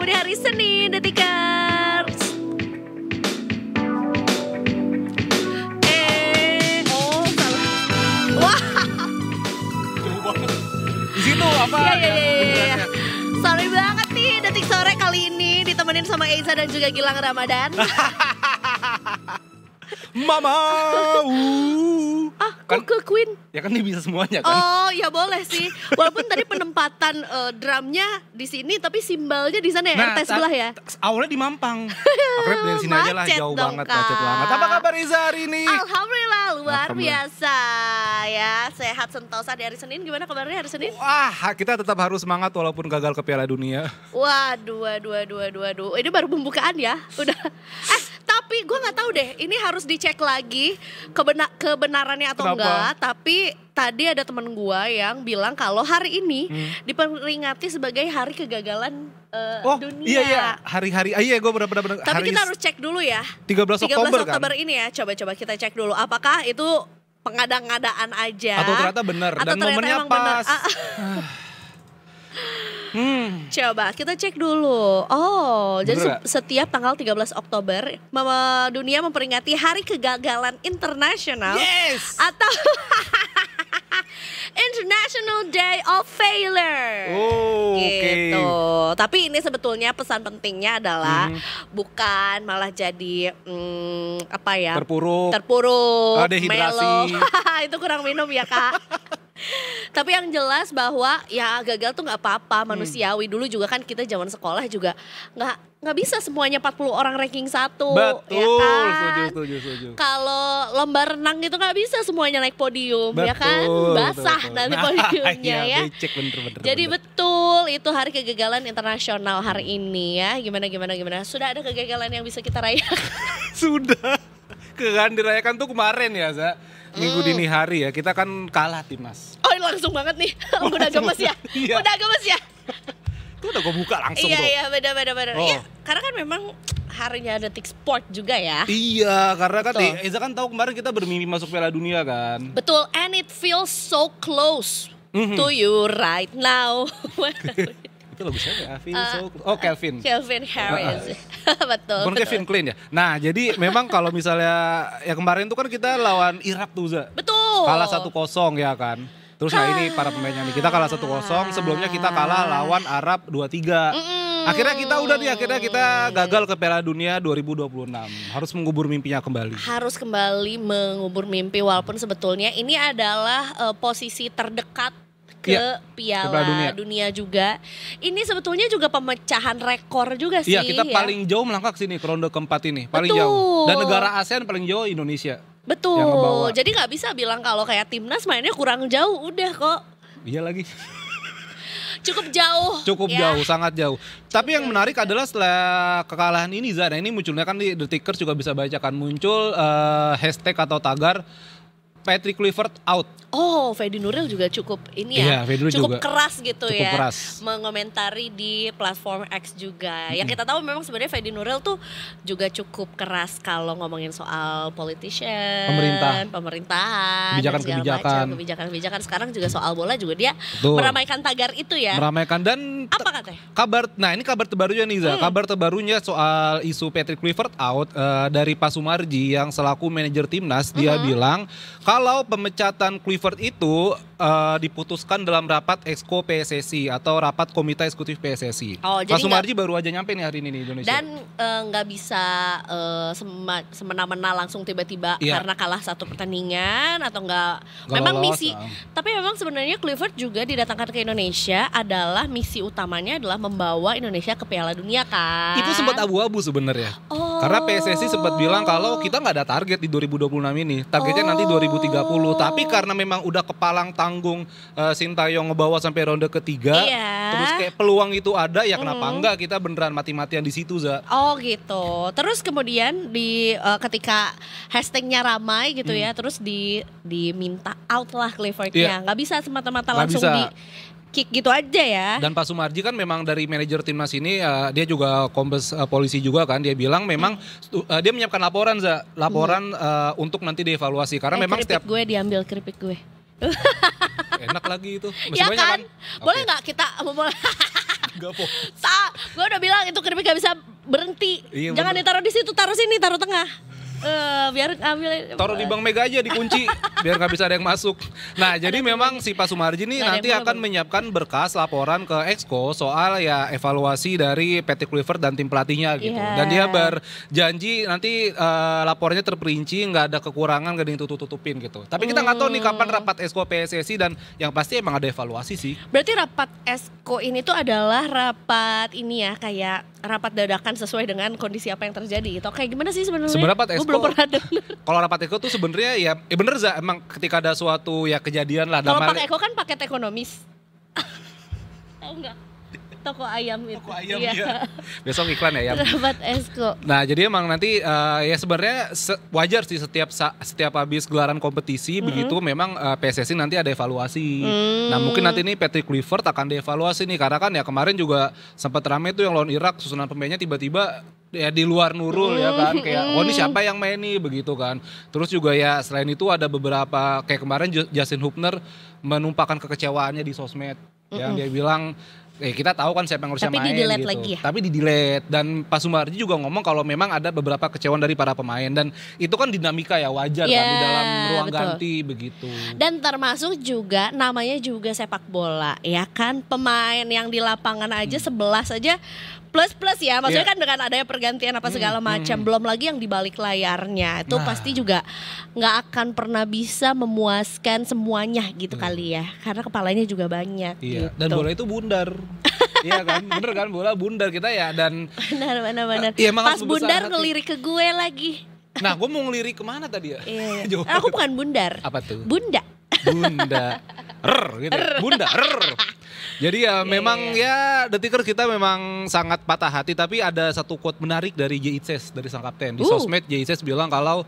di hari Senin, Detikers. Salah. Wah. Di situ apa? Iya. Sorry banget nih, Detik Sore kali ini ditemenin sama Eiza dan juga Gilang Ramadan. Mama. Kok ke Queen? Ya kan dia bisa semuanya kan. Oh ya boleh sih. Walaupun tadi penempatan drumnya di sini, tapi simbalnya di sana ya, RT sebelah ya. Awalnya di Mampang. Akhirnya dari sini aja lah, Macet jauh dong, banget, Kak. macet banget. Apa kabar Riza hari ini? Alhamdulillah luar Alhamdulillah. biasa ya, sehat sentosa di hari Senin. Gimana kabarnya hari Senin? Wah, kita tetap harus semangat walaupun gagal ke Piala Dunia. Waduh. Ini baru pembukaan ya, udah. Tapi gue nggak tahu deh, ini harus dicek lagi kebenarannya atau Kenapa? enggak. Tapi tadi ada temen gue yang bilang kalau hari ini diperingati sebagai hari kegagalan dunia. Iya, hari-hari, iya gue benar-benar Tapi kita harus cek dulu ya. 13 Oktober kan? Oktober ini ya, coba kita cek dulu. Apakah itu pengada-ngadaan aja? Atau ternyata benar Atau dan ternyata momennya emang benar. pas. Coba kita cek dulu. Jadi Bener gak? setiap tanggal 13 Oktober dunia memperingati Hari Kegagalan Internasional. Yes! Atau International Day of Failure. Oh, Gitu. oke. Tapi ini sebetulnya pesan pentingnya adalah bukan malah jadi apa ya? Terpuruk. melo. Dehidrasi. Itu kurang minum ya, Kak. Tapi yang jelas bahwa ya gagal tuh nggak apa-apa, manusiawi. Dulu juga kan kita zaman sekolah juga nggak bisa semuanya 40 orang ranking 1. Betul, ya kan? setuju. Kalau lomba renang itu nggak bisa semuanya naik podium, ya kan? Basah betul. nanti podiumnya ya. Becek, bener. Jadi betul itu hari kegagalan internasional hari ini ya. Gimana? Sudah ada kegagalan yang bisa kita rayakan? Sudah. Kegagalan dirayakan tuh kemarin ya, Za. Minggu dini hari ya, kita kan kalah timnas. Oh langsung banget nih, udah gemes ya? Iya. Udah gemes ya? Itu udah gue buka langsung tuh. Iya, beda. Oh. Iya, karena kan memang harinya Detik Sport juga ya. Iya, karena kan Betul. Eza kan tahu kemarin kita bermimpi masuk Piala Dunia kan. Betul, and it feels so close to you right now. Itu lagu siapa ya? Calvin. Calvin Harris. Betul. Bukan Kevin Klein ya. Nah, jadi memang kalau misalnya ya kemarin tuh kan kita lawan Irak tuh, Za. Betul. Kalah 1-0 ya kan. Terus nah ini para pemainnya nih, kita kalah 1-0, sebelumnya kita kalah lawan Arab 2-3. Akhirnya kita gagal ke Piala Dunia 2026. Harus mengubur mimpinya kembali. Harus kembali mengubur mimpi walaupun sebetulnya ini adalah posisi terdekat ke Iya, Piala Dunia juga. Ini sebetulnya juga pemecahan rekor juga sih. Iya, kita ya. paling jauh melangkah ke sini ke ronde keempat ini, paling Betul. jauh. Dan negara ASEAN paling jauh Indonesia. Betul. Yang ngebawa. Jadi nggak bisa bilang kalau kayak timnas mainnya kurang jauh, udah kok. Iya lagi. Cukup jauh. Cukup ya. jauh, sangat jauh. Tapi yang menarik adalah setelah kekalahan ini, Za, nah ini munculnya kan di Detikers juga bisa bacakan muncul hashtag atau tagar Patrick Kluivert out. Oh, Fedi Nuril juga cukup ini Iya, ya, Fedi Nuril cukup juga. keras gitu Cukup ya, keras. mengomentari di platform X juga. Yang kita tahu memang sebenarnya Fedi Nuril tuh juga cukup keras kalau ngomongin soal politician, pemerintahan, dan segala macam, kebijakan-kebijakan. Sekarang juga soal bola juga dia Betul. meramaikan tagar itu ya. Meramaikan dan Apa katanya? ini kabar terbarunya nih, Za. Kabar terbarunya soal isu Patrick Kluivert out dari Pak Sumarji yang selaku manajer timnas, dia bilang kalau pemecatan Kluivert itu diputuskan dalam rapat Exco PSSI atau rapat Komite Eksekutif PSSI. Oh, jadi Pak Sumarji baru aja nyampe nih hari ini di Indonesia. Dan nggak bisa semena-mena langsung tiba-tiba Iya. karena kalah satu pertandingan atau nggak. Nggak Memang lolos, misi. Tapi memang sebenarnya Kluivert juga didatangkan ke Indonesia adalah misi utamanya adalah membawa Indonesia ke Piala Dunia kan. Itu sempat abu-abu sebenarnya. Oh. Karena PSSI sempat bilang kalau kita nggak ada target di 2026 ini. Targetnya nanti 2030. Tapi karena memang udah kepalang tanggung Sintayong ngebawa sampai ronde ketiga. Iya. Terus kayak peluang itu ada, ya kenapa enggak kita beneran mati-matian di situ, Za. Oh gitu. Terus kemudian ketika hashtagnya ramai gitu ya, terus diminta out lah Kluivertnya. Iya. Nggak bisa semata-mata Nggak langsung bisa. di kick gitu aja ya. Dan Pak Sumarji kan memang dari manajer timnas ini dia juga kombes polisi juga kan, dia bilang memang dia menyiapkan laporan, Za, untuk nanti dievaluasi karena memang keripik setiap gue diambil keripik gue. enak lagi itu. Masih Ya banyak kan? Boleh Oke. nggak kita Gak fokus. Gue udah bilang itu keripik gak bisa berhenti. Iya, jangan ditaruh di situ, taruh sini, taruh tengah. Biar ambil. Taruh di Bank Mega aja dikunci biar nggak bisa ada yang masuk. Nah jadi memang si Pak Sumarji ini nanti akan menyiapkan berkas laporan ke Exco soal ya evaluasi dari Patrick Kluivert dan tim pelatihnya gitu. Dan dia berjanji nanti laporannya terperinci, nggak ada kekurangan, nggak ada yang tutup-tutupin gitu. Tapi kita nggak tahu nih kapan rapat Exco PSSI, dan yang pasti emang ada evaluasi sih. Berarti rapat Exco ini tuh adalah rapat ini ya, kayak rapat dadakan sesuai dengan kondisi apa yang terjadi gitu. Kayak gimana sih sebenarnya? Sebenarnya rapat Exco, belum pernah dengar. Kalau rapat Exco tuh sebenarnya ya bener Za, emang ketika ada suatu ya kejadian lah. Kalau Pak Eko kan paket ekonomis. Tahu nggak? Toko ayam itu. Toko ayam ya. Besok iklan ya ayam. Rapat Exco. Nah jadi emang nanti ya sebenarnya wajar sih setiap habis gelaran kompetisi begitu memang PSSI nanti ada evaluasi. Nah mungkin nanti nih Patrick Kluivert akan dievaluasi nih, karena kan ya kemarin juga sempat ramai tuh yang lawan Irak, susunan pemainnya tiba-tiba ya di luar Nurul ya kan, kayak ini siapa yang main nih begitu kan. Terus juga ya selain itu ada beberapa kayak kemarin Justin Hubner menumpahkan kekecewaannya di sosmed yang dia bilang kita tahu kan siapa yang harusnya main di-delete gitu. lagi ya? Tapi di-delete. Dan Pak Sumarji juga ngomong kalau memang ada beberapa kecewaan dari para pemain, dan itu kan dinamika ya wajar kan di dalam ruang ganti begitu. Dan termasuk juga namanya juga sepak bola ya kan, pemain yang di lapangan aja 11 aja plus ya, maksudnya kan dengan adanya pergantian apa segala macam, belum lagi yang di balik layarnya itu pasti juga nggak akan pernah bisa memuaskan semuanya gitu kali ya, karena kepalanya juga banyak. Iya. Gitu. Dan bola itu bundar. Iya kan, bener kan, bola bundar kita ya. Dan benar. Iya, pas bundar ngelirik ke gue lagi. Nah gue mau ngelirik kemana tadi ya? Iya. Aku bukan bundar. Apa tuh? Bunda. Gitu. Bunda. Jadi ya memang ya Detiker kita memang sangat patah hati, tapi ada satu quote menarik dari Jitses, dari sang kapten. Di sosmed Jitses bilang kalau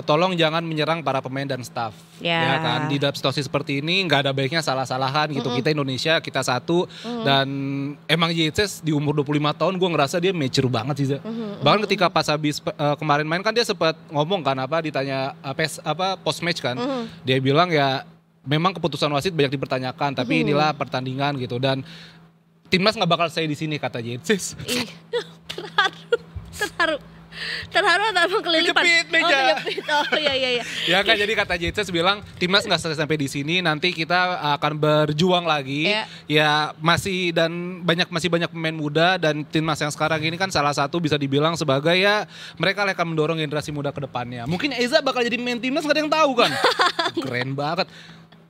tolong jangan menyerang para pemain dan staff. Ya kan, di dalam situasi seperti ini nggak ada baiknya salah-salahan gitu. Kita Indonesia, kita satu. Dan emang Jitses di umur 25 tahun gue ngerasa dia mature banget sih. Bahkan ketika pas habis kemarin main kan dia sempat ngomong kan, ditanya post match kan. Dia bilang ya memang keputusan wasit banyak dipertanyakan, tapi inilah pertandingan gitu, dan timnas nggak bakal stay di sini kata Jitses. Terharu atau kelilipan? Kejepit meja. Oh iya. Ya kan, jadi kata Jitses bilang timnas nggak sampai di sini, nanti kita akan berjuang lagi. Ya masih banyak pemain muda, dan timnas yang sekarang ini kan salah satu bisa dibilang sebagai ya mereka akan mendorong generasi muda ke depannya. Mungkin Eza bakal jadi main timnas, nggak ada yang tahu kan? Keren banget.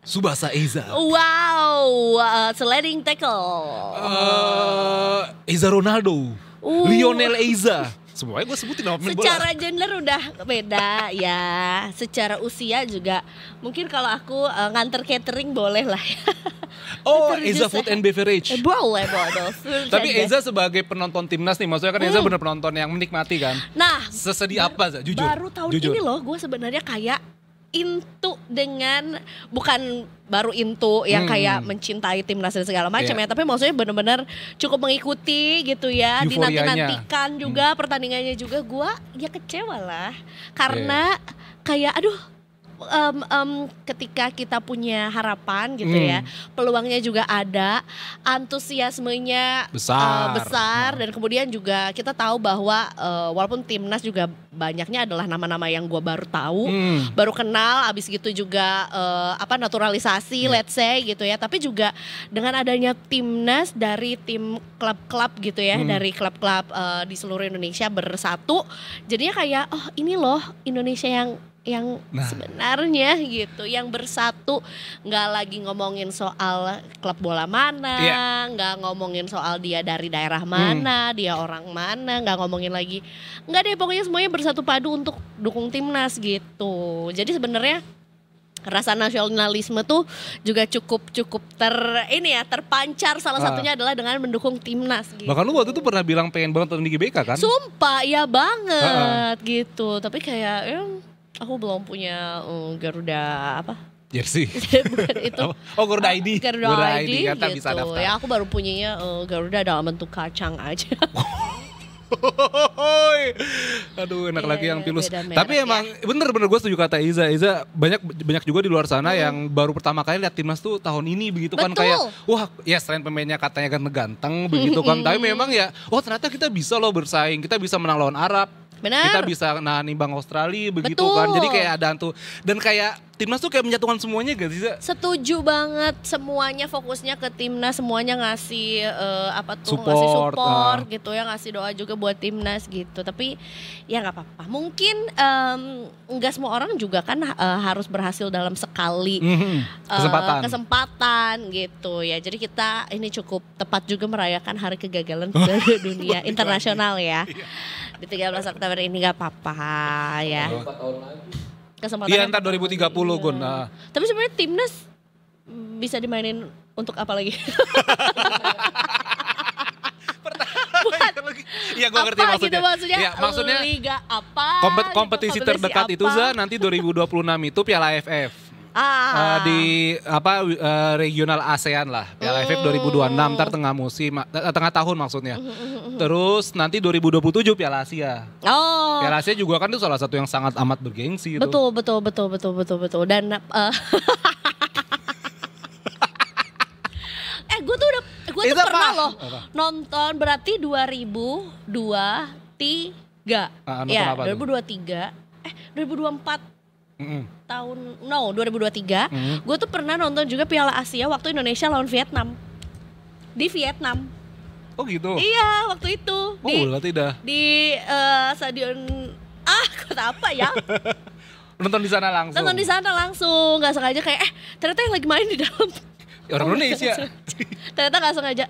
Subasa Eza. Wow, sliding tackle. Eza Ronaldo. Lionel Eza. Semuanya gue sebutin nama pemain bola. Secara gender udah beda ya. Secara usia juga. Mungkin kalau aku nganter catering boleh lah ya. Oh, Eza Food and Beverage. Boleh. Tapi Eza sebagai penonton timnas nih, maksudnya kan Eza bener penonton yang menikmati kan. Nah, sesedih apa Za? Jujur. Baru tahun ini loh gue sebenarnya kayak into dengan, bukan baru into yang kayak mencintai timnas dan segala macam ya, tapi maksudnya benar-benar cukup mengikuti gitu ya, dinanti-nantikan juga pertandingannya juga. Gue ya kecewa lah karena kayak ketika kita punya harapan gitu ya, peluangnya juga ada, antusiasmenya besar dan kemudian juga kita tahu bahwa walaupun timnas juga banyaknya adalah nama-nama yang gue baru tahu, baru kenal, abis gitu juga naturalisasi let's say gitu ya, tapi juga dengan adanya timnas dari tim klub-klub gitu ya, dari klub-klub di seluruh Indonesia bersatu, jadinya kayak ini loh Indonesia yang sebenarnya gitu, yang bersatu, nggak lagi ngomongin soal klub bola mana, nggak ngomongin soal dia dari daerah mana, dia orang mana, nggak ngomongin lagi, nggak deh, pokoknya semuanya bersatu padu untuk dukung timnas gitu. Jadi sebenarnya rasa nasionalisme tuh juga cukup terpancar, salah satunya adalah dengan mendukung timnas gitu. Bahkan lu waktu itu pernah bilang pengen banget nonton di GBK kan? Sumpah ya banget gitu, tapi kayak aku belum punya Garuda jersey. Bukan itu. Oh, Garuda ID. Garuda ID kan gitu. bisa daftar. Ya aku baru punyanya Garuda dalam bentuk kacang aja. Aduh, enak lagi yang Pilus. Tapi emang bener-bener gue setuju kata Iza. Banyak juga di luar sana yang baru pertama kali lihat timnas tuh tahun ini begitu kan, kayak wah ya selain pemainnya katanya ganteng begitu kan, tapi memang ya ternyata kita bisa loh bersaing, kita bisa menang lawan Arab. Benar. Kita bisa nimbang Australia begitu kan. Jadi kayak ada tuh, dan kayak timnas tuh kayak menyatukan semuanya gak sih? Setuju banget, semuanya fokusnya ke timnas, semuanya ngasih ngasih support gitu ya, ngasih doa juga buat timnas gitu. Tapi ya nggak apa-apa. Mungkin nggak semua orang juga kan harus berhasil dalam sekali kesempatan gitu ya. Jadi kita ini cukup tepat juga merayakan hari kegagalan dunia internasional ya. Di 13 Oktober ini gak apa-apa ya. Kesempatan. Iya, ntar 2030 Gon. Nah. Tapi sebenarnya timnas bisa dimainin untuk apa lagi? Iya, gue ngerti maksudnya. Gitu, ya, maksudnya liga apa? Kompetisi terdekat apa? Itu nanti 2026 itu Piala AFF. Di regional ASEAN lah, Piala AFF 2026 ntar tengah tahun maksudnya. Terus nanti 2027 Piala Asia. Piala Asia juga kan itu salah satu yang sangat amat bergengsi. Betul. Dan gue tuh pernah loh nonton, berarti 2023. Ya, 2023. 2024. Tahun 2023 gue tuh pernah nonton juga Piala Asia waktu Indonesia lawan Vietnam di Vietnam. Oh gitu? Iya, waktu itu di stadion kota apa ya? Nonton di sana langsung nggak sengaja kayak ternyata yang lagi main di dalam orang Indonesia. Ternyata nggak sengaja,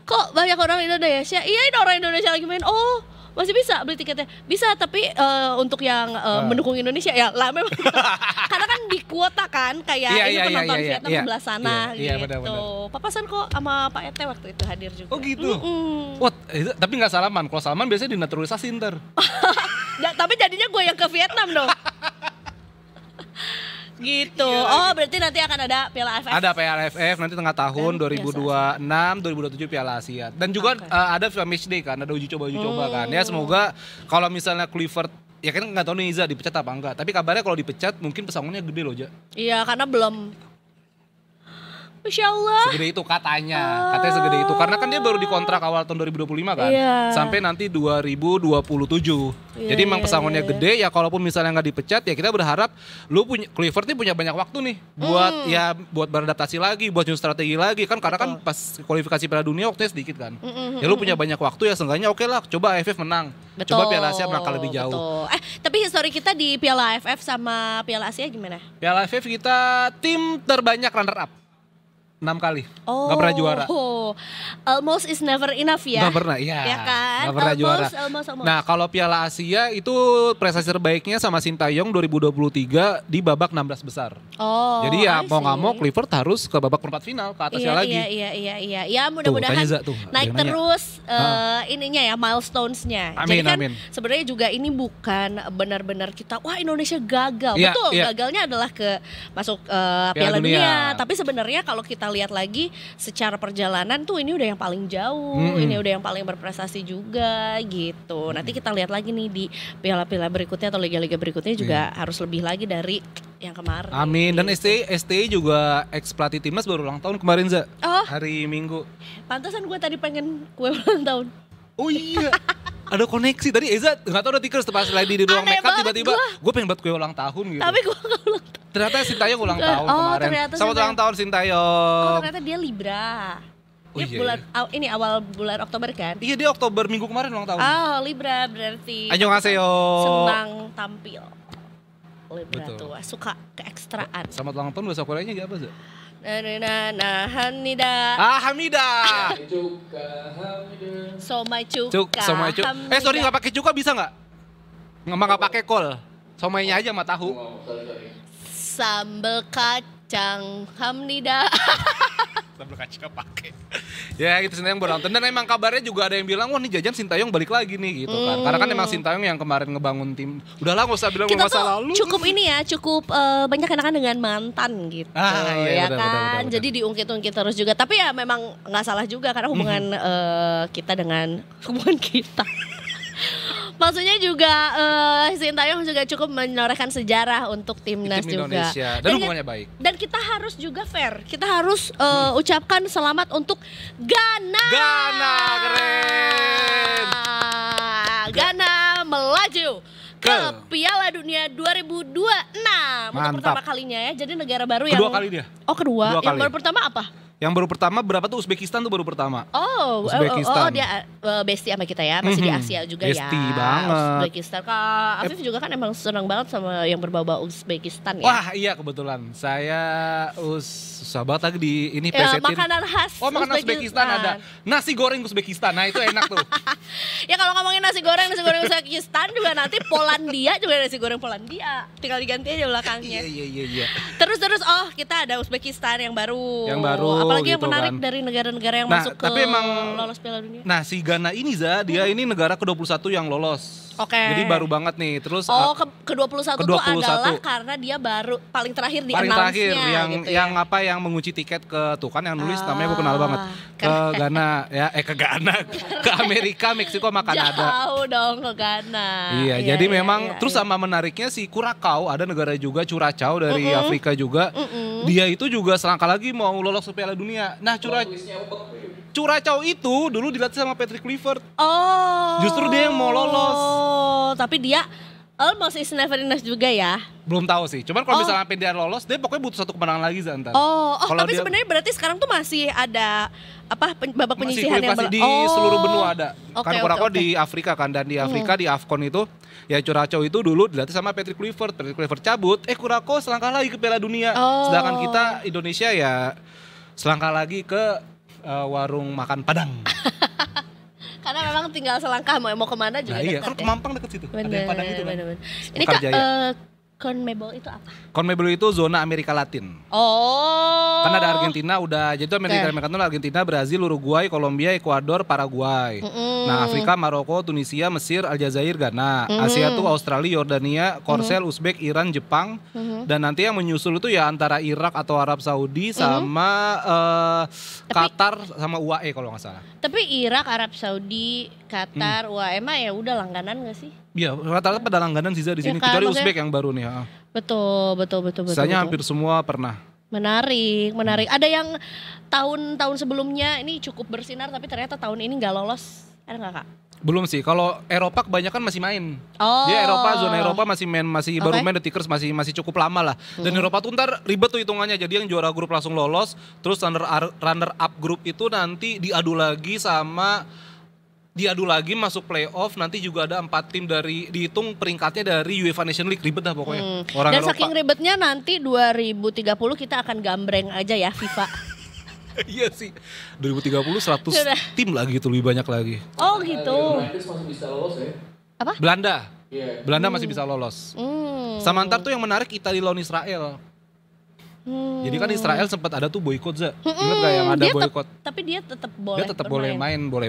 kok banyak orang Indonesia. Iya, ini orang Indonesia lagi main. Masih bisa beli tiketnya? Bisa, tapi untuk yang mendukung Indonesia ya lah memang. Karena kan di kuota kan, kayak ini penonton Vietnam sebelah sana gitu. Benar. Papasan kok sama Pak Ete waktu itu hadir juga. Oh gitu? Tapi gak Salaman, kalau Salaman biasanya dinaturalisasi ntar. Tapi jadinya gue yang ke Vietnam dong. Gitu. Berarti nanti akan ada Piala AFF. Ada Piala AFF nanti tengah tahun 2026, 2027 Piala Asia. Dan juga ada FIFA Matchday kan, ada uji coba kan. Ya semoga kalau misalnya Kluivert, ya kan nggak tahu nih Iza dipecat apa enggak. Tapi kabarnya kalau dipecat mungkin pesangonnya gede loh, Ja. Iya, karena belum. Masya Allah. Segede itu katanya segede itu. Karena kan dia baru dikontrak awal tahun 2025 kan, sampai nanti 2027. Jadi emang pesangonnya gede ya. Kalaupun misalnya nggak dipecat ya kita berharap Kluivert nih punya banyak waktu nih buat beradaptasi lagi, buat new strategi lagi kan. Karena kan pas kualifikasi Piala Dunia waktunya sedikit kan. Ya lu punya banyak waktu ya, seenggaknya oke lah. Coba AFF menang. Coba Piala Asia melangkah lebih jauh. Tapi histori kita di Piala AFF sama Piala Asia gimana? Piala AFF kita tim terbanyak runner up. 6 kali, gak pernah juara. Almost is never enough ya. Gak pernah, iya. Ya kan? Gak pernah juara. Almost. Nah kalau Piala Asia itu prestasi terbaiknya sama Sintayong 2023 di babak 16 besar. Jadi ya mau gak mau Kluivert harus ke babak perempat final, ke atasnya lagi. Iya. Ya mudah-mudahan naik terus ininya ya, milestones-nya. Jadi kan sebenarnya juga ini bukan benar-benar kita, wah Indonesia gagal. Betul, gagalnya adalah masuk Piala Dunia. Tapi sebenarnya kalau kita lihat lagi secara perjalanan tuh ini udah yang paling jauh, ini udah yang paling berprestasi juga gitu. Nanti kita lihat lagi nih di piala-piala berikutnya atau liga-liga berikutnya juga harus lebih lagi dari yang kemarin. Amin. Dan STI juga ex pelatih timnas baru ulang tahun kemarin, Za. Hari Minggu. Pantesan gue tadi pengen kue ulang tahun. Oh iya. Ada koneksi tadi Eza nggak tahu, udah tikers pas lagi di ruang makeup tiba-tiba gue pengen buat kue ulang tahun gitu. Tapi gue nggak ulang tahun. Ternyata Sintayong ulang tahun kemarin. Selamat ulang tahun Sintayong. Ternyata dia Libra. Dia ini awal bulan Oktober kan? Iya, dia Oktober minggu kemarin ulang tahun. Libra berarti. Annyeonghaseyo. Senang tampil. Libra tuh suka keekstraan. Selamat ulang tahun bahasa Koreanya apa sih? Hamida. Hamida. Somai cuka. Sorry nggak pakai cuka bisa nggak? Nggak pakai kol. Somainya aja sama tahu. Sambal kacang Hamida. Sambal kacang pakai. Ya gitu, Sintayong baru nonton. Dan emang kabarnya juga ada yang bilang, wah nih jajan Sintayong balik lagi nih gitu kan. Karena kan emang Sintayong yang kemarin ngebangun tim. Udahlah gak usah bilang masa lalu. Cukup ini ya, cukup banyak kenakan dengan mantan gitu. Iya, benar. Jadi diungkit-ungkit terus juga. Tapi ya memang gak salah juga karena hubungan kita dengan hubungan kita. Maksudnya juga Sintayong juga cukup menorehkan sejarah untuk timnas tim juga. Indonesia. Dan hubungannya baik. Dan kita harus juga fair. Kita harus ucapkan selamat untuk Ghana. Ghana keren. Ghana melaju ke Piala Dunia 2026 untuk pertama kalinya ya. Jadi negara baru kedua kali dia. Oh kedua. Yang baru pertama apa? Yang baru pertama berapa tuh? Uzbekistan tuh baru pertama. Uzbekistan. Dia bestie sama kita ya, masih di Asia juga bestie ya. Bestie banget. Uzbekistan. Kak Afif juga kan emang senang banget sama yang berbau-bau Uzbekistan ya. Wah iya kebetulan. Saya susah banget lagi di ini presetin. Makanan khas makanan Uzbekistan ada. Nasi goreng Uzbekistan. Nah itu enak tuh. Ya kalau ngomongin nasi goreng Uzbekistan juga nanti Polandia juga nasi goreng Polandia. Tinggal diganti aja belakangnya. Iya. Terus kita ada Uzbekistan yang baru. Apalagi gitu yang menarik kan. Dari negara-negara yang masuk ke lolos Piala Dunia. Nah si Ghana ini dia ini negara ke-21 yang lolos. Oke. Jadi baru banget nih. Terus ke-21 itu adalah karena dia baru paling terakhir di announce-nya gitu yang mengunci tiket ke tuh kan yang nulis namanya gue kenal banget. Ke Ghana ya ke Ghana, ke Amerika, Meksiko sama Kanada. Jauh dong ke Ghana. Iya, jadi memang terus sama menariknya si Curacao, ada negara juga Curacao dari Afrika juga. Dia itu juga selangkah lagi mau lolos ke Piala Dunia. Nah, Curacao itu dulu dilatih sama Patrick Kluivert. Justru dia yang mau lolos. Tapi dia almost is never enough juga ya. Belum tahu sih. Cuman kalau misalnya dia lolos, dia pokoknya butuh satu kemenangan lagi Zantar. Tapi sebenarnya berarti sekarang tuh masih ada babak penyisihan yang di seluruh benua ada. Kan Curacao di Afrika kan, dan di Afrika di AFCON itu ya Curacao itu dulu dilatih sama Patrick Kluivert. Patrick Kluivert cabut, Curacao selangkah lagi ke Piala Dunia. Sedangkan kita Indonesia ya selangkah lagi ke warung makan Padang. Karena memang tinggal selangkah mau kemana juga dekat. Iya, kan ke Mampang dekat situ. Ada yang Padang itu kan. Ini CONMEBOL itu apa? CONMEBOL itu zona Amerika Latin. Kan ada Argentina udah, jadi itu Amerika Latin, Argentina, Brazil, Uruguay, Kolombia, Ekuador, Paraguay. Nah, Afrika, Maroko, Tunisia, Mesir, Aljazair, Ghana. Asia tuh Australia, Yordania, Korsel, Uzbek, Iran, Jepang. Dan nanti yang menyusul itu ya antara Irak atau Arab Saudi sama Qatar sama UAE kalau nggak salah. Tapi Irak, Arab Saudi, Qatar, UAE mah ya udah langganan nggak sih? Iya, rata-rata pada langganan Ziza di sini, kecuali Uzbek yang baru nih. Betul. Sisanya hampir semua pernah. Menarik. Ada yang tahun-tahun sebelumnya ini cukup bersinar tapi ternyata tahun ini nggak lolos. Ada nggak Kak? Belum sih. Kalau Eropa kebanyakan masih main. Dia zona Eropa masih main, baru main The Tickers masih cukup lama lah. Dan Eropa tuh ntar ribet tuh hitungannya. Jadi yang juara grup langsung lolos, terus runner up grup itu nanti diadu lagi masuk playoff, nanti juga ada 4 tim dihitung peringkatnya dari UEFA Nation League, ribet dah pokoknya. Dan saking ribetnya nanti 2030 kita akan gambreng aja ya FIFA. Iya sih, 2030 100 tim lagi tuh, lebih banyak lagi. Oh gitu. Prancis masih bisa lolos ya? Apa? Belanda masih bisa lolos. Sama ntar tuh yang menarik Italia lawan Israel. Jadi kan Israel sempat ada tuh boykot Za. Ingat gak yang ada boykot? Tapi dia tetap boleh. Dia tetap boleh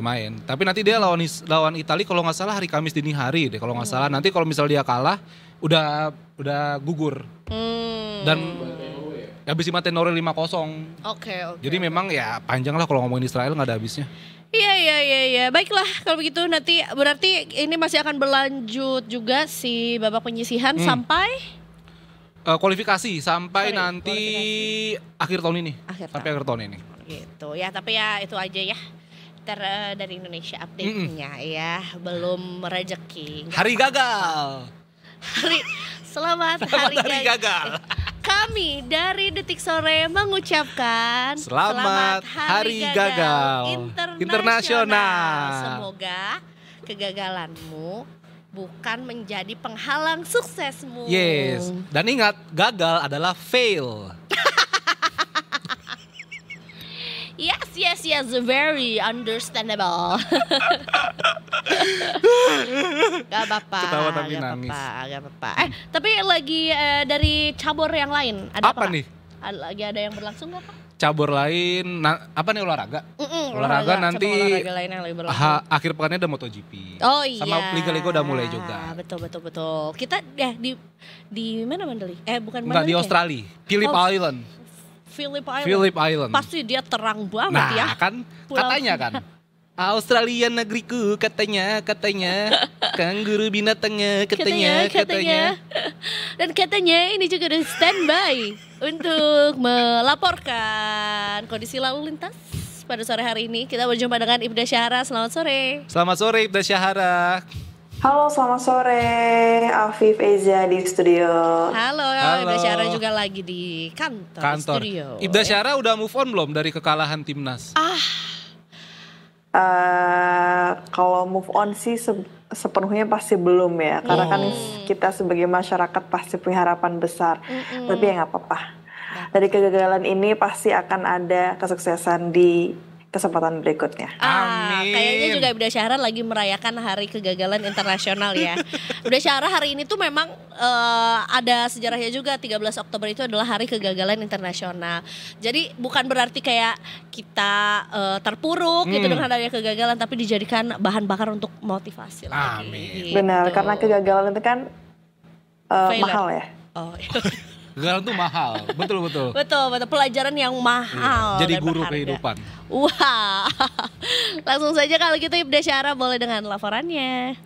main. Tapi nanti dia lawan Italia kalau nggak salah hari Kamis dini hari deh kalau nggak salah. Nanti kalau misal dia kalah udah gugur. Dan habis dimatiin Norway 5-0. Oke. Jadi memang ya panjang lah kalau ngomongin Israel, nggak ada habisnya. Iya. Baiklah kalau begitu nanti berarti ini masih akan berlanjut juga si babak penyisihan sampai kualifikasi sampai nanti akhir tahun ini. Sampai akhir tahun ini. Gitu ya, tapi ya itu aja ya. Dari Indonesia update-nya ya, belum rezeki. Hari gagal. Selamat hari gagal. Kami dari Detik Sore mengucapkan selamat hari gagal internasional. Semoga kegagalanmu bukan menjadi penghalang suksesmu. Yes. Dan ingat, gagal adalah fail. Yes, very understandable. Gak apa-apa. Ketawa tapi nangis. Gak apa-apa. Tapi lagi dari cabur yang lain ada apa nih? Lagi ada yang berlangsung gak Kak? Cabur lain, apa nih olahraga? Olahraga nanti olahraga lain yang lagi berlangsung. Akhir pekannya ada MotoGP. Oh iya. Sama Liga-Liga udah mulai juga. Betul. Kita di mana Mandalika? Bukan Mandalika. Enggak, di Australia. Phillip Island. Phillip Island. Pasti dia terang banget ya. Nah kan katanya kan. Australia negeriku katanya kangguru binatangnya katanya. Dan katanya ini juga udah standby untuk melaporkan kondisi lalu lintas pada sore hari ini. Kita berjumpa dengan Ibda Syahara. Selamat sore. Selamat sore Ibda Syahara. Halo, selamat sore. Afif Eza di studio. Halo. Ibda Syahara juga lagi di kantor. Studio. Ibda Syahara udah move on belum dari kekalahan timnas? Kalau move on sih sepenuhnya pasti belum ya, karena kan kita sebagai masyarakat pasti punya harapan besar. Tapi ya nggak apa-apa. Dari kegagalan ini pasti akan ada kesuksesan di kesempatan berikutnya. Amin. Kayaknya juga Ibda Syahara lagi merayakan Hari Kegagalan Internasional ya. Ibda Syahara hari ini tuh memang ada sejarahnya juga. 13 Oktober itu adalah Hari Kegagalan Internasional. Jadi bukan berarti kayak kita terpuruk gitu dengan adanya kegagalan, tapi dijadikan bahan bakar untuk motivasi lagi. Amin. Gitu. Benar, karena kegagalan itu kan mahal ya. Kegagalan tuh mahal, betul. Betul, pelajaran yang mahal. Jadi dan guru berharga. kehidupan. Wah, langsung saja kalau gitu Ibda Syahara boleh dengan laporannya.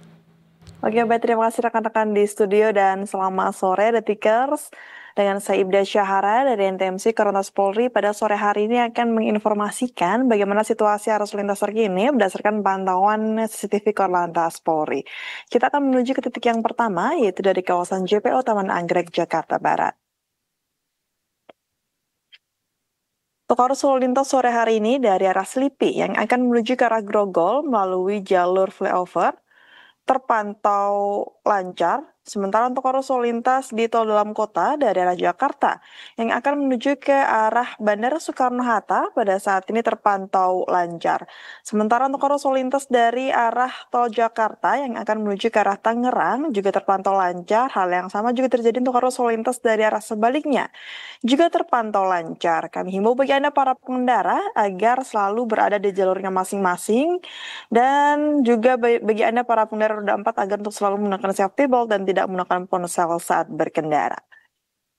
Oke, baik, terima kasih rekan-rekan di studio dan selamat sore Detikers. Dengan saya Ibda Syahara dari NTMC Korlantas Polri pada sore hari ini akan menginformasikan bagaimana situasi arus lintas terkini berdasarkan pantauan CCTV Korlantas Polri. Kita akan menuju ke titik yang pertama, yaitu dari kawasan JPO Taman Anggrek, Jakarta Barat. Untuk arus lalu lintas sore hari ini dari arah Selipi yang akan menuju ke arah Grogol melalui jalur flyover terpantau lancar. Sementara untuk arus lalu lintas di tol dalam kota dari arah Jakarta yang akan menuju ke arah Bandara Soekarno-Hatta pada saat ini terpantau lancar. Sementara untuk arus lalu lintas dari arah tol Jakarta yang akan menuju ke arah Tangerang juga terpantau lancar. Hal yang sama juga terjadi untuk arus lalu lintas dari arah sebaliknya, juga terpantau lancar. Kami himbau bagi Anda para pengendara agar selalu berada di jalurnya masing-masing, dan juga bagi Anda para pengendara roda 4 agar untuk selalu menggunakan safety belt dan tidak menggunakan ponsel saat berkendara.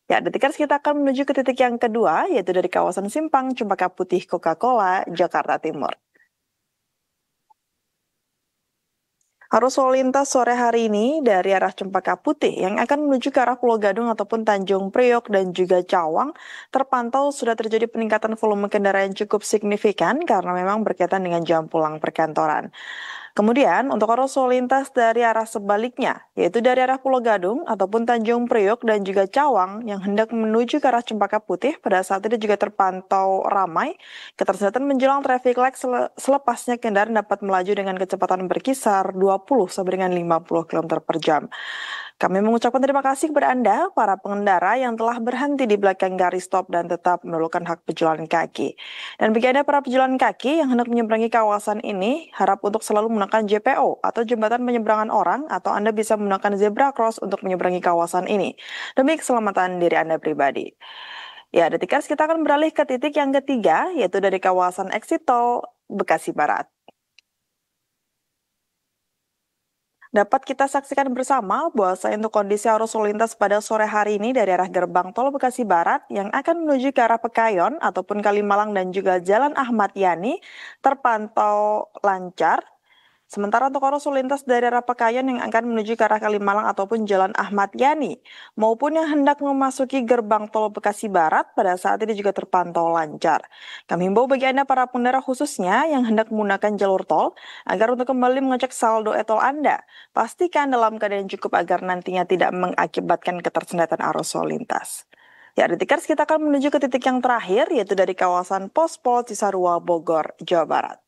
Ya, Detikers, kita akan menuju ke titik yang kedua, yaitu dari kawasan Simpang Cempaka Putih Coca-Cola, Jakarta Timur. Arus lalu lintas sore hari ini dari arah Cempaka Putih yang akan menuju ke arah Pulau Gadung ataupun Tanjung Priok dan juga Cawang terpantau sudah terjadi peningkatan volume kendaraan cukup signifikan karena memang berkaitan dengan jam pulang perkantoran. Kemudian untuk arus lalu lintas dari arah sebaliknya, yaitu dari arah Pulau Gadung ataupun Tanjung Priok dan juga Cawang yang hendak menuju ke arah Cempaka Putih pada saat ini juga terpantau ramai. Ketersediaan menjelang traffic light selepasnya kendaraan dapat melaju dengan kecepatan berkisar 20 sampai dengan 50 km per jam. Kami mengucapkan terima kasih kepada Anda, para pengendara yang telah berhenti di belakang garis stop dan tetap menelurkan hak pejalan kaki. Dan bagi Anda para pejalan kaki yang hendak menyeberangi kawasan ini, harap untuk selalu menggunakan JPO atau jembatan penyeberangan orang, atau Anda bisa menggunakan zebra cross untuk menyeberangi kawasan ini demi keselamatan diri Anda pribadi. Ya, Detikers, kita akan beralih ke titik yang ketiga, yaitu dari kawasan exit tol Bekasi Barat. Dapat kita saksikan bersama bahwa untuk kondisi arus lalu lintas pada sore hari ini dari arah gerbang tol Bekasi Barat yang akan menuju ke arah Pekayon ataupun Kalimalang dan juga Jalan Ahmad Yani terpantau lancar. Sementara untuk arus lalu lintas dari arah Pekayon yang akan menuju ke arah Kalimalang ataupun Jalan Ahmad Yani maupun yang hendak memasuki gerbang tol Bekasi Barat pada saat ini juga terpantau lancar. Kami himbau bagi Anda para pengendara khususnya yang hendak menggunakan jalur tol agar untuk kembali mengecek saldo e-tol Anda. Pastikan dalam keadaan cukup agar nantinya tidak mengakibatkan ketersendatan arus lalu lintas. Ya, Detikers, kita akan menuju ke titik yang terakhir, yaitu dari kawasan Pos Pol Cisarua, Bogor, Jawa Barat.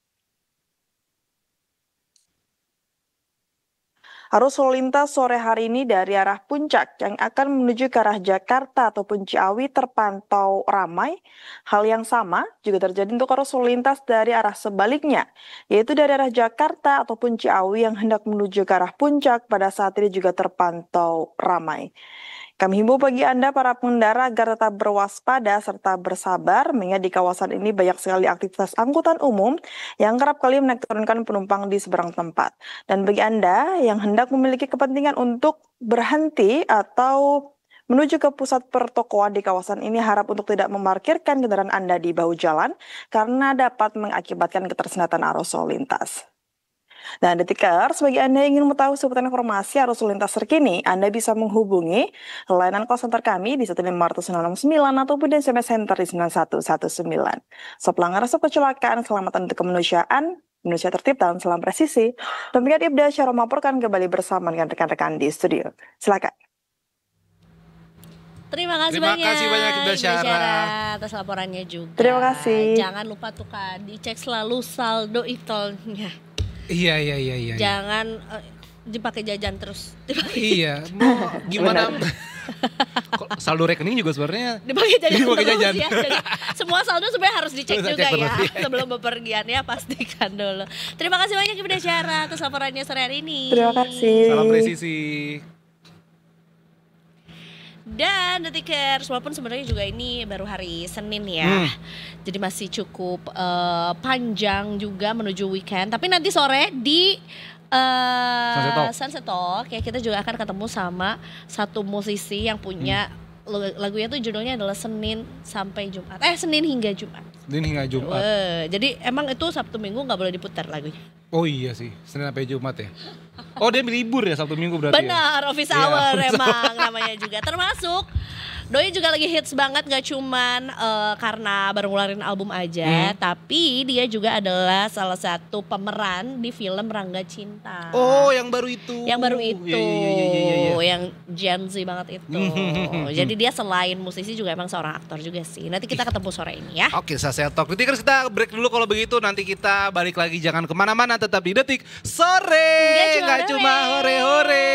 Arus lalu lintas sore hari ini dari arah Puncak yang akan menuju ke arah Jakarta ataupun Ciawi terpantau ramai. Hal yang sama juga terjadi untuk arus lalu lintas dari arah sebaliknya, yaitu dari arah Jakarta ataupun Ciawi yang hendak menuju ke arah Puncak pada saat ini juga terpantau ramai. Kami himbau bagi Anda para pengendara agar tetap berwaspada serta bersabar mengingat di kawasan ini banyak sekali aktivitas angkutan umum yang kerap kali menaik turunkan penumpang di seberang tempat. Dan bagi Anda yang hendak memiliki kepentingan untuk berhenti atau Menuju ke pusat pertokoan di kawasan ini harap untuk tidak memarkirkan kendaraan Anda di bahu jalan karena dapat mengakibatkan ketersendatan arus lalu lintas. Dan Detikers, bagi Anda yang ingin mengetahui seputar informasi arus lalu lintas terkini, Anda bisa menghubungi layanan call center kami di 15669 ataupun di SMS Center di 9119. Pelanggar stop kecelakaan, keselamatan untuk kemanusiaan, Indonesia tertib dan salam presisi. Demikian Ibda Syara melaporkan kembali bersama dengan rekan-rekan di studio. Silakan. Terima kasih banyak Ibda Syara atas laporannya juga. Terima kasih. Jangan lupa tuh kan dicek selalu saldo e-tolnya. Iya. Jangan dipakai jajan terus. Iya, mau gimana? Saldo rekening juga sebenarnya dipakai jajan. Ya. Jadi semua saldo sebenarnya harus dicek juga ya sebelum bepergian ya, pastikan dulu. Terima kasih banyak Ibda Syara atas laporannya sore hari ini. Terima kasih. Salam presisi. Dan Detikers, walaupun sebenarnya juga ini baru hari Senin ya, jadi masih cukup panjang juga menuju weekend. Tapi nanti sore di Sunset Talk ya, kita juga akan ketemu sama satu musisi yang punya lagunya tuh judulnya adalah Senin sampai Jumat. Senin hingga Jumat. Jadi emang itu Sabtu Minggu nggak boleh diputar lagunya. Oh iya sih, Senin sampai Jumat ya. Oh dia libur ya Sabtu Minggu berarti. Benar, office hour emang namanya juga. Termasuk Doi juga lagi hits banget, gak cuman karena baru ngeluarin album aja, tapi dia juga adalah salah satu pemeran di film Rangga Cinta. Oh yang baru itu. Yang Gen Z banget itu. Jadi dia selain musisi juga emang seorang aktor juga sih. Nanti kita ketemu sore ini ya. Oke, Sunset Talk. Detikers, kita break dulu kalau begitu. Nanti kita balik lagi, jangan kemana-mana, tetap di Detik Sore. Gak cuma hore-hore.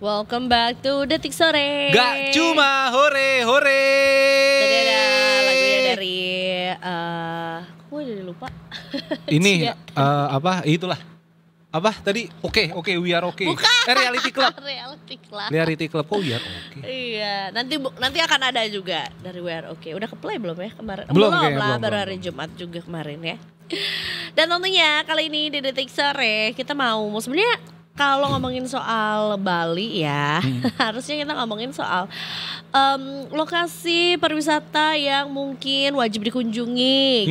Welcome back to Detik Sore. Gak cuma hore-hore. Tadi ada lagunya dari gue jadi lupa. Ini itulah. Apa tadi? Oke, we are okay. Bukan. Reality Club. Reality Club. Oh, we are okay. Iya, nanti akan ada juga dari We Are Okay. Udah ke-play belum ya kemarin? Belum baru hari Jumat juga kemarin ya. Dan tentunya kali ini di Detik Sore kita mau sebenarnya kalau ngomongin soal Bali ya, harusnya kita ngomongin soal lokasi pariwisata yang mungkin wajib dikunjungi.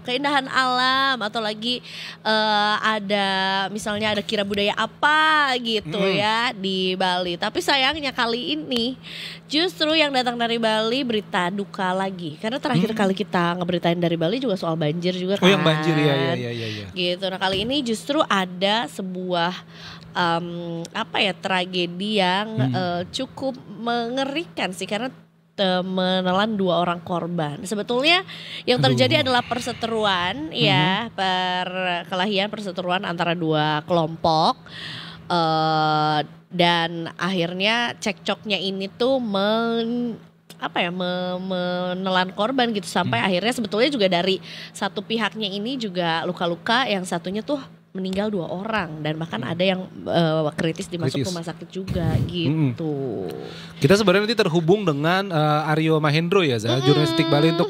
Keindahan alam atau lagi misalnya ada kira budaya apa gitu ya di Bali. Tapi sayangnya kali ini justru yang datang dari Bali berita duka lagi. Karena terakhir kali kita ngeberitain dari Bali juga soal banjir juga kan. Oh yang banjir ya. Gitu. Nah kali ini justru ada sebuah tragedi yang cukup mengerikan sih, karena menelan 2 orang korban. Sebetulnya yang terjadi adalah perseteruan perseteruan antara 2 kelompok dan akhirnya cekcoknya ini tuh menelan korban gitu sampai akhirnya sebetulnya juga dari satu pihaknya ini juga luka-luka, yang satunya tuh meninggal 2 orang dan bahkan ada yang kritis dimasuk rumah sakit juga gitu. Kita sebenarnya nanti terhubung dengan Aryo Mahendro ya, jurnalistik Bali untuk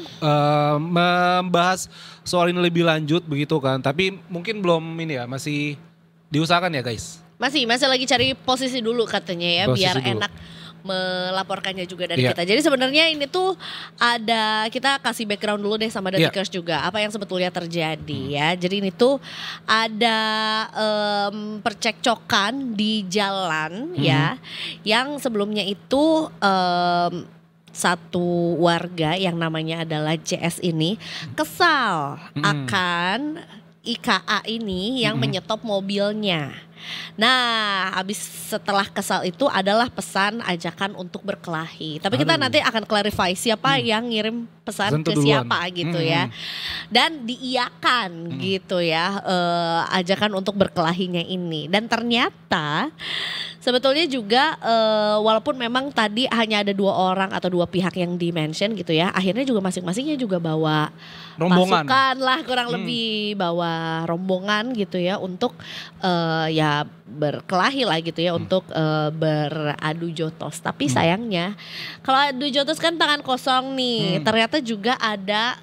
membahas soal ini lebih lanjut begitu kan. Tapi mungkin belum masih diusahakan ya guys. Masih lagi cari posisi dulu katanya ya, biar enak melaporkannya juga dari kita. Jadi sebenarnya ini tuh kita kasih background dulu deh sama Detikers juga apa yang sebetulnya terjadi ya. Jadi ini tuh ada percekcokan di jalan ya, yang sebelumnya itu satu warga yang namanya adalah JS ini kesal akan IKA ini yang menyetop mobilnya. Nah, setelah kesal itu adalah pesan ajakan untuk berkelahi. Tapi kita nanti akan clarify siapa yang ngirim pesan ke siapa gitu ya. Dan diiyakan gitu ya ajakan untuk berkelahinya ini. Dan ternyata sebetulnya juga walaupun memang tadi hanya ada 2 orang atau 2 pihak yang di-mention gitu ya, akhirnya juga masing-masingnya juga bawa rombongan. Pasukan lah kurang lebih, bawa rombongan gitu ya untuk mereka berkelahi lah gitu ya untuk beradu jotos. Tapi sayangnya kalau adu jotos kan tangan kosong nih. Ternyata juga ada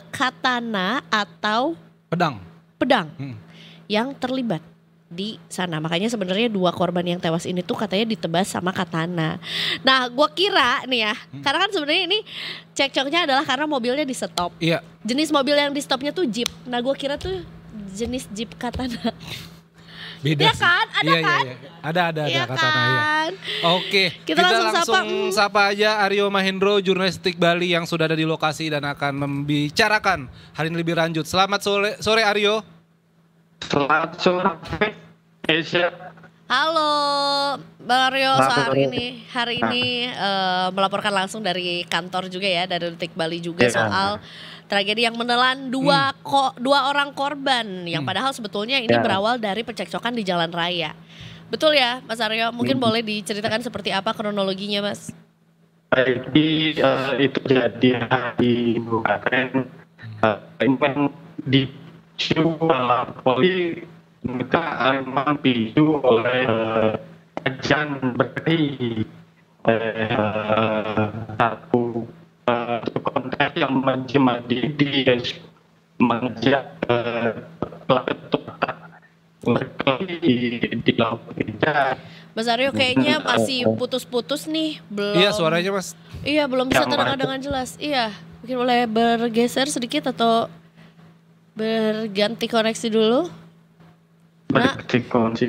katana atau pedang yang terlibat di sana. Makanya sebenarnya 2 korban yang tewas ini tuh katanya ditebas sama katana. Nah, gua kira nih ya, karena kan sebenarnya ini cekcoknya adalah karena mobilnya di stop. Iya. Jenis mobil yang di stopnya tuh Jeep. Nah, gua kira tuh jenis Jeep katana. Beda ya sih. Kan? Ada kan? Iya. Ada ya katana kan? ya. Oke, kita langsung sapa aja Aryo Mahendro, jurnalistik Bali yang sudah ada di lokasi dan akan membicarakan hari ini lebih lanjut. Selamat sore Aryo. Selamat sore Asia. Halo Bang Aryo, hari ini melaporkan langsung dari kantor juga ya, dari Detik Bali juga soal tragedi yang menelan dua orang korban yang padahal sebetulnya ini berawal dari percekcokan di jalan raya. Betul ya Mas Aryo? Mungkin boleh diceritakan seperti apa kronologinya Mas? Jadi itu jadi hari kemarin memang dipicu polisi kita memang dipicu oleh kajian berarti satu konteks yang menjadi mengajak pelaku di laut. Mas Aryo kayaknya masih putus-putus nih, belum. Iya suaranya Mas. Iya belum bisa terdengar dengan jelas. Iya, mungkin boleh bergeser sedikit atau berganti koneksi dulu. Berganti koneksi.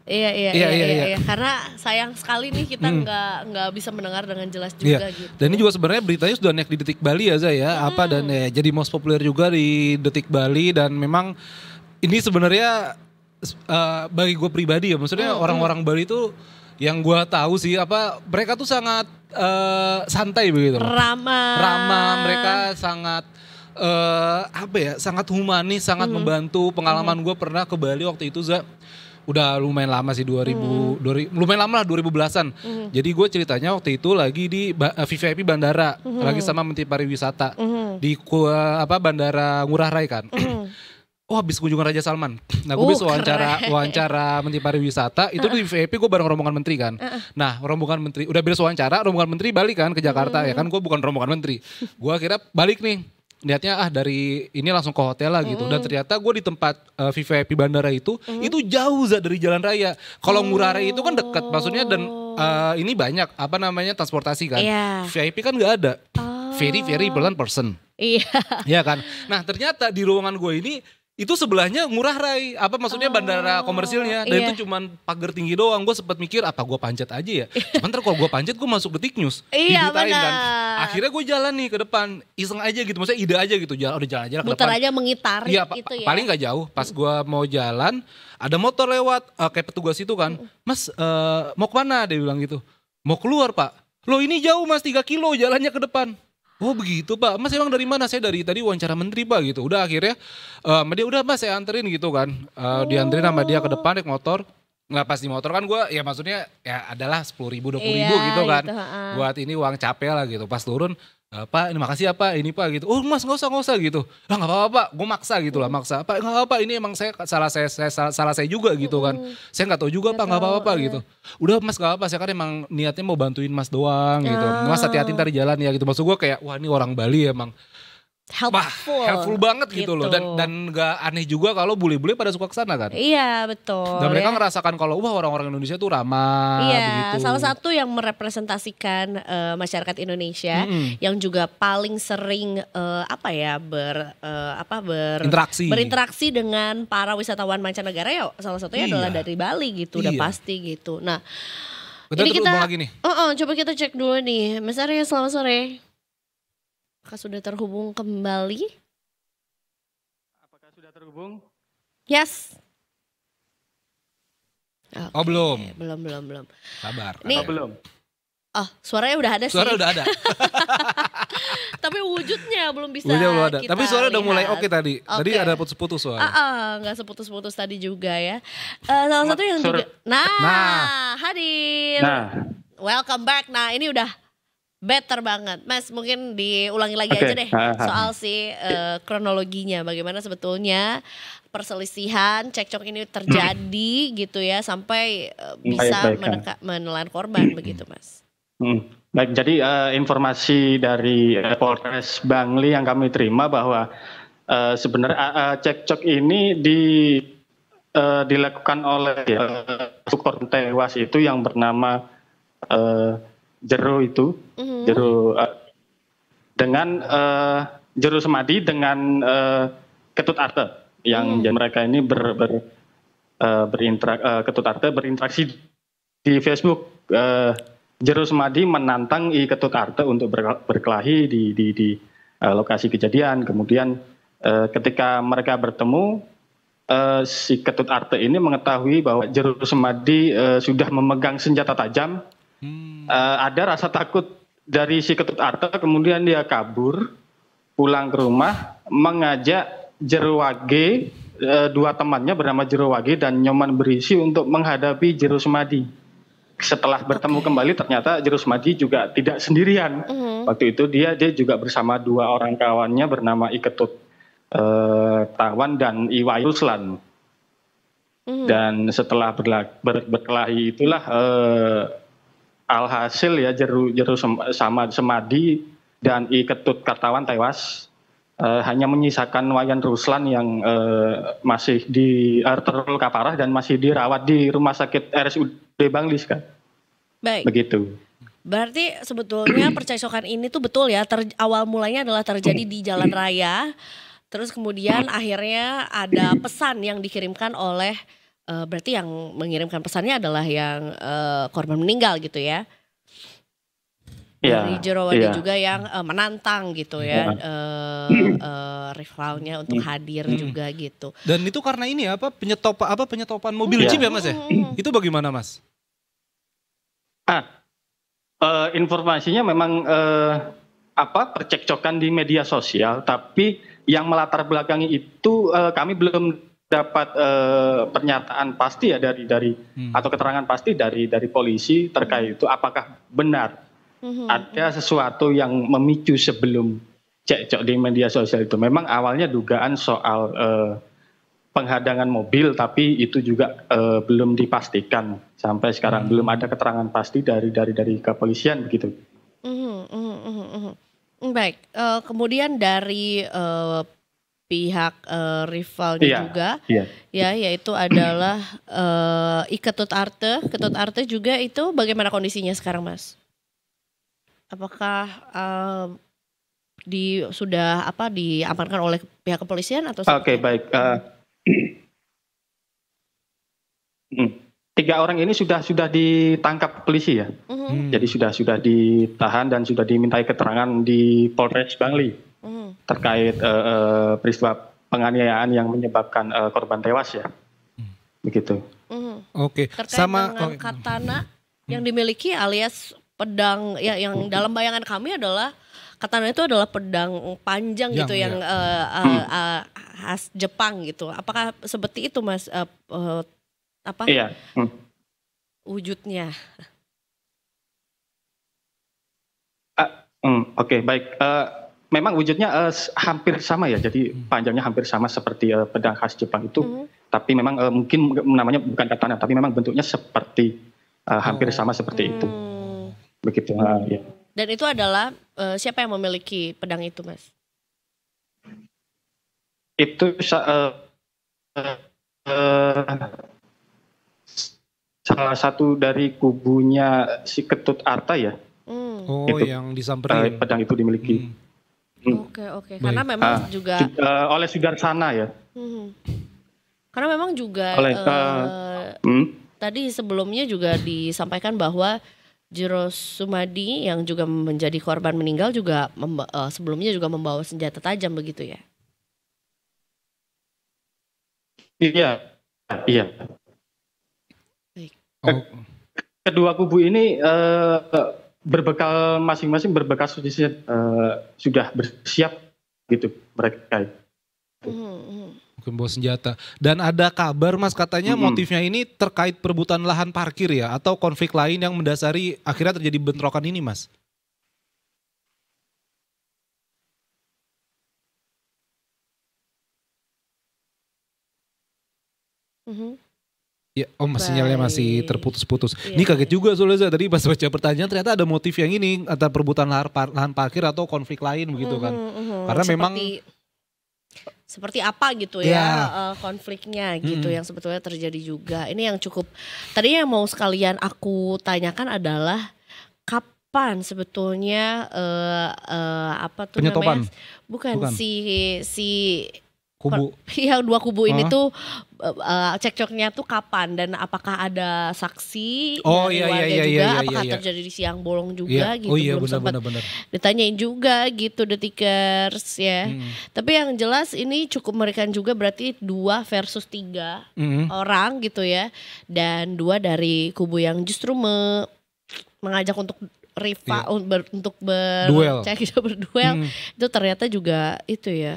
Iya. Karena sayang sekali nih kita nggak bisa mendengar dengan jelas juga gitu. Dan ini juga sebenarnya beritanya sudah naik di Detik Bali ya Zay ya. Dan jadi most populer juga di Detik Bali dan memang ini sebenarnya bagi gue pribadi ya, maksudnya orang-orang Bali itu yang gue tahu sih mereka tuh sangat santai begitu. Ramah, mereka sangat sangat humanis, sangat membantu. Pengalaman gue pernah ke Bali waktu itu udah lumayan lama sih 2000 lumayan lama lah 2010-an. Jadi gue ceritanya waktu itu lagi di VVIP bandara, lagi sama Menteri Pariwisata di Bandara Ngurah Rai kan. Habis kunjungan Raja Salman. Nah gue bisa wawancara Menteri Pariwisata itu di VIP gue bareng rombongan menteri kan. Nah rombongan menteri udah beres wawancara, rombongan menteri balik kan ke Jakarta ya kan, gue bukan rombongan menteri. Gue akhirnya balik nih. Lihatnya dari ini langsung ke hotel lah gitu. Dan ternyata gue di tempat VVIP bandara itu jauh dari jalan raya. Kalau Ngurah Rai itu kan dekat, maksudnya dan ini banyak transportasi kan. VIP kan nggak ada. Very pelan person. Iya kan. Nah ternyata di ruangan gue ini itu sebelahnya Ngurah Rai, maksudnya bandara komersilnya, dan itu cuman pagar tinggi doang. Gue sempat mikir apa gue panjat aja ya. Cuman kalau gue panjat gue masuk Detik News, diberitain kan. Akhirnya gue jalan nih ke depan, iseng aja gitu, maksudnya ide aja gitu, udah jalan aja ke depan. Muter aja mengitari gitu ya. Paling gak jauh, pas gue mau jalan, ada motor lewat, kayak petugas itu kan, Mas mau kemana? Dia bilang gitu, mau keluar Pak. Loh ini jauh Mas, 3 kilo jalannya ke depan. Oh begitu Pak, Mas emang dari mana? Saya dari tadi wawancara menteri Pak gitu. Udah akhirnya dia udah Mas saya anterin gitu kan. Dianterin sama dia ke depan naik motor. Nggak pas di motor kan gue ya maksudnya ya adalah 10.000 20.000 gitu kan. Gitu, buat ini uang capek lah gitu. Pas turun Pak ini makasih ya Pak ini Pak gitu. Oh Mas nggak usah gitu. Lah nggak apa-apa Pak, gue maksa gitu lah maksa. Pak nggak apa-apa ini emang salah saya juga gitu kan. Saya nggak tahu juga Pak nggak apa-apa gitu. Udah Mas nggak apa, saya kan emang niatnya mau bantuin Mas doang gitu. Mas hati-hati ntar di jalan ya gitu. Maksud gue kayak wah ini orang Bali emang helpful banget gitu loh, dan gak aneh juga kalau bule-bule pada suka kesana kan. Iya betul. Dan mereka ngerasakan kalau wah orang-orang Indonesia tuh ramah. Iya, begitu. Salah satu yang merepresentasikan masyarakat Indonesia yang juga paling sering berinteraksi dengan para wisatawan mancanegara ya salah satunya adalah dari Bali gitu, udah pasti gitu. Nah, ini kita lagi nih. Coba kita cek dulu nih, Mas Arya selamat sore. Apakah sudah terhubung kembali? Apakah sudah terhubung? Yes. Okay. Oh belum. Belum. Sabar. Nih, belum. Oh suaranya udah ada sih. Suara udah ada. Tapi wujudnya belum bisa. Belum ada. Tapi suara udah mulai oke tadi. Okay. Tadi ada putus-putus suara. Nggak seputus-putus tadi juga ya. Salah satu yang juga. Nah, hadir. Nah. Welcome back. Nah ini udah Better banget, Mas. Mungkin diulangi lagi aja deh soal si kronologinya. Bagaimana sebetulnya perselisihan, cekcok ini terjadi gitu ya sampai bisa menelan korban begitu, Mas. Baik, jadi informasi dari Polres Bangli yang kami terima bahwa sebenarnya cekcok ini dilakukan oleh korban tewas itu yang bernama Jero itu, Jero dengan Jero Sumadi dengan Ketut Arte yang mereka ini Ketut Arte berinteraksi di Facebook. Jero Sumadi menantang Ketut Arte untuk berkelahi di lokasi kejadian. Kemudian ketika mereka bertemu, si Ketut Arte ini mengetahui bahwa Jero Sumadi sudah memegang senjata tajam. Ada rasa takut dari si Ketut Arte, kemudian dia kabur pulang ke rumah, mengajak Jero Wage, dua temannya bernama Jero Wage dan Nyoman Berisi untuk menghadapi Jero Sumadi. Setelah bertemu kembali ternyata Jero Sumadi juga tidak sendirian. Waktu itu dia juga bersama dua orang kawannya bernama Ketut Tawan dan Iwai Ruslan. Dan setelah berkelahi itulah alhasil ya Jero Sumadi dan Ketut Kartawan tewas. Hanya menyisakan Wayan Ruslan yang masih terluka parah dan masih dirawat di rumah sakit RSUD Bangli kan. Baik. Begitu. Berarti sebetulnya percekcokan ini tuh betul ya, awal mulanya adalah terjadi di jalan raya. Terus kemudian akhirnya ada pesan yang dikirimkan oleh berarti yang mengirimkan pesannya adalah yang korban meninggal gitu ya. Dari Jero Wage juga yang menantang gitu ya, rivalnya untuk hadir juga gitu. Dan itu karena ini penyetopan mobil jeep ya Mas ya? Itu bagaimana Mas? Informasinya memang percekcokan di media sosial, tapi yang melatar belakangi itu kami belum dapat pernyataan pasti ya dari atau keterangan pasti dari polisi terkait itu apakah benar ada sesuatu yang memicu sebelum cekcok di media sosial itu. Memang awalnya dugaan soal penghadangan mobil, tapi itu juga belum dipastikan sampai sekarang. Belum ada keterangan pasti dari kepolisian begitu. Baik, kemudian dari pihak rivalnya juga, ya yaitu adalah Ketut Arte. Ketut Arte juga itu bagaimana kondisinya sekarang, Mas? Apakah sudah diamankan oleh pihak kepolisian atau? Oke, baik. 3 orang ini sudah ditangkap polisi ya. Jadi sudah ditahan dan sudah dimintai keterangan di Polres Bangli terkait peristiwa penganiayaan yang menyebabkan korban tewas ya. Begitu. Oke. Terkait dengan katana yang dimiliki alias pedang yang dalam bayangan kami adalah katana itu adalah pedang panjang gitu yang khas Jepang gitu. Apakah seperti itu Mas? Iya. Wujudnya? Oke, baik. Memang wujudnya hampir sama ya. Jadi panjangnya hampir sama seperti pedang khas Jepang itu. Tapi memang mungkin namanya bukan katana, tapi memang bentuknya seperti hampir sama seperti itu. Begitu. Ya. Dan itu adalah siapa yang memiliki pedang itu, Mas? Itu salah satu dari kubunya si Ketut Arte ya. Itu, yang disamperin. Pedang itu dimiliki. Oke. Karena memang juga oleh Sudarsana ya. Karena memang juga tadi sebelumnya juga disampaikan bahwa Jero Sumadi yang juga menjadi korban meninggal juga sebelumnya juga membawa senjata tajam begitu ya? Iya. Baik. Kedua kubu ini berbekal masing-masing berbekal sudah bersiap gitu mereka. Mungkin bawa senjata. Dan ada kabar Mas katanya motifnya ini terkait perebutan lahan parkir ya, atau konflik lain yang mendasari akhirnya terjadi bentrokan ini Mas? Ya, sinyalnya masih terputus-putus. Iya. Ini kaget juga soalnya tadi pas baca pertanyaan ternyata ada motif yang ini, antara perebutan lahan parkir atau konflik lain begitu kan. Karena memang seperti apa gitu ya konfliknya gitu yang sebetulnya terjadi juga. Ini yang cukup tadinya yang mau sekalian aku tanyakan adalah kapan sebetulnya apa tuh penyetopan. namanya? Bukan. si kubu. Yang dua kubu ini tuh cekcoknya tuh kapan dan apakah ada saksi dari warga juga, apakah terjadi di siang bolong juga gitu. Belum sempat ditanyain juga gitu Detikers ya. Tapi yang jelas ini cukup mengerikan juga, berarti 2 versus 3 orang gitu ya. Dan 2 dari kubu yang justru mengajak untuk untuk berduel itu ternyata juga itu ya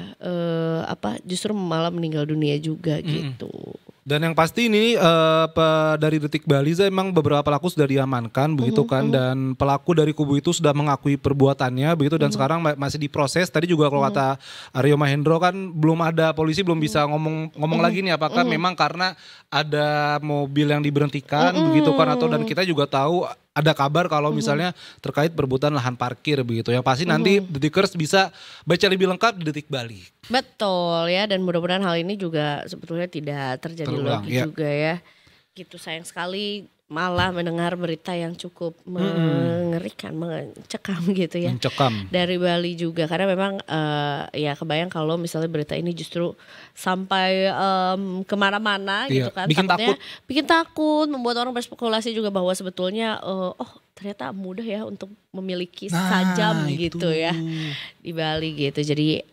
justru malah meninggal dunia juga gitu. Dan yang pasti ini dari Detik Bali emang beberapa pelaku sudah diamankan begitu kan, dan pelaku dari kubu itu sudah mengakui perbuatannya begitu, dan sekarang masih diproses. Tadi juga kalau kata Aryo Mahendro kan belum ada, polisi belum bisa ngomong lagi nih apakah memang karena ada mobil yang diberhentikan begitu kan, atau dan kita juga tahu ada kabar kalau misalnya terkait perebutan lahan parkir begitu. Yang pasti nanti Detikers bisa baca lebih lengkap di Detik Bali. Betul ya, dan mudah-mudahan hal ini juga sebetulnya tidak terjadi lagi juga ya. Gitu, sayang sekali malah mendengar berita yang cukup mengerikan, mencekam gitu ya. Mencekam. Dari Bali juga, karena memang ya kebayang kalau misalnya berita ini justru sampai kemana-mana gitu kan. Bikin takut, membuat orang berspekulasi juga bahwa sebetulnya ternyata mudah ya untuk memiliki sajam gitu ya di Bali gitu. Jadi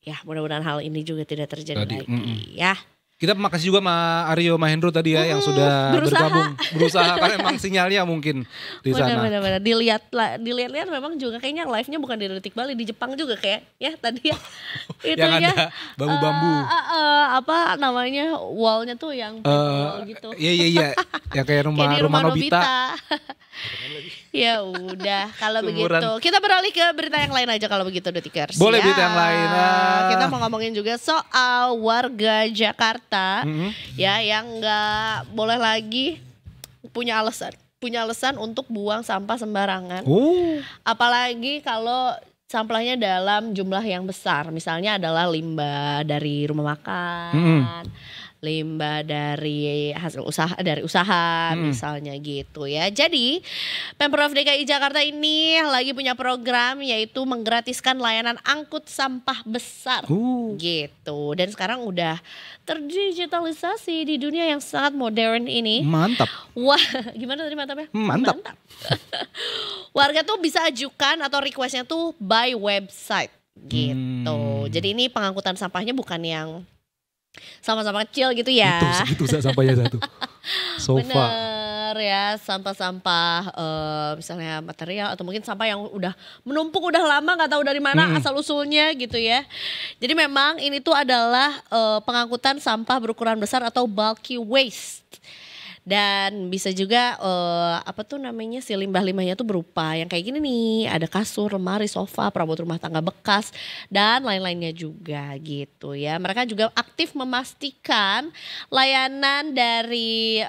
ya mudah-mudahan hal ini juga tidak terjadi lagi ya. Kita makasih juga sama Aryo Mahendro tadi ya yang sudah berusaha karena memang sinyalnya mungkin di sana. Benar-benar dilihat memang juga kayaknya live-nya bukan di Detik Bali, di Jepang juga kayak ya tadi ya. Itu yang ya. ada bambu-bambu. Apa namanya, wall-nya tuh yang gitu. Iya. Ya kayak rumah Nobita. Ya udah kalau begitu kita beralih ke berita yang lain aja kalau begitu Detikers. Boleh berita yang lain. Kita mau ngomongin juga soal warga Jakarta ya yang nggak boleh lagi punya alasan untuk buang sampah sembarangan. Apalagi kalau sampahnya dalam jumlah yang besar, misalnya adalah limbah dari rumah makan. Limbah dari hasil usaha misalnya gitu ya. Jadi Pemprov DKI Jakarta ini lagi punya program yaitu menggratiskan layanan angkut sampah besar gitu. Dan sekarang udah terdigitalisasi di dunia yang sangat modern ini. Mantap. Wah, gimana tadi mantapnya? Mantap. Warga tuh bisa ajukan atau requestnya tuh by website gitu. Jadi ini pengangkutan sampahnya bukan yang sama-sama kecil gitu ya. Itu sampahnya satu. Sofa. Bener ya, sampah-sampah misalnya material atau mungkin sampah yang udah menumpuk udah lama nggak tahu dari mana asal usulnya gitu ya. Jadi memang ini tuh adalah pengangkutan sampah berukuran besar atau bulky waste. Dan bisa juga si limbah-limbahnya tuh berupa yang kayak gini nih, ada kasur, lemari, sofa, perabot rumah tangga bekas dan lain-lainnya juga gitu ya. Mereka juga aktif memastikan layanan dari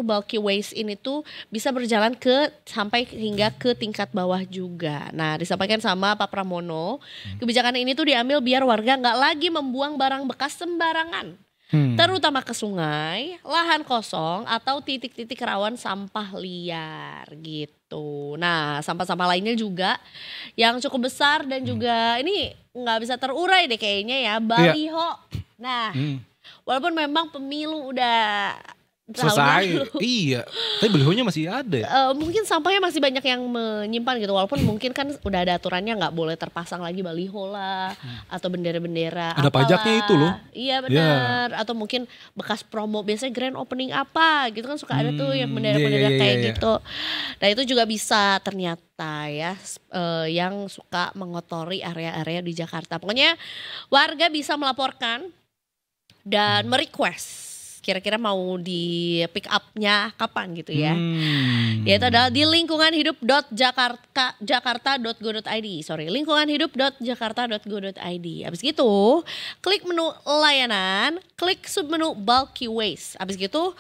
bulky waste ini tuh bisa berjalan sampai hingga ke tingkat bawah juga. Nah, disampaikan sama Pak Pramono, kebijakan ini tuh diambil biar warga nggak lagi membuang barang bekas sembarangan. Terutama ke sungai, lahan kosong atau titik-titik rawan sampah liar gitu. Nah, sampah-sampah lainnya juga yang cukup besar dan juga ini nggak bisa terurai deh kayaknya ya, baliho. Nah, walaupun memang pemilu udah selesai, iya. Tapi balihonya masih ada. Mungkin sampahnya masih banyak yang menyimpan gitu. Walaupun mungkin kan udah ada aturannya nggak boleh terpasang lagi baliho lah atau bendera-bendera. Ada pajaknya itu loh. Iya benar. Atau mungkin bekas promo biasanya grand opening apa gitu kan suka ada tuh yang bendera-bendera kayak gitu. Nah itu juga bisa ternyata ya yang suka mengotori area-area di Jakarta. Pokoknya warga bisa melaporkan dan merequest kira-kira mau di pick up-nya kapan gitu ya. Yaitu adalah di lingkunganhidup.jakarta.go.id. lingkunganhidup.jakarta.go.id. Habis gitu, klik menu layanan, klik submenu bulky waste. Habis gitu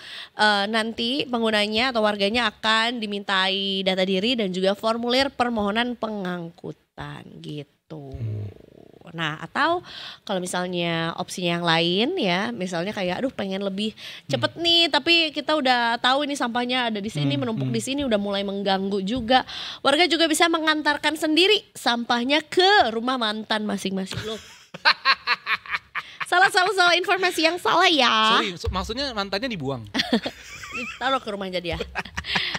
nanti penggunanya atau warganya akan dimintai data diri dan juga formulir permohonan pengangkutan gitu. Nah, atau kalau misalnya opsinya yang lain ya, misalnya kayak aduh pengen lebih cepet nih, tapi kita udah tahu ini sampahnya ada di sini, menumpuk di sini, udah mulai mengganggu juga. Warga juga bisa mengantarkan sendiri sampahnya ke rumah mantan masing-masing loh. Salah informasi yang salah ya. Sorry, maksudnya mantannya dibuang. Taruh ke rumahnya dia.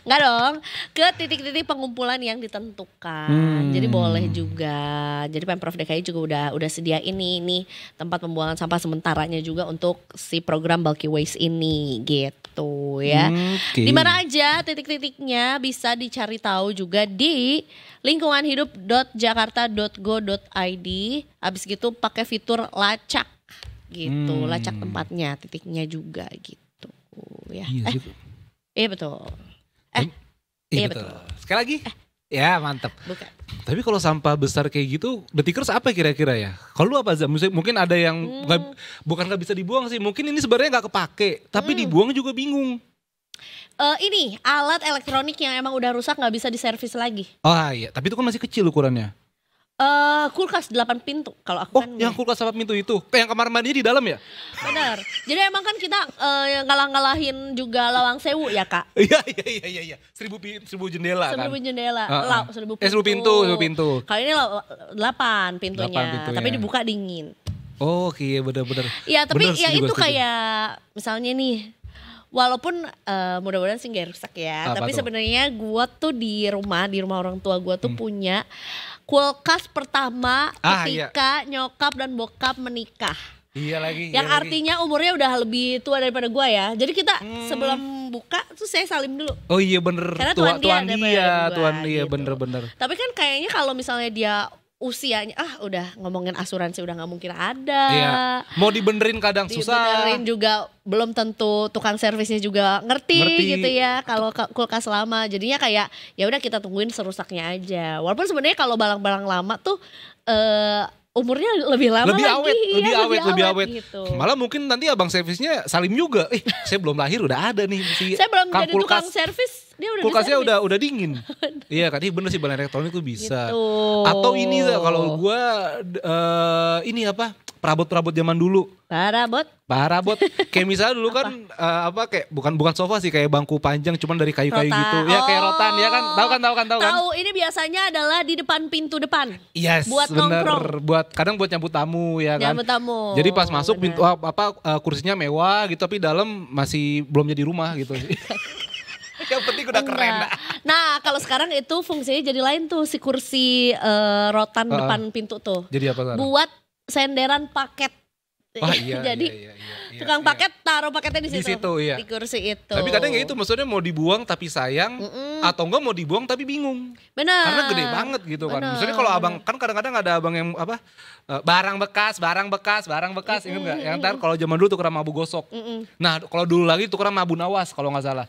Enggak dong, ke titik-titik pengumpulan yang ditentukan. Jadi boleh juga. Jadi Pemprov DKI juga udah sediain nih tempat pembuangan sampah sementaranya juga untuk si program bulky waste ini gitu ya. Di mana aja titik-titiknya bisa dicari tahu juga di lingkunganhidup.jakarta.go.id. Habis gitu pakai fitur lacak gitu, lacak tempatnya, titiknya juga gitu ya. Iya betul. Iya betul. Sekali lagi? Ya mantap. Bukan. Tapi kalau sampah besar kayak gitu, Detikers apa kira-kira ya? Kalau lu apa, Zam? Mungkin ada yang bukan gak bisa dibuang sih. Mungkin ini sebenarnya gak kepake, tapi dibuang juga bingung. Ini alat elektronik yang emang udah rusak gak bisa diservis lagi. Oh iya, tapi itu kan masih kecil ukurannya. Kulkas 8 pintu kalau aku kan. Yang kulkas 8 pintu itu, yang kamar mandinya di dalam ya? Benar. Jadi emang kan kita ngalah-ngalahin juga Lawang Sewu ya Kak. Iya. 1000 jendela kan. 1000 jendela, 1000 pintu. 1000 pintu. Kali ini 8 pintunya, 8 pintunya. tapi dibuka dingin. Oh oke, benar-benar. Iya, tapi bener, ya setuju, itu setuju. kayak misalnya nih, walaupun mudah-mudahan sih gak rusak ya. Apa tapi tuh? sebenarnya gua tuh di rumah orang tua gua tuh punya kulkas pertama ketika nyokap dan bokap menikah. Iya lagi. Yang artinya umurnya udah lebih tua daripada gua ya. Jadi kita sebelum buka tuh saya salim dulu. Oh iya bener. Karena Tuan dia, gitu. bener. Tapi kan kayaknya kalau misalnya dia usianya udah ngomongin asuransi udah nggak mungkin ada. Iya. Mau dibenerin kadang susah. Dibenerin juga belum tentu tukang servisnya juga ngerti gitu ya kalau kulkas lama. Jadinya kayak ya udah kita tungguin serusaknya aja. Walaupun sebenarnya kalau barang-barang lama tuh umurnya lebih lama lebih awet gitu. Malah mungkin nanti abang servisnya salim juga. Saya belum lahir udah ada nih si saya belum jadi tukang servis. Dia udah kulkasnya udah dingin. Iya kan, bener sih barang elektronik tuh bisa. Gitu. Atau ini kalau gua ini apa? Perabot-perabot zaman dulu. Parabot. Kayak misalnya dulu kan kayak bukan sofa sih, kayak bangku panjang cuman dari kayu-kayu gitu. Ya kayak rotan ya kan. Tahu kan? Tahu, ini biasanya adalah di depan pintu depan. Yes, buat bener. nongkrong. Kadang buat nyambut tamu ya kan. Nyambut tamu. Jadi pas masuk pintu kursinya mewah gitu, tapi dalam masih belum jadi rumah gitu. Yang penting udah keren. Nah, kalau sekarang itu fungsinya jadi lain tuh, si kursi rotan depan pintu tuh. Jadi apa sekarang? Buat senderan paket. Wah, iya, jadi iya, tukang paket taruh paketnya di situ. Iya. Di kursi itu. Tapi kadang kayak itu maksudnya mau dibuang tapi sayang, atau enggak mau dibuang tapi bingung. Benar. Karena gede banget gitu kan. Maksudnya kalau abang kan kadang-kadang ada abang yang barang bekas, ingat nggak? Yang ntar kalau zaman dulu tukeran sama Abu Gosok. Nah kalau dulu lagi tukeran sama Abu Nawas kalau nggak salah.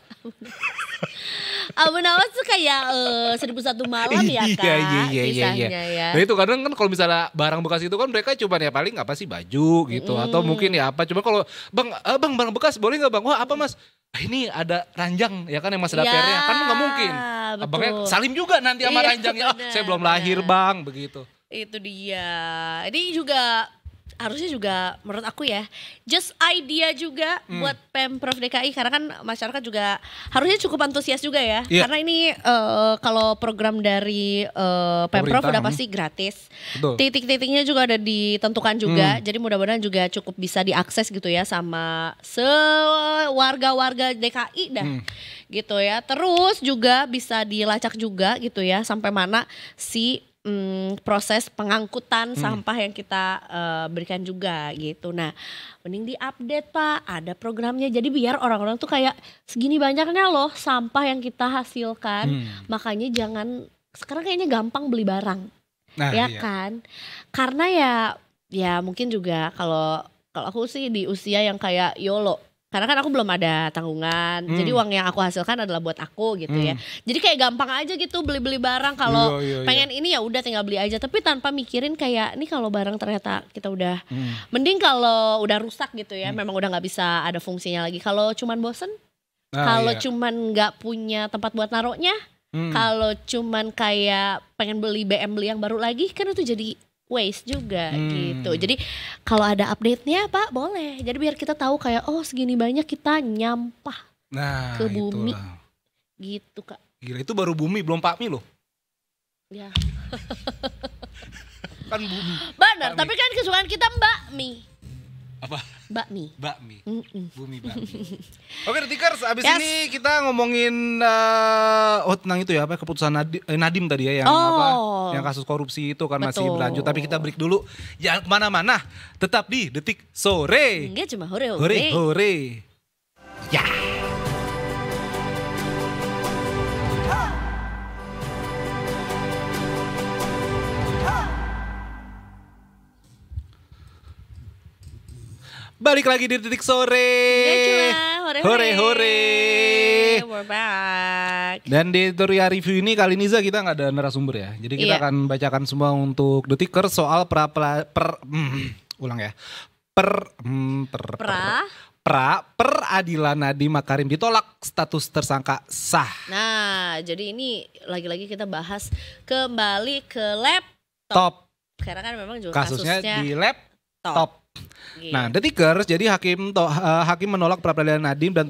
Abu Nawas tuh kayak 1001 malam ya Kak. Iya. Ya. Nah itu kadang kan kalau misalnya barang bekas itu kan mereka cuma ya paling apa sih baju gitu atau mungkin ya apa. Cuma kalau bang barang bekas boleh nggak bang? Wah apa mas? Ini ada ranjang ya kan yang masih ada PR-nya kan nggak mungkin. Betul. Abangnya salim juga nanti sama ranjangnya. Saya belum lahir bang begitu. Itu dia. Ini juga harusnya juga menurut aku ya just idea juga buat Pemprov DKI, karena kan masyarakat juga harusnya cukup antusias juga ya. Karena ini kalau program dari Pemprov udah pasti gratis. Betul. Titik-titiknya juga ada ditentukan juga. Jadi mudah-mudahan juga cukup bisa diakses gitu ya sama warga-warga DKI dah. Gitu ya. Terus juga bisa dilacak juga gitu ya sampai mana si proses pengangkutan sampah yang kita berikan juga gitu. Nah, mending diupdate Pak, ada programnya. Jadi biar orang-orang tuh kayak segini banyaknya loh sampah yang kita hasilkan. Makanya jangan, sekarang kayaknya gampang beli barang. Nah, ya iya. Kan? Karena ya mungkin juga kalau aku sih di usia yang kayak YOLO. Karena kan aku belum ada tanggungan, jadi uang yang aku hasilkan adalah buat aku gitu ya. Jadi kayak gampang aja gitu beli-beli barang, kalau pengen ini ya udah tinggal beli aja, tapi tanpa mikirin kayak nih kalau barang ternyata kita udah mending kalau udah rusak gitu ya, memang udah nggak bisa ada fungsinya lagi. Kalau cuman bosen, kalau cuman nggak punya tempat buat naruhnya, kalau cuman kayak pengen beli beli yang baru lagi, kan itu jadi waste juga gitu. Jadi kalau ada update-nya Pak boleh. Jadi biar kita tahu kayak oh segini banyak kita nyampah ke bumi. Itulah. Gitu Kak. Gila, itu baru bumi belum Pakmi loh. Ya. Kan bumi. Benar, tapi kan kesukaan kita bakmi. Apa? Bakmi. Bumi bakmi. Oke Detikers, abis ini kita ngomongin tentang itu ya, apa keputusan Nadiem tadi ya, yang kasus korupsi itu kan masih berlanjut. Tapi kita break dulu, jangan kemana-mana, tetap di Detik Sore. Enggak cuma hore. Ya. Balik lagi di Detik Sore. Hore. We're back. Dan di Tutorial Review ini kali ini kita nggak ada narasumber ya. Jadi kita akan bacakan semua untuk Detikers soal peradilan Nadiem Makarim ditolak status tersangka sah. Nah, jadi ini lagi-lagi kita bahas kembali ke laptop. Karena kan memang juga kasusnya di laptop. Nah, Detikers, jadi hakim menolak peradilan Nadiem dan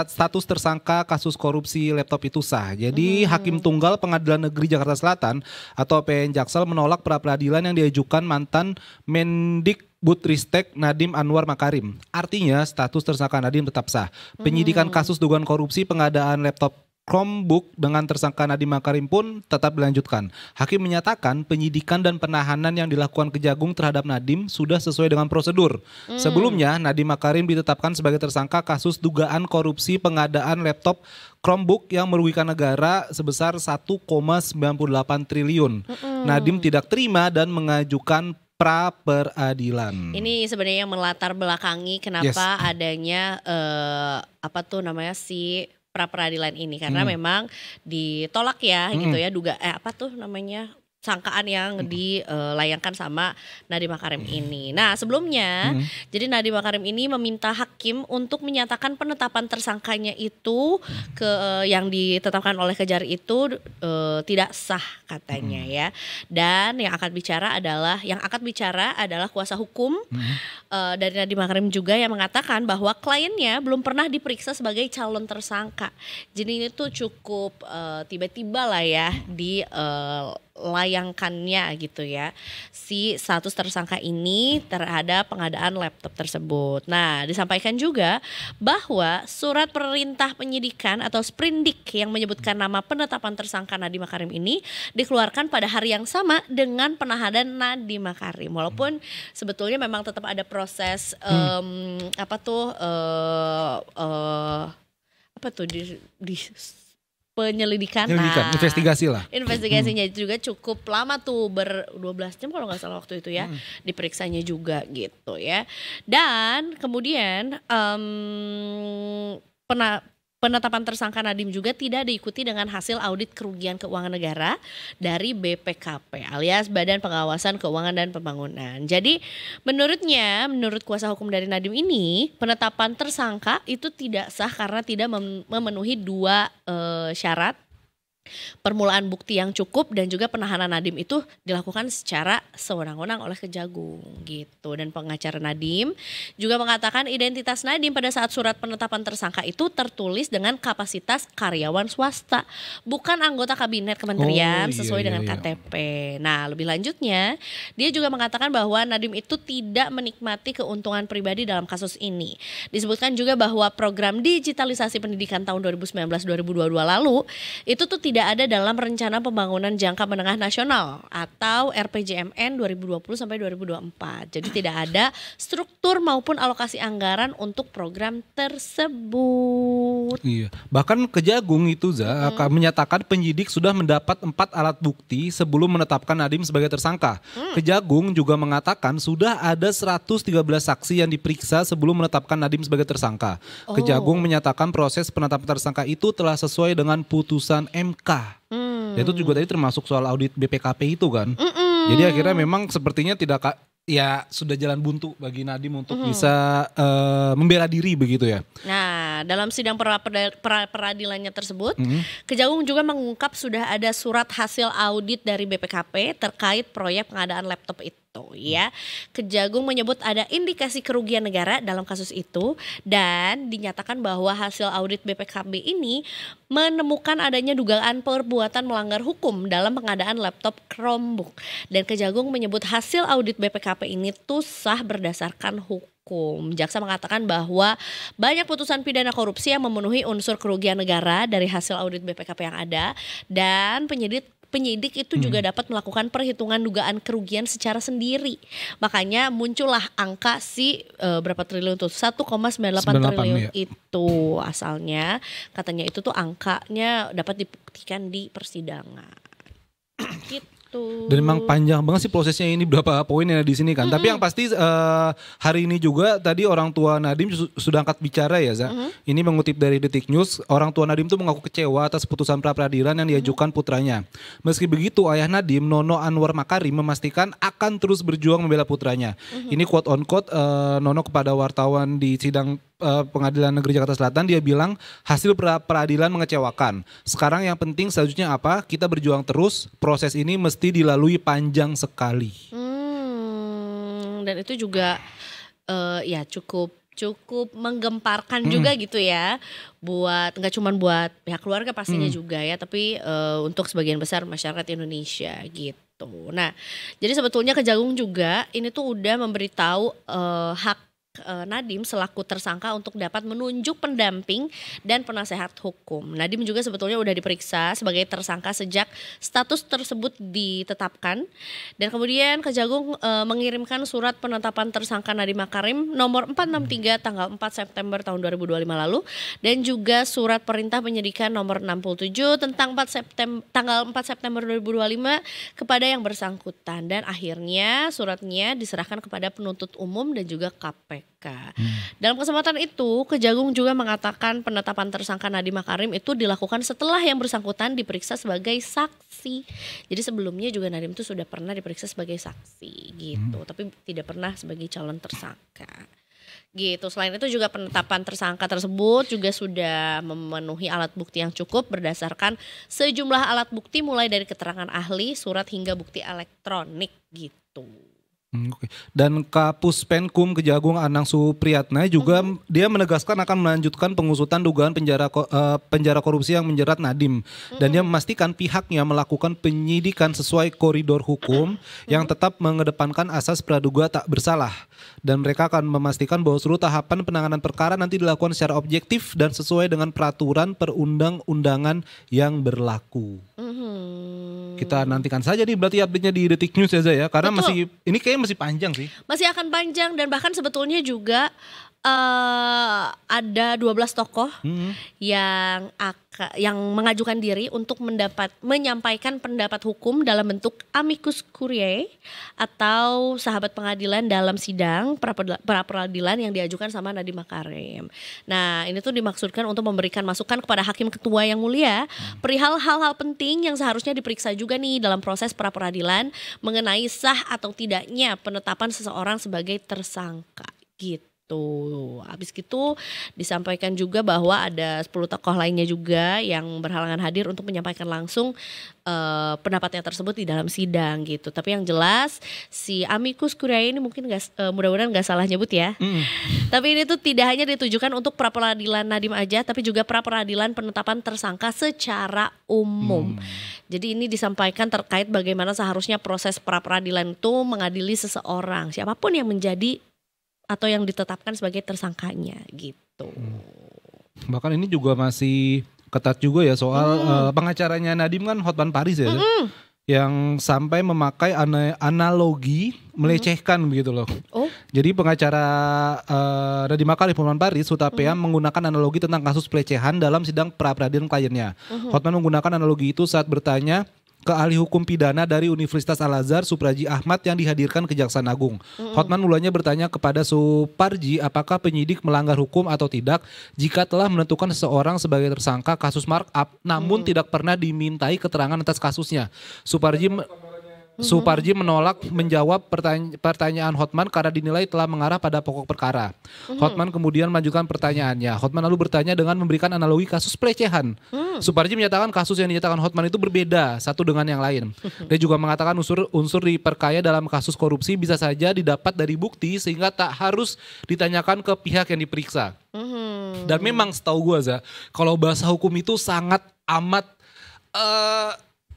status tersangka kasus korupsi laptop itu sah. Jadi Hakim Tunggal Pengadilan Negeri Jakarta Selatan atau PN Jaksel menolak peradilan yang diajukan mantan Mendikbudristek Nadiem Anwar Makarim. Artinya status tersangka Nadiem tetap sah. Penyidikan kasus dugaan korupsi pengadaan laptop Chromebook dengan tersangka Nadiem Makarim pun tetap dilanjutkan. Hakim menyatakan penyidikan dan penahanan yang dilakukan Kejagung terhadap Nadiem sudah sesuai dengan prosedur. Sebelumnya Nadiem Makarim ditetapkan sebagai tersangka kasus dugaan korupsi pengadaan laptop Chromebook yang merugikan negara sebesar 1,98 triliun. Nadiem tidak terima dan mengajukan pra peradilan. Ini sebenarnya yang melatar belakangi kenapa adanya si pra peradilan ini, karena memang ditolak ya gitu ya, sangkaan yang dilayangkan sama Nadiem Makarim ini. Nah sebelumnya jadi Nadiem Makarim ini meminta hakim untuk menyatakan penetapan tersangkanya itu yang ditetapkan oleh Kejari itu tidak sah katanya ya. Dan yang akan bicara adalah kuasa hukum dari Nadiem Makarim juga yang mengatakan bahwa kliennya belum pernah diperiksa sebagai calon tersangka. Jadi ini tuh cukup tiba-tiba lah ya layangkannya gitu ya si status tersangka ini terhadap pengadaan laptop tersebut. Nah disampaikan juga bahwa surat perintah penyidikan atau sprindik yang menyebutkan nama penetapan tersangka Nadiem Makarim ini dikeluarkan pada hari yang sama dengan penahanan Nadiem Makarim. Walaupun sebetulnya memang tetap ada proses penyelidikan. Investigasinya juga cukup lama tuh, 12 jam kalau nggak salah waktu itu ya, diperiksanya juga gitu ya. Dan kemudian penetapan tersangka Nadiem juga tidak diikuti dengan hasil audit kerugian keuangan negara dari BPKP alias Badan Pengawasan Keuangan dan Pembangunan. Jadi menurut kuasa hukum dari Nadiem ini, penetapan tersangka itu tidak sah karena tidak memenuhi dua syarat. Permulaan bukti yang cukup dan juga penahanan Nadiem itu dilakukan secara sewenang-wenang oleh Kejagung gitu. Dan pengacara Nadiem juga mengatakan identitas Nadiem pada saat surat penetapan tersangka itu tertulis dengan kapasitas karyawan swasta, bukan anggota kabinet kementerian sesuai dengan KTP. Nah lebih lanjutnya dia juga mengatakan bahwa Nadiem itu tidak menikmati keuntungan pribadi dalam kasus ini. Disebutkan juga bahwa program digitalisasi pendidikan tahun 2019-2022 lalu itu tuh tidak tidak ada dalam Rencana Pembangunan Jangka Menengah Nasional atau RPJMN 2020 sampai 2024. Jadi tidak ada struktur maupun alokasi anggaran untuk program tersebut. Iya. Bahkan Kejagung itu akan menyatakan penyidik sudah mendapat 4 alat bukti sebelum menetapkan Nadiem sebagai tersangka. Kejagung juga mengatakan sudah ada 113 saksi yang diperiksa sebelum menetapkan Nadiem sebagai tersangka. Kejagung menyatakan proses penetapan tersangka itu telah sesuai dengan putusan MK. Dan itu juga tadi termasuk soal audit BPKP itu kan. Jadi akhirnya memang sepertinya sudah jalan buntu bagi Nadiem untuk bisa membela diri begitu ya. Nah, dalam sidang peradilannya tersebut, Kejagung juga mengungkap sudah ada surat hasil audit dari BPKP terkait proyek pengadaan laptop itu. Ya, Kejagung menyebut ada indikasi kerugian negara dalam kasus itu dan dinyatakan bahwa hasil audit BPKP ini menemukan adanya dugaan perbuatan melanggar hukum dalam pengadaan laptop Chromebook. Dan Kejagung menyebut hasil audit BPKP ini tuh sah berdasarkan hukum. Jaksa mengatakan bahwa banyak putusan pidana korupsi yang memenuhi unsur kerugian negara dari hasil audit BPKP yang ada dan penyidik itu juga dapat melakukan perhitungan dugaan kerugian secara sendiri. Makanya muncullah angka berapa triliun tuh 1,98 triliun ya. Itu asalnya katanya itu tuh angkanya dapat dibuktikan di persidangan. Gitu. Dan memang panjang banget sih prosesnya ini, berapa poin yang ada di sini kan. Tapi yang pasti hari ini juga tadi orang tua Nadiem sudah angkat bicara ya Za. Ini mengutip dari Detik News, orang tua Nadiem tuh mengaku kecewa atas putusan pra-peradilan yang diajukan putranya. Meski begitu ayah Nadiem, Nono Anwar Makarim, memastikan akan terus berjuang membela putranya. Ini quote on quote Nono kepada wartawan di sidang Pengadilan Negeri Jakarta Selatan, dia bilang hasil peradilan mengecewakan. Sekarang yang penting selanjutnya apa? Kita berjuang terus. Proses ini mesti dilalui panjang sekali. Dan itu juga ya cukup menggemparkan juga gitu ya, buat nggak cuma buat pihak keluarga pastinya juga ya, tapi untuk sebagian besar masyarakat Indonesia gitu. Nah, jadi sebetulnya Kejagung juga ini tuh udah memberitahu hak Nadiem selaku tersangka untuk dapat menunjuk pendamping dan penasehat hukum. Nadiem juga sebetulnya udah diperiksa sebagai tersangka sejak status tersebut ditetapkan. Dan kemudian Kejagung mengirimkan surat penetapan tersangka Nadiem Makarim nomor 463 tanggal 4 September tahun 2025 lalu. Dan juga surat perintah penyidikan nomor 67 tentang tanggal 4 September 2025 kepada yang bersangkutan. Dan akhirnya suratnya diserahkan kepada penuntut umum dan juga KPK. Dalam kesempatan itu, Kejagung juga mengatakan penetapan tersangka Nadiem Makarim itu dilakukan setelah yang bersangkutan diperiksa sebagai saksi. Jadi sebelumnya juga Nadiem itu sudah pernah diperiksa sebagai saksi gitu, tapi tidak pernah sebagai calon tersangka. Gitu. Selain itu juga penetapan tersangka tersebut juga sudah memenuhi alat bukti yang cukup berdasarkan sejumlah alat bukti mulai dari keterangan ahli, surat hingga bukti elektronik gitu. Dan Kapus Penkum Kejagung Anang Supriyatna juga dia menegaskan akan melanjutkan pengusutan dugaan penjara korupsi yang menjerat Nadiem. Dan dia memastikan pihaknya melakukan penyidikan sesuai koridor hukum yang tetap mengedepankan asas praduga tak bersalah. Dan mereka akan memastikan bahwa seluruh tahapan penanganan perkara nanti dilakukan secara objektif dan sesuai dengan peraturan perundang-undangan yang berlaku. Kita nantikan saja nih berarti update-nya di Detik News ya Zaya, karena ini kayaknya masih panjang sih. Masih akan panjang dan bahkan sebetulnya juga ada 12 tokoh yang mengajukan diri untuk menyampaikan pendapat hukum dalam bentuk amicus curiae atau sahabat pengadilan dalam sidang pra-peradilan yang diajukan sama Nadiem Makarim. Nah, ini tuh dimaksudkan untuk memberikan masukan kepada hakim ketua yang mulia perihal hal-hal penting yang seharusnya diperiksa juga nih dalam proses pra-peradilan mengenai sah atau tidaknya penetapan seseorang sebagai tersangka gitu. Habis gitu disampaikan juga bahwa ada 10 tokoh lainnya juga yang berhalangan hadir untuk menyampaikan langsung pendapatnya tersebut di dalam sidang gitu. Tapi yang jelas si amicus curiae ini mungkin mudah-mudahan gak salah nyebut ya. Tapi ini tuh tidak hanya ditujukan untuk pra-peradilan Nadiem aja, tapi juga pra-peradilan penetapan tersangka secara umum. Jadi ini disampaikan terkait bagaimana seharusnya proses pra-peradilan itu mengadili seseorang, siapapun yang menjadi atau yang ditetapkan sebagai tersangkanya gitu. Bahkan ini juga masih ketat juga ya soal pengacaranya Nadiem kan Hotman Paris ya. Yang sampai memakai analogi melecehkan begitu loh. Jadi pengacara Nadiem Makarim, Hotman Paris Hutapea menggunakan analogi tentang kasus pelecehan dalam sidang pra-peradilan kliennya. Hotman menggunakan analogi itu saat bertanya ke ahli hukum pidana dari Universitas Al-Azhar Suparji Ahmad yang dihadirkan Kejaksaan Agung. Hotman mulanya bertanya kepada Suparji apakah penyidik melanggar hukum atau tidak jika telah menentukan seseorang sebagai tersangka kasus markup namun tidak pernah dimintai keterangan atas kasusnya. Suparji menolak menjawab pertanyaan Hotman karena dinilai telah mengarah pada pokok perkara. Hotman kemudian melanjutkan pertanyaannya. Hotman lalu bertanya dengan memberikan analogi kasus pelecehan. Suparji menyatakan kasus yang dinyatakan Hotman itu berbeda satu dengan yang lain. Dia juga mengatakan unsur diperkaya dalam kasus korupsi bisa saja didapat dari bukti sehingga tak harus ditanyakan ke pihak yang diperiksa. Dan memang setahu gue kalau bahasa hukum itu sangat amat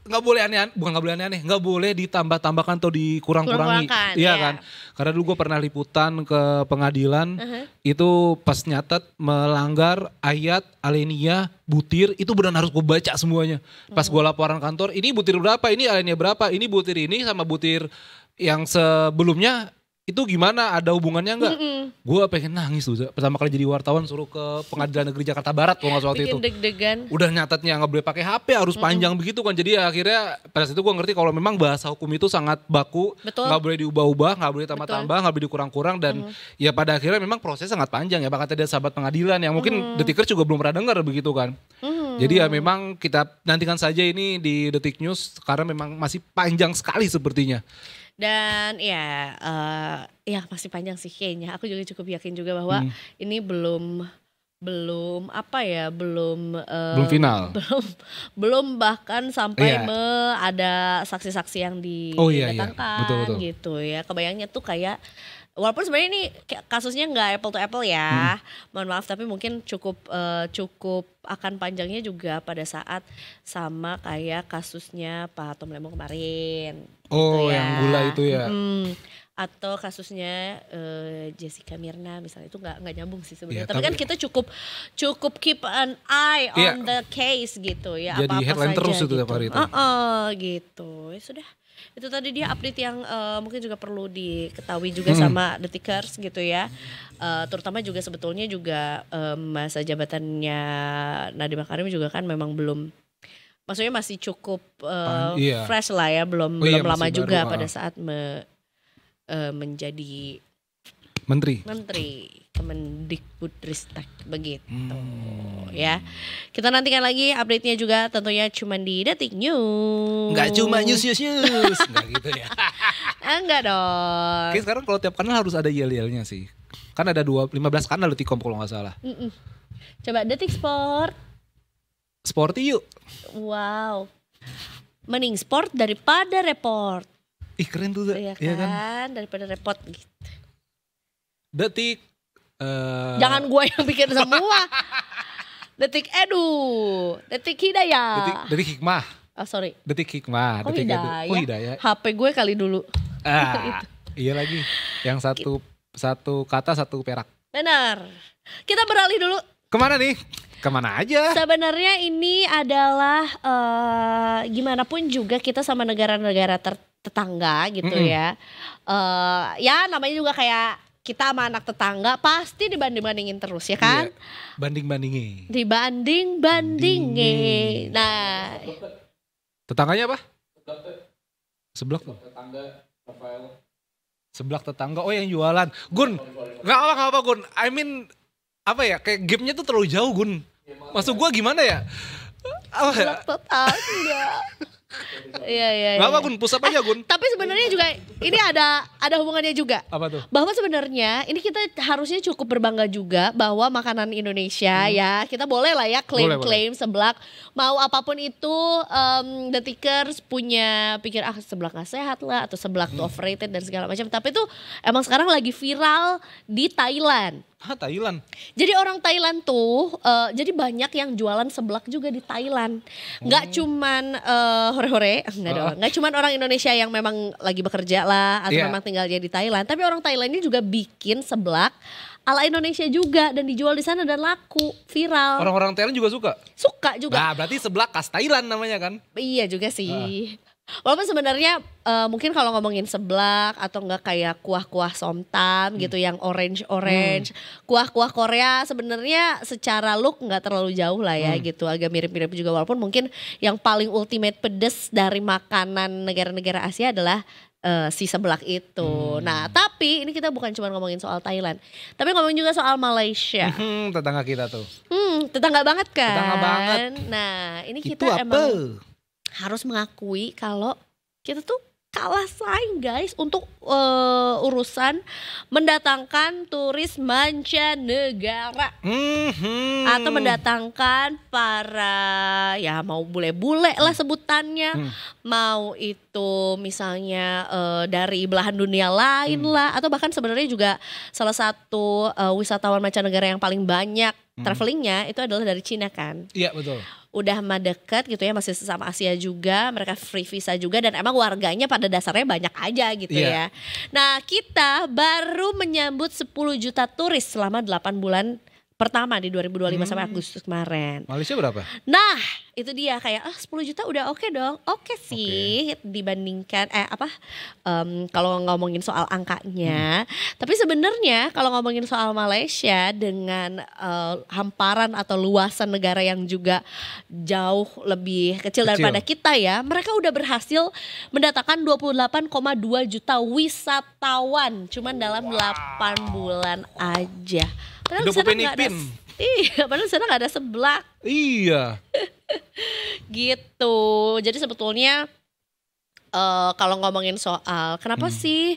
nggak boleh aneh-aneh, nggak boleh ditambah-tambahkan atau dikurang-kurangi, iya kan? Karena dulu gue pernah liputan ke pengadilan, itu pas nyatet melanggar ayat, alinea, butir, itu benar harus gue baca semuanya. Pas gue laporan kantor, ini butir berapa, ini alinea berapa, ini butir ini sama butir yang sebelumnya itu gimana, ada hubungannya enggak? Gue pengen nangis tuh. Pertama kali jadi wartawan suruh ke Pengadilan Negeri Jakarta Barat kalau nggak salah waktu itu. Deg-degan. Udah nyatetnya nggak boleh pakai HP, harus panjang begitu kan. Jadi ya akhirnya pada saat itu gue ngerti kalau memang bahasa hukum itu sangat baku, nggak boleh diubah-ubah, nggak boleh tambah-tambah, nggak boleh dikurang-kurang dan ya pada akhirnya memang prosesnya sangat panjang ya. Bahkan ada sahabat pengadilan yang mungkin Detikers juga belum pernah dengar begitu kan. Jadi ya memang kita nantikan saja ini di Detik News karena memang masih panjang sekali sepertinya. Dan ya masih panjang sih kayaknya. Aku juga cukup yakin juga bahwa ini belum final. Belum bahkan sampai ada saksi-saksi yang didatangkan gitu ya. Kebayangnya tuh kayak walaupun sebenarnya ini kasusnya nggak apple to apple ya, mohon maaf tapi mungkin cukup akan panjangnya juga pada saat sama kayak kasusnya Pak Tom Lembong kemarin. Oh, gitu yang gula itu ya. Atau kasusnya Jessica Mirna misalnya itu nggak nyambung sih sebenarnya. Tapi kan kita cukup keep an eye on the case gitu ya. Jadi apa-apa headline saja terus gitu. itu tiap hari itu. Gitu. Ya sudah. Itu tadi dia update yang mungkin juga perlu diketahui juga sama Detikers gitu ya. Terutama juga sebetulnya juga masa jabatannya Nadiem Makarim juga kan memang belum, maksudnya masih cukup fresh lah ya, belum lama juga pada saat menjadi Menteri Kemendikbudristek begitu ya. Kita nantikan lagi update-nya juga tentunya cuma di Detik News. Enggak cuma news. Enggak gitu ya. Enggak dong. Oke, sekarang kalau tiap kanal harus ada yel-yelnya sih. Kan ada 15 kanal Detikcom kalau gak salah. Coba Detik Sport. Sporty yuk. Wow. Mending sport daripada report. Ih keren tuh. Iya kan? Daripada report gitu. Detik jangan gue yang bikin semua. Detik Edu, Detik Hidayah, Detik Hikmah. Oh sorry, Detik Hikmah. Detik Hidayah. Oh Hidayah. HP gue kali dulu. Iya lagi. Yang satu kata satu perak. Benar. Kita beralih dulu. Kemana nih? Kemana aja? Sebenarnya ini adalah gimana pun juga kita sama negara-negara tetangga gitu ya. Ya namanya juga kayak kita sama anak tetangga pasti dibanding-bandingin terus ya kan? Iya, banding-bandingin. Dibanding-bandingin. Nah. Tetangganya apa? Seblak tuh. Tetangga, Rafael. Seblak tetangga, oh yang jualan. Gun, gak apa Gun. I mean, apa ya, kayak game-nya tuh terlalu jauh Gun. Maksud gue gimana ya? Seblak tetangga. Iya. Gak apa Gun, push up aja Gun. Tapi sebenarnya juga ini ada hubungannya juga. Apa tuh? Bahwa sebenarnya ini kita harusnya cukup berbangga juga bahwa makanan Indonesia ya kita boleh lah ya klaim seblak. Mau apapun itu Detikers punya pikir seblak gak sehat lah atau seblak tuh overrated dan segala macam. Tapi itu emang sekarang lagi viral di Thailand. Thailand. Jadi orang Thailand tuh jadi banyak yang jualan seblak juga di Thailand. Nggak cuman hore-hore, enggak dong. Nggak cuman orang Indonesia yang memang lagi bekerja lah atau memang tinggalnya di Thailand, tapi orang Thailand ini juga bikin seblak ala Indonesia juga dan dijual di sana dan laku, viral. Orang-orang Thailand juga suka? Suka juga. Nah berarti seblak khas Thailand namanya kan? Iya juga sih. Walaupun sebenarnya mungkin kalau ngomongin seblak atau enggak kayak kuah-kuah somtam gitu yang orange, kuah-kuah Korea sebenarnya secara look nggak terlalu jauh lah ya gitu, agak mirip-mirip juga walaupun mungkin yang paling ultimate pedes dari makanan negara-negara Asia adalah si seblak itu. Nah tapi ini kita bukan cuma ngomongin soal Thailand, tapi ngomongin juga soal Malaysia. Tetangga kita tuh. Tetangga banget kan. Tetangga banget. Nah ini Itu kita apa? emang harus mengakui kalau kita tuh kalah saing guys untuk urusan mendatangkan turis mancanegara atau mendatangkan para ya mau bule-bule lah sebutannya, mau itu misalnya dari belahan dunia lain lah, atau bahkan sebenarnya juga salah satu wisatawan mancanegara yang paling banyak travelingnya itu adalah dari Cina kan. Iya betul. Udah mah deket gitu ya, masih sesama Asia juga, mereka free visa juga dan emang warganya pada dasarnya banyak aja gitu ya. Nah kita baru menyambut 10 juta turis selama 8 bulan pertama di 2025 sampai Agustus kemarin. Malaysia berapa? Nah itu dia kayak 10 juta udah oke dong. Oke sih dibandingkan kalau ngomongin soal angkanya. Tapi sebenarnya kalau ngomongin soal Malaysia dengan hamparan atau luasan negara yang juga jauh lebih kecil daripada kita ya, mereka udah berhasil mendatangkan 28,2 juta wisatawan cuman dalam 8 bulan aja. Padahal di sana nggak ada, padahal di sana nggak ada seblak. Iya. Gitu. Jadi sebetulnya kalau ngomongin soal kenapa sih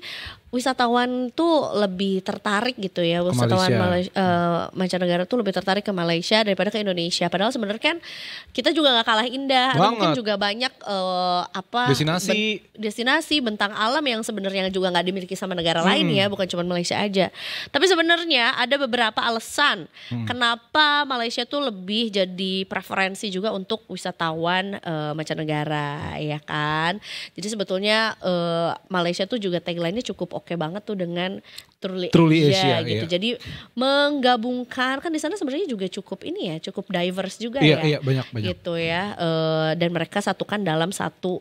wisatawan tuh lebih tertarik gitu ya, wisatawan mancanegara tuh lebih tertarik ke Malaysia daripada ke Indonesia. Padahal sebenarnya kan kita juga nggak kalah indah, mungkin juga banyak destinasi bentang alam yang sebenarnya juga nggak dimiliki sama negara lain ya, bukan cuma Malaysia aja. Tapi sebenarnya ada beberapa alasan kenapa Malaysia tuh lebih jadi preferensi juga untuk wisatawan mancanegara ya kan. Jadi sebetulnya Malaysia tuh juga tagline-nya cukup oke banget tuh dengan Truly Asia gitu. Iya. Jadi menggabungkan kan di sana sebenarnya juga cukup ini ya, cukup diverse juga ya. Iya, banyak. Gitu ya. Dan mereka satukan dalam satu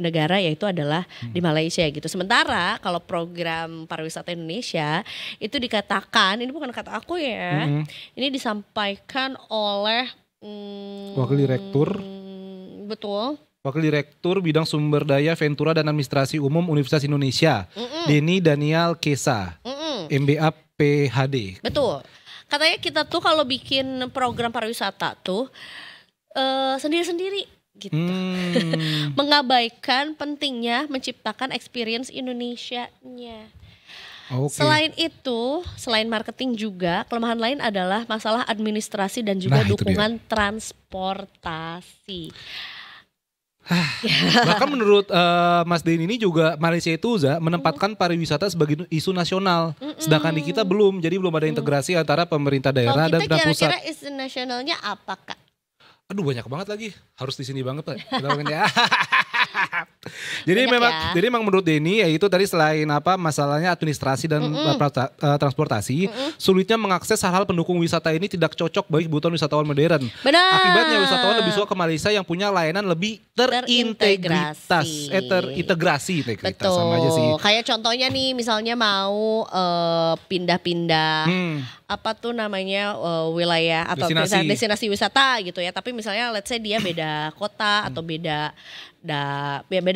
negara yaitu adalah di Malaysia gitu. Sementara kalau program pariwisata Indonesia itu dikatakan, ini bukan kata aku ya. Ini disampaikan oleh Wakil Direktur. Betul. Wakil Direktur Bidang Sumber Daya Ventura dan Administrasi Umum Universitas Indonesia, Denny Daniel Kesa, MBA PhD. Betul. Katanya kita tuh kalau bikin program pariwisata tuh sendiri-sendiri gitu. Mengabaikan pentingnya menciptakan experience Indonesianya. Okay. Selain itu, selain marketing juga, kelemahan lain adalah masalah administrasi dan juga dukungan transportasi. Bahkan menurut Mas Denny ini juga Malaysia itu menempatkan pariwisata sebagai isu nasional, sedangkan di kita belum, jadi belum ada integrasi antara pemerintah daerah dan pusat. Kira-kira isu nasionalnya apa Kak? Aduh banyak banget lagi, harus di sini banget Pak. Jadi memang menurut Denny yaitu tadi selain masalahnya administrasi dan transportasi, sulitnya mengakses hal-hal pendukung wisata ini tidak cocok bagi kebutuhan wisatawan modern. Benar. Akibatnya wisatawan lebih suka ke Malaysia yang punya layanan lebih terintegrasi. Betul. Sama aja sih. Kayak contohnya nih misalnya mau pindah-pindah wilayah atau destinasi wisata gitu ya. Tapi misalnya let's say dia beda kota atau beda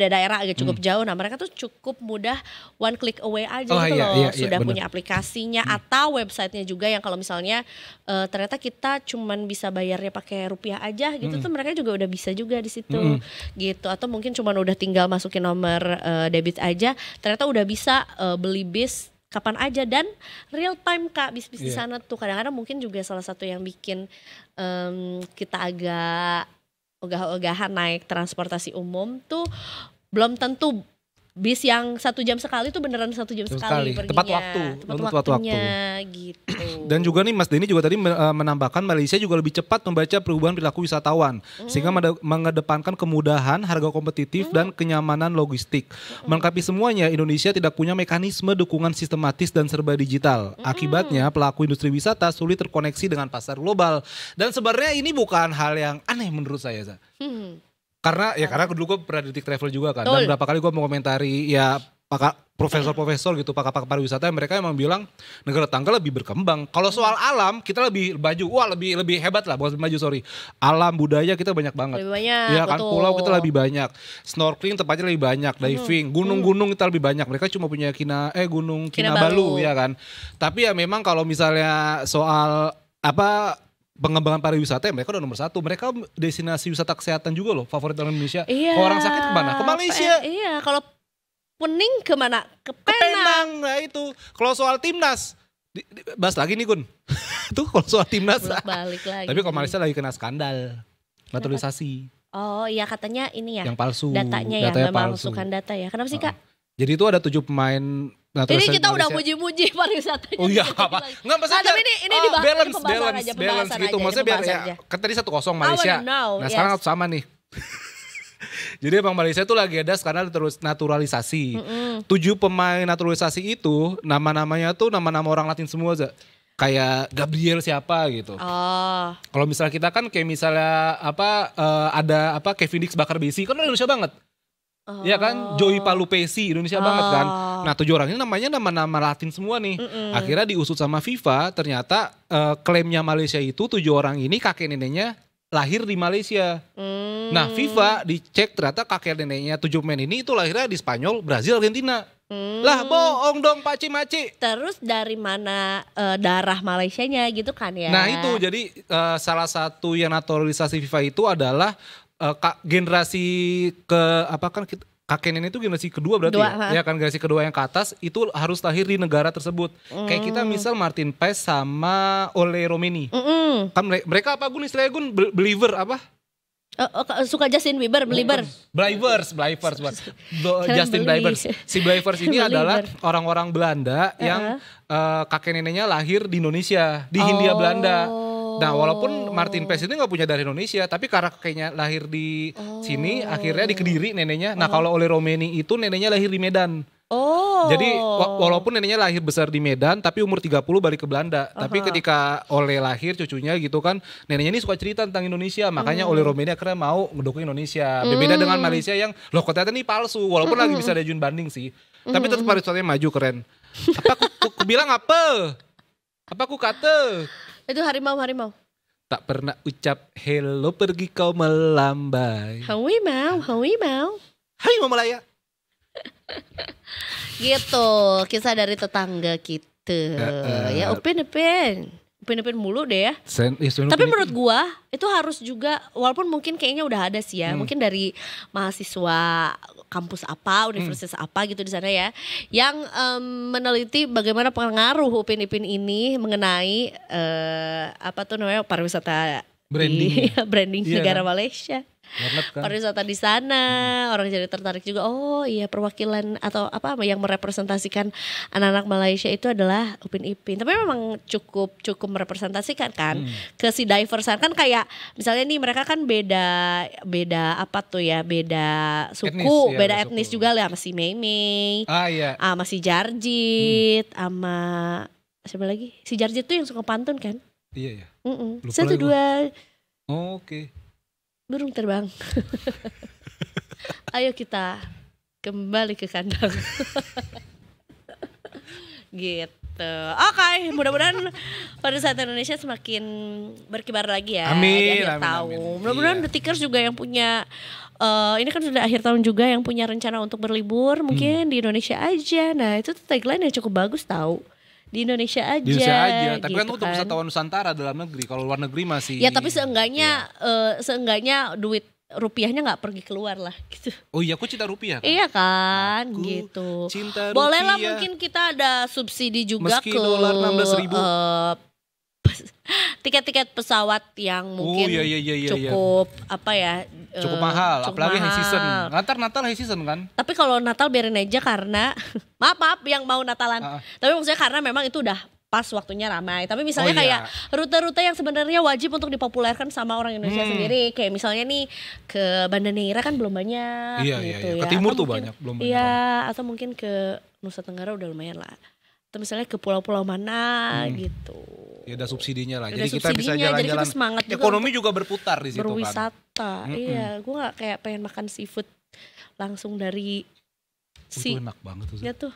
daerah agak cukup jauh. Nah mereka tuh cukup mudah one click away aja sudah punya aplikasinya atau websitenya juga yang kalau misalnya ternyata kita cuman bisa bayarnya pakai rupiah aja gitu tuh mereka juga udah bisa juga di situ gitu. Atau mungkin cuman udah tinggal masukin nomor debit aja ternyata udah bisa beli bis kapan aja dan real time Kak bis-bis di sana tuh. Kadang-kadang mungkin juga salah satu yang bikin kita agak ogah-ogahan naik transportasi umum tuh belum tentu bis yang 1 jam sekali tuh beneran 1 jam sekali perginya. Tepat waktu. Tepat waktunya gitu. Dan juga nih Mas Denny juga tadi menambahkan Malaysia juga lebih cepat membaca perubahan perilaku wisatawan. Sehingga mengedepankan kemudahan, harga kompetitif, dan kenyamanan logistik. Melengkapi semuanya, Indonesia tidak punya mekanisme dukungan sistematis dan serba digital. Akibatnya pelaku industri wisata sulit terkoneksi dengan pasar global. Dan sebenarnya ini bukan hal yang aneh menurut saya, Za. Karena dulu gue pernah di Detik Travel juga kan. Dan berapa kali gue mengomentari ya profesor-profesor gitu, pakar-pakar pariwisata, mereka emang bilang negara tetangga lebih berkembang. Kalau soal alam kita lebih maju, lebih hebat lah, bukan maju sorry. Alam budaya kita banyak banget. Lebih banyak. Iya kan, pulau kita lebih banyak. Snorkeling tempatnya lebih banyak, diving, gunung-gunung kita lebih banyak. Mereka cuma punya Gunung Kinabalu ya kan. Tapi ya memang kalau misalnya soal pengembangan pariwisata ya mereka udah nomor 1. Mereka destinasi wisata kesehatan juga loh, favorit orang Indonesia. Iya. Kalau orang sakit kemana? Ke Malaysia. Iya, kalau pening kemana? Ke Penang. Nah itu. Kalau soal timnas, bahas lagi nih Gun. Tuh kalau soal timnas. Balik lagi. Tapi kalau Malaysia lagi kena skandal naturalisasi. Oh iya, katanya ini ya. Yang palsu. Datanya memang masukkan data ya. Kenapa sih Kak? Jadi itu ada 7 pemain naturalisasi. Ini kita udah Malaysia. muji-muji pariwisatanya. Oh iya apa? Enggak maksudnya. Tapi ini dibahas balance gitu. Maksudnya biar ya, kan tadi 1-0 Malaysia. Nah sekarang sama nih. Jadi emang Malaysia tuh lagi ada sekarang naturalisasi. 7 pemain naturalisasi itu nama-namanya tuh nama-nama orang Latin semua, Za. Kayak Gabriel siapa gitu. Kalau misalnya kita kan kayak misalnya ada Kevin Dix Bakar Besi kan Indonesia banget. Iya kan, Joey Palupesi Indonesia banget kan. Nah 7 orang ini namanya nama-nama Latin semua nih. Akhirnya diusut sama FIFA, ternyata klaimnya Malaysia itu 7 orang ini kakek neneknya lahir di Malaysia. Nah FIFA dicek ternyata kakek neneknya 7 pemain ini itu lahirnya di Spanyol, Brazil, Argentina. Lah bohong dong Paci-Maci. Terus dari mana darah Malaysianya gitu kan ya. Nah itu jadi salah satu yang naturalisasi FIFA itu adalah generasi kakek nenek itu generasi kedua berarti ya kan, generasi kedua yang ke atas itu harus lahir di negara tersebut. Kayak kita misal Martin Paes sama Ole Romeni. Kan mereka Gun istilahnya Gun believer apa? Suka Justin Bieber, Believers. Justin Bieber. Si Believers ini adalah orang-orang Belanda yang kakek neneknya lahir di Indonesia, di Hindia Belanda. Nah walaupun Martin Paes itu gak punya darah Indonesia, tapi karena kakeknya lahir di sini, akhirnya di Kediri neneknya. Nah kalau Ole Romeni itu neneknya lahir di Medan. Jadi walaupun neneknya lahir besar di Medan, tapi umur 30 balik ke Belanda. Tapi ketika Ole lahir cucunya gitu kan, neneknya ini suka cerita tentang Indonesia. Makanya Ole Romeni akhirnya mau mendukung Indonesia. Berbeda dengan Malaysia yang loh kok ternyata ini palsu. Walaupun lagi bisa diajuin banding sih. Tapi tetap pariwisatanya maju, keren. Apa aku bilang apa? Apa aku kata? Itu harimau. Tak pernah ucap hello pergi kau melambai. Hawi mau. Hai Mama Laya. Gitu, kisah dari tetangga kita. Ya Upin mulu deh ya. Tapi menurut gua itu harus juga, walaupun mungkin kayaknya udah ada sih ya, mungkin dari mahasiswa kampus apa, universitas apa gitu di sana ya, yang meneliti bagaimana pengaruh Upin-Ipin ini mengenai pariwisata branding negara Malaysia. Kan? Pariwisata di sana, orang jadi tertarik juga. Oh iya, perwakilan atau apa yang merepresentasikan anak-anak Malaysia itu adalah Upin-Ipin. Tapi memang cukup merepresentasikan kan ke si diversan kan, kayak misalnya nih mereka kan beda suku, beda etnis juga lah, sama si Mei, sama si Jarjit, sama siapa lagi? Si Jarjit tuh yang suka pantun kan? Iya ya. 1, 2. Oke. Burung terbang. Ayo kita kembali ke kandang. Gitu. Oke, mudah-mudahan pariwisata Indonesia semakin berkibar lagi ya. Amin. Di akhir tahun. Mudah-mudahan Detikers juga yang punya ini kan sudah akhir tahun juga, yang punya rencana untuk berlibur mungkin di Indonesia aja. Nah, itu tagline yang cukup bagus tahu. Di Indonesia aja. Tapi gitu kan untuk wisatawan Nusantara dalam negeri. Kalau luar negeri masih. Ya tapi seenggaknya duit rupiahnya nggak pergi keluar lah gitu. Oh iya, aku cinta rupiah kan? Iya kan, aku gitu. Cinta boleh rupiah. Lah mungkin kita ada subsidi juga meski dolar 16.000. tiket-tiket pesawat yang mungkin cukup apa ya? Cukup mahal, apalagi high season. Natal high season kan? Tapi kalau Natal biarin aja karena maaf yang mau Natalan. Tapi maksudnya karena memang itu udah pas waktunya ramai. Tapi misalnya kayak rute-rute yang sebenarnya wajib untuk dipopulerkan sama orang Indonesia sendiri, kayak misalnya nih ke Banda Neira kan belum banyak gitu ya. Ke timur tuh banyak, belum banyak. Iya, atau mungkin ke Nusa Tenggara udah lumayan lah. Atau misalnya ke pulau-pulau mana gitu. Ya ada subsidinya lah. Ada jadi kita bisa jalan-jalan. Ekonomi juga berputar di situ berwisata. kan. Iya, gue gak kayak pengen makan seafood langsung dari itu enak banget tuh. Ya tuh.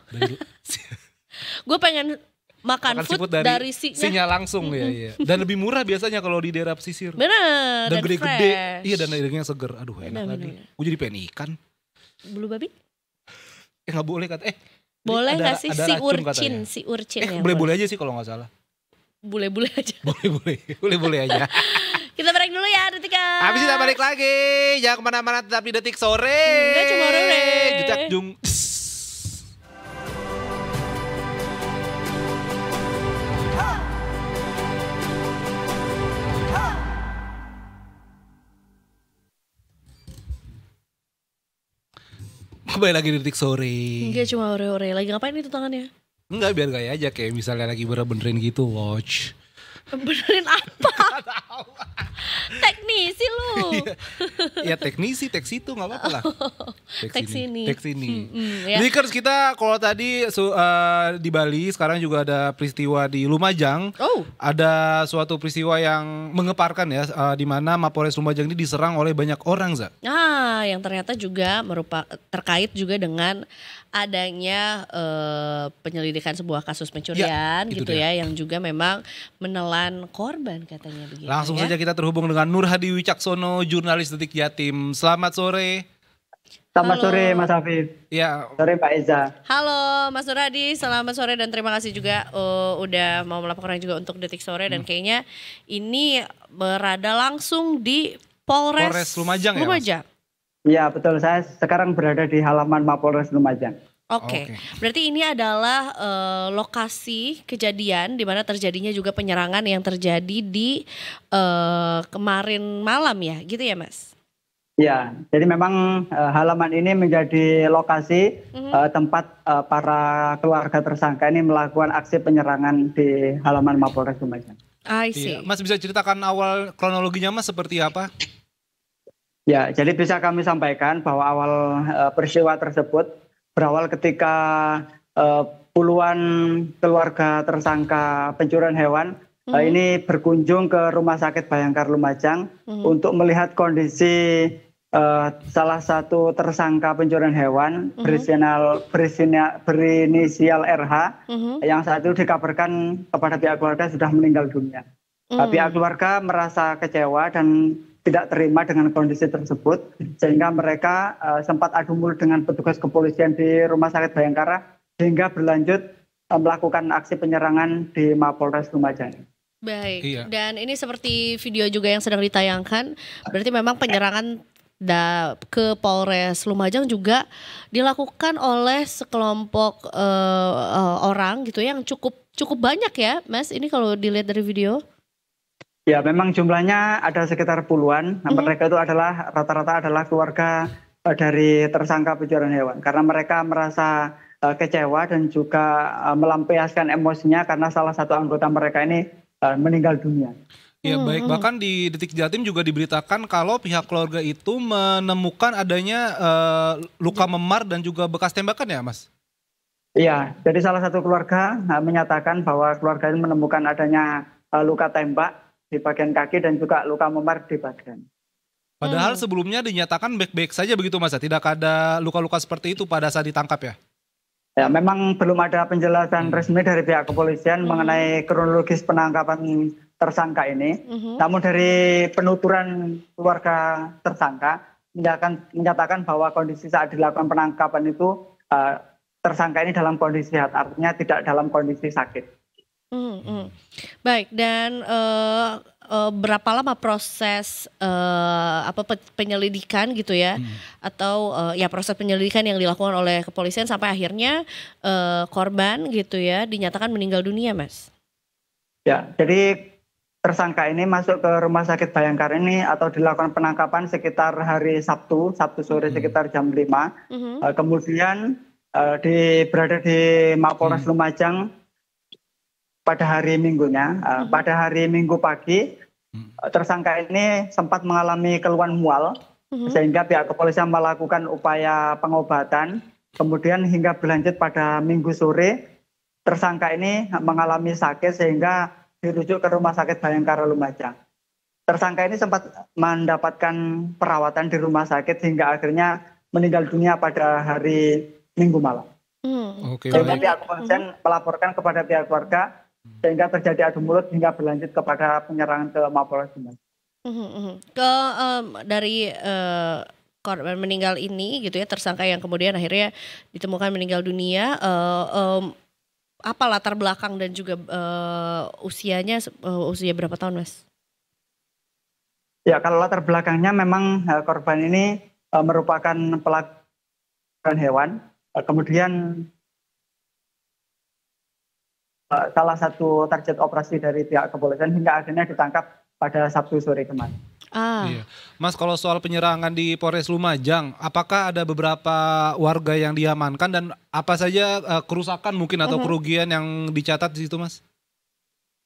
Gue pengen makan food dari sinya langsung ya. Dan lebih murah biasanya kalau di daerah pesisir. Bener. Dan gede-gede. Iya, dan dagingnya seger. Aduh, enak lagi. Gue jadi pengen ikan. Bulu babi? Gak boleh kata. Boleh gak sih si urcin boleh-boleh aja sih kalau gak salah. Boleh-boleh aja. Boleh-boleh aja. Kita break dulu ya Detika. Habis kita balik lagi. Jangan kemana-mana, tetap di Detik Sore. Enggak cuma sore. Jejak Jung. Kembali lagi di Detik Sore. Enggak cuma ore-ore. Lagi ngapain itu tangannya? Enggak, biar gaya aja kayak misalnya lagi bener-benerin gitu, watch. Benerin apa? Teknisi lu. Ya teknisi, teks itu gak apa-apa lah. Teks ini. Ya. Jadi kan kita kalau tadi di Bali, sekarang juga ada peristiwa di Lumajang. Ada suatu peristiwa yang mengeparkan ya, di mana Mapolres Lumajang ini diserang oleh banyak orang, Za. Yang ternyata juga terkait juga dengan adanya penyelidikan sebuah kasus pencurian gitu ya, yang juga memang menelan korban katanya begitu. Langsung saja kita terhubung dengan Nur Hadi Wicaksono, jurnalis Detik Jatim. Selamat sore. Selamat sore Mas Hafif. Ya. Sore Pak Eza. Halo Mas Nur Hadi, selamat sore dan terima kasih juga udah mau melaporkan juga untuk Detik Sore. Dan kayaknya ini berada langsung di Polres Lumajang ya, Mas? Iya betul, saya sekarang berada di halaman Mapolres Lumajang. Oke. Berarti ini adalah lokasi kejadian di mana terjadinya juga penyerangan yang terjadi di kemarin malam ya, gitu ya Mas? Ya, jadi memang halaman ini menjadi lokasi tempat para keluarga tersangka ini melakukan aksi penyerangan di halaman Mapolres Lumajang. I see. Mas bisa ceritakan awal kronologinya Mas seperti apa? Ya, jadi bisa kami sampaikan bahwa awal peristiwa tersebut berawal ketika puluhan keluarga tersangka pencurian hewan ini berkunjung ke Rumah Sakit Bayangkar Lumajang untuk melihat kondisi salah satu tersangka pencurian hewan berinisial RH yang saat itu dikabarkan kepada pihak keluarga sudah meninggal dunia. Pihak keluarga merasa kecewa dan tidak terima dengan kondisi tersebut, sehingga mereka sempat adu mulut dengan petugas kepolisian di Rumah Sakit Bayangkara hingga berlanjut melakukan aksi penyerangan di Mapolres Lumajang. Baik, dan ini seperti video juga yang sedang ditayangkan, berarti memang penyerangan ke Polres Lumajang juga dilakukan oleh sekelompok orang gitu yang cukup banyak ya, Mas. Ini kalau dilihat dari video. Ya, memang jumlahnya ada sekitar puluhan. Mereka itu adalah rata-rata adalah keluarga dari tersangka pencurian hewan, karena mereka merasa kecewa dan juga melampiaskan emosinya karena salah satu anggota mereka ini meninggal dunia. Ya baik, bahkan di Detik Jatim juga diberitakan kalau pihak keluarga itu menemukan adanya luka memar dan juga bekas tembakan ya Mas? Iya, jadi salah satu keluarga menyatakan bahwa keluarga ini menemukan adanya luka tembak di bagian kaki dan juga luka memar di badan. Padahal sebelumnya dinyatakan baik-baik saja begitu Mas, tidak ada luka-luka seperti itu pada saat ditangkap ya? Ya, memang belum ada penjelasan resmi dari pihak kepolisian mengenai kronologis penangkapan tersangka ini. Namun dari penuturan keluarga tersangka menyatakan bahwa kondisi saat dilakukan penangkapan itu tersangka ini dalam kondisi sehat, artinya tidak dalam kondisi sakit. Baik, dan berapa lama proses penyelidikan gitu ya, atau ya proses penyelidikan yang dilakukan oleh kepolisian sampai akhirnya korban gitu ya dinyatakan meninggal dunia, Mas? Ya, jadi tersangka ini masuk ke Rumah Sakit Bayangkara ini atau dilakukan penangkapan sekitar hari Sabtu sore sekitar jam 5. Kemudian berada di Mapolres Lumajang pada hari Minggunya. Pada hari Minggu pagi, tersangka ini sempat mengalami keluhan mual, sehingga pihak kepolisian melakukan upaya pengobatan. Kemudian hingga berlanjut pada Minggu sore, tersangka ini mengalami sakit sehingga dirujuk ke Rumah Sakit Bayangkara Lumajang. Tersangka ini sempat mendapatkan perawatan di rumah sakit hingga akhirnya meninggal dunia pada hari Minggu malam. Sehingga pihak kepolisian melaporkan kepada pihak keluarga sehingga terjadi adu mulut hingga berlanjut kepada penyerangan ke Mapolres Lumajang. Dari korban meninggal ini gitu ya, tersangka yang kemudian akhirnya ditemukan meninggal dunia, apa latar belakang dan juga usianya, usia berapa tahun, Mas? Ya, kalau latar belakangnya memang korban ini merupakan pelaku hewan, kemudian salah satu target operasi dari pihak kepolisian hingga akhirnya ditangkap pada Sabtu sore kemarin. Iya. Mas, kalau soal penyerangan di Polres Lumajang, apakah ada beberapa warga yang diamankan dan apa saja kerusakan mungkin atau kerugian yang dicatat di situ, Mas?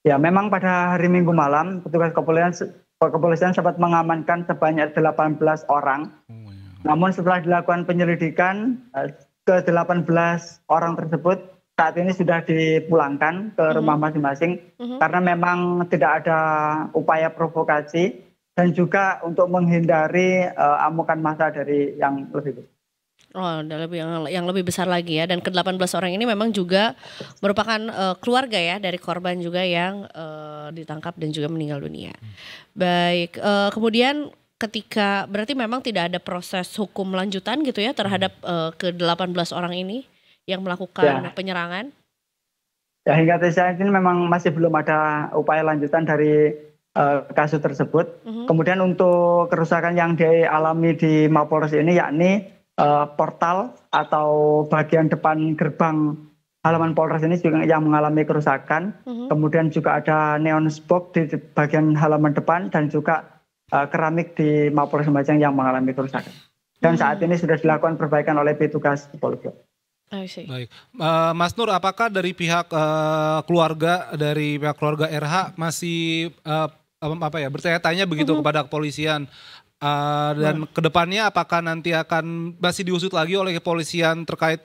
Ya, memang pada hari Minggu malam petugas kepolisian sempat mengamankan sebanyak 18 orang. Namun setelah dilakukan penyelidikan, ke-18 orang tersebut saat ini sudah dipulangkan ke rumah masing-masing karena memang tidak ada upaya provokasi dan juga untuk menghindari amukan massa dari yang lebih besar. Oh, yang lebih besar lagi ya. Dan ke-18 orang ini memang juga merupakan keluarga ya dari korban juga yang ditangkap dan juga meninggal dunia. Baik, kemudian ketika berarti memang tidak ada proses hukum lanjutan gitu ya terhadap ke-18 orang ini yang melakukan penyerangan? Ya, hingga saat ini memang masih belum ada upaya lanjutan dari kasus tersebut. Kemudian untuk kerusakan yang dialami di Mapolres ini yakni portal atau bagian depan gerbang halaman Polres ini juga yang mengalami kerusakan. Kemudian juga ada neon spok di bagian halaman depan dan juga keramik di Mapolres Lumajang yang mengalami kerusakan. Dan saat ini sudah dilakukan perbaikan oleh petugas kepolisian. Baik, Mas Nur, apakah dari pihak keluarga RH masih bertanya-tanya begitu kepada kepolisian dan kedepannya apakah nanti akan masih diusut lagi oleh kepolisian terkait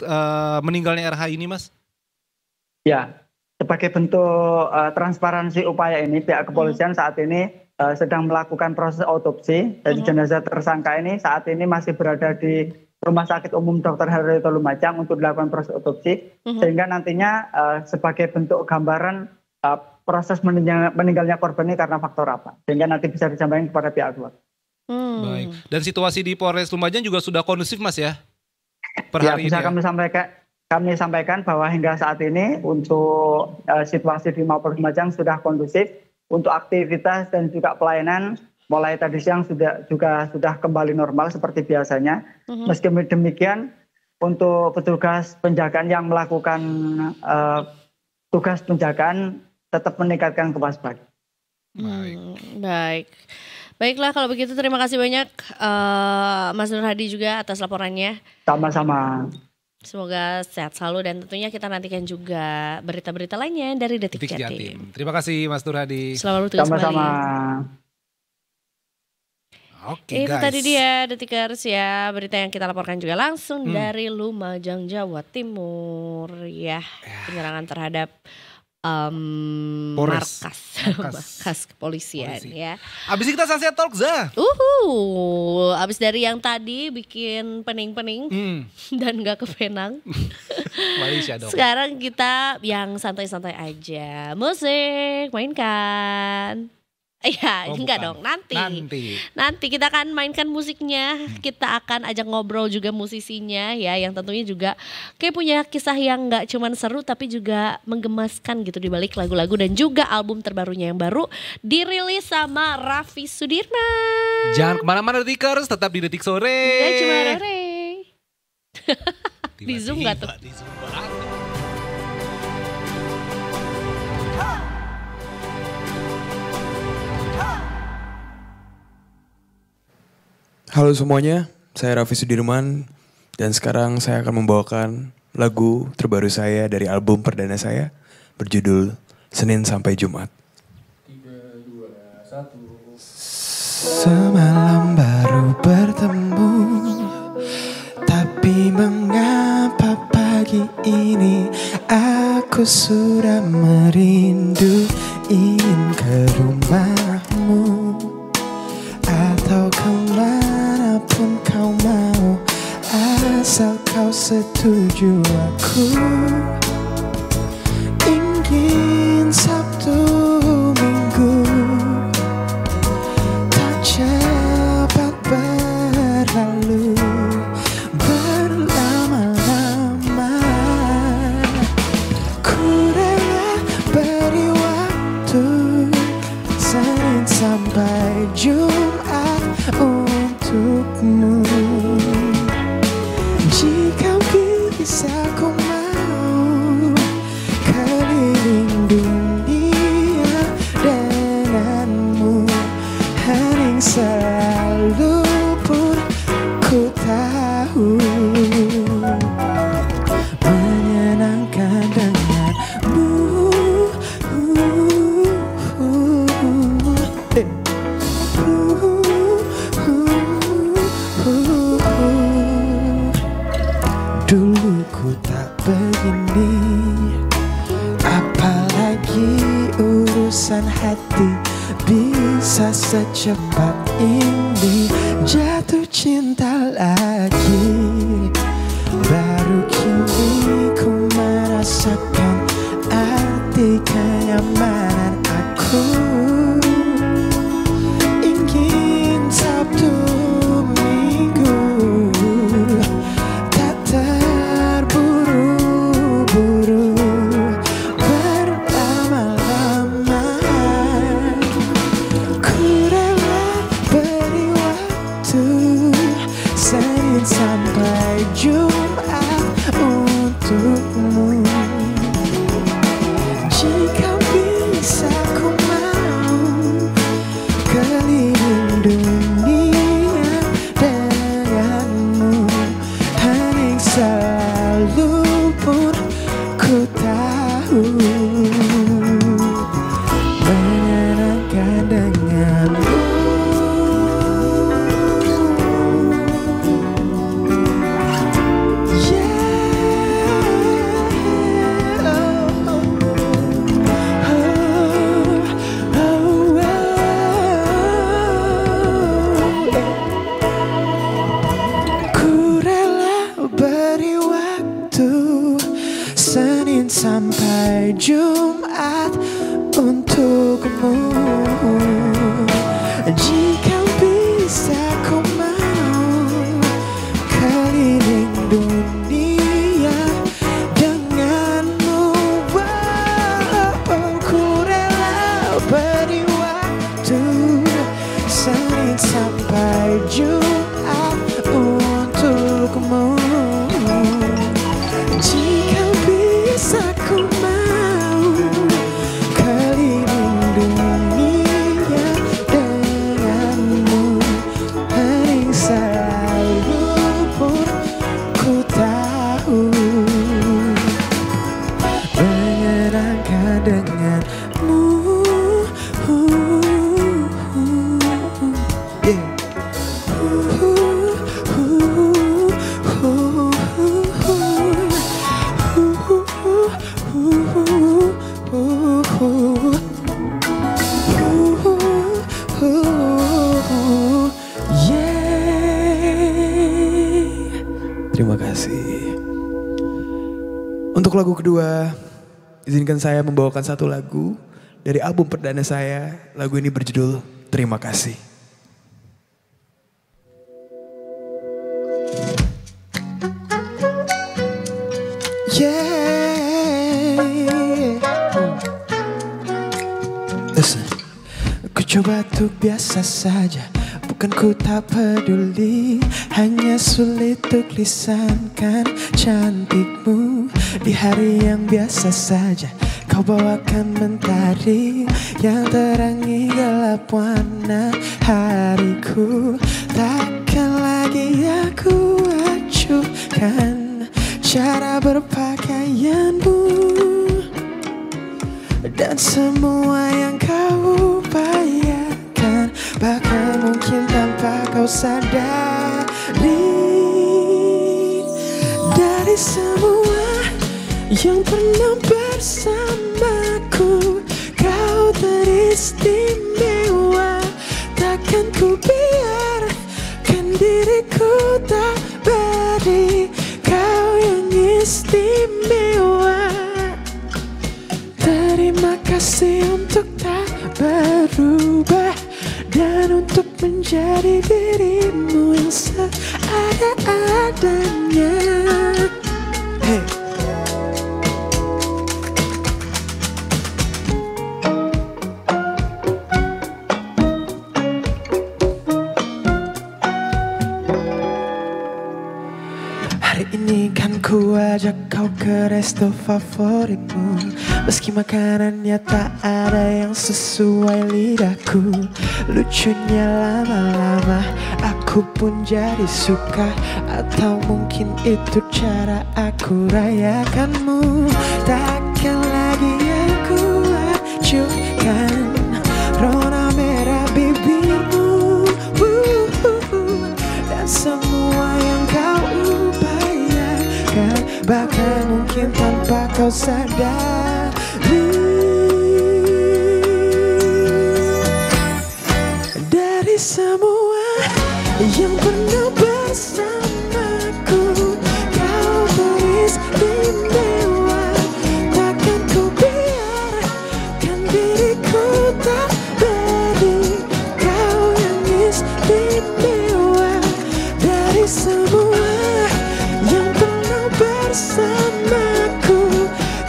meninggalnya RH ini, Mas? Ya, sebagai bentuk transparansi upaya ini, pihak kepolisian saat ini sedang melakukan proses otopsi. Jadi jenazah tersangka ini saat ini masih berada di Rumah Sakit Umum Dr. Haryoto Lumajang untuk dilakukan proses otopsi, sehingga nantinya sebagai bentuk gambaran proses meninggalnya korban ini karena faktor apa, sehingga nanti bisa disampaikan kepada pihak keluarga. Baik, dan situasi di Polres Lumajang juga sudah kondusif, Mas ya? Hari bisa ini kami sampaikan bahwa hingga saat ini untuk situasi di Mapolres Lumajang sudah kondusif untuk aktivitas dan juga pelayanan. Mulai tadi siang sudah kembali normal seperti biasanya. Meski demikian, untuk petugas penjagaan yang melakukan tugas penjagaan tetap meningkatkan kewaspadaan. Baik. Baiklah kalau begitu, terima kasih banyak Mas Nur Hadi juga atas laporannya. Sama-sama. Semoga sehat selalu dan tentunya kita nantikan juga berita-berita lainnya dari Detik Jatim. Terima kasih Mas Nur Hadi. Selamat bertugas kembali. Sama-sama. Oke, itu guys. tadi dia Detikers ya, berita yang kita laporkan juga langsung dari Lumajang, Jawa Timur ya. Penyerangan terhadap markas kepolisian ya. Abis kita Sunset Talk, Zah. Abis dari yang tadi bikin pening-pening dan gak kepenang. Malaysia dong. Sekarang kita yang santai-santai aja. Musik, mainkan. Enggak dong, nanti kita akan mainkan musiknya, kita akan ajak ngobrol juga musisinya ya, yang tentunya juga kayak punya kisah yang gak cuman seru tapi juga menggemaskan gitu di balik lagu-lagu dan juga album terbarunya yang baru dirilis sama Raffi Sudirman. Jangan kemana-mana Detikers, tetap di Detik Sore. Gak cuma Rore. Di Zoom gak tuh? Halo semuanya, saya Raffi Sudirman dan sekarang saya akan membawakan lagu terbaru saya dari album perdana saya berjudul Senin sampai Jumat. 3, 2, 1. Semalam baru bertemu, tapi mengapa pagi ini aku sudah merindu, ingin ke rumahmu atau kemanapun kau mau, asal kau setuju. Aku ingin Sabtu Minggu tak cepat berlalu berlama-lama. Ku rela beri waktu Senin sampai Jumat untukmu. Jika bisa ku mau keliling dunia denganmu, hening selalu pun ku tahu menyenangkan denganmu. Dulu ku tak begini, apalagi urusan hati bisa secepat ini jatuh cinta lagi. Baru kini ku merasakan arti kenyamanan aku. Ingin Sabtu Minggu tak terburu-buru berlama-lama. Ku rela beri waktu Senin sampai Jumat untukmu. Jika bisa ku mau keliling dunia denganmu, hening selalu pun ku tahu menyenangkan denganmu. Senin sampai Jumat untukmu. Jika bisa ku mau keliling dunia denganmu. Ku rela beri waktu Senin sampai Jumat untukmu. Jika bisa ku mau keliling dunia denganmu, hening selalu pun ku tahu menyenangkan denganmu. Terima kasih. Untuk lagu kedua, izinkan saya membawakan satu lagu dari album perdana saya. Lagu ini berjudul Terima Kasih. Listen. Ku coba untuk biasa saja, bukan ku tak peduli, hanya sulit untuk lisankan cantikmu. Di hari yang biasa saja, kau bawakan mentari yang terangi gelap warna hariku. Takkan lagi aku acuhkan cara berpakaianmu dan semua yang kau upayakan, bahkan mungkin tanpa kau sadari. Dari semua yang pernah bersamaku, kau teristimewa. Takkan ku biarkan diriku tak beri kau yang istimewa. Terima kasih untuk tak berubah dan untuk menjadi dirimu yang seadanya. Hey. Hari ini kan ku ajak kau ke resto favoritmu, meski makanannya tak ada yang sesuai lidahku. Lucunya lama-lama aku pun jadi suka, atau mungkin itu cara aku rayakanmu. Takkan lagi aku acuhkan rona merah bibirmu, dan semua yang kau upayakan, bahkan mungkin tanpa kau sadari. Dari semua yang pernah bersamaku, kau beristimewa. Takkan ku biarkan diriku tak beri kau yang istimewa. Dari semua yang pernah bersamaku,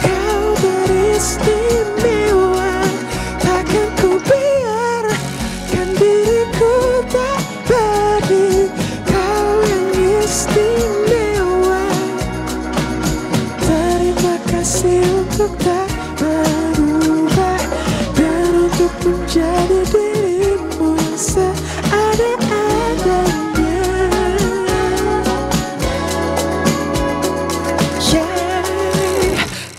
kau beristimewa. Takkan ku biarkan diriku tak beri kau yang istimewa. Terima kasih untuk tak berubah dan untuk menjadi dirimu yang seadanya.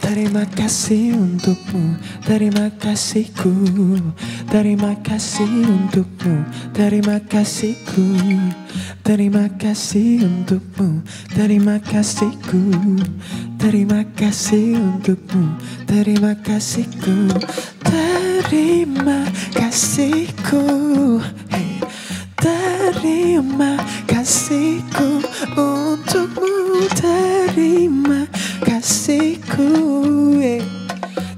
Terima kasih untukmu, terima kasihku. Terima kasih untukmu, terima kasihku. Terima kasih untukmu, terima kasihku. Terima kasih untukmu, terima kasihku. Terima kasihku, hey. Terima kasihku untukmu, terima kasihku, hey.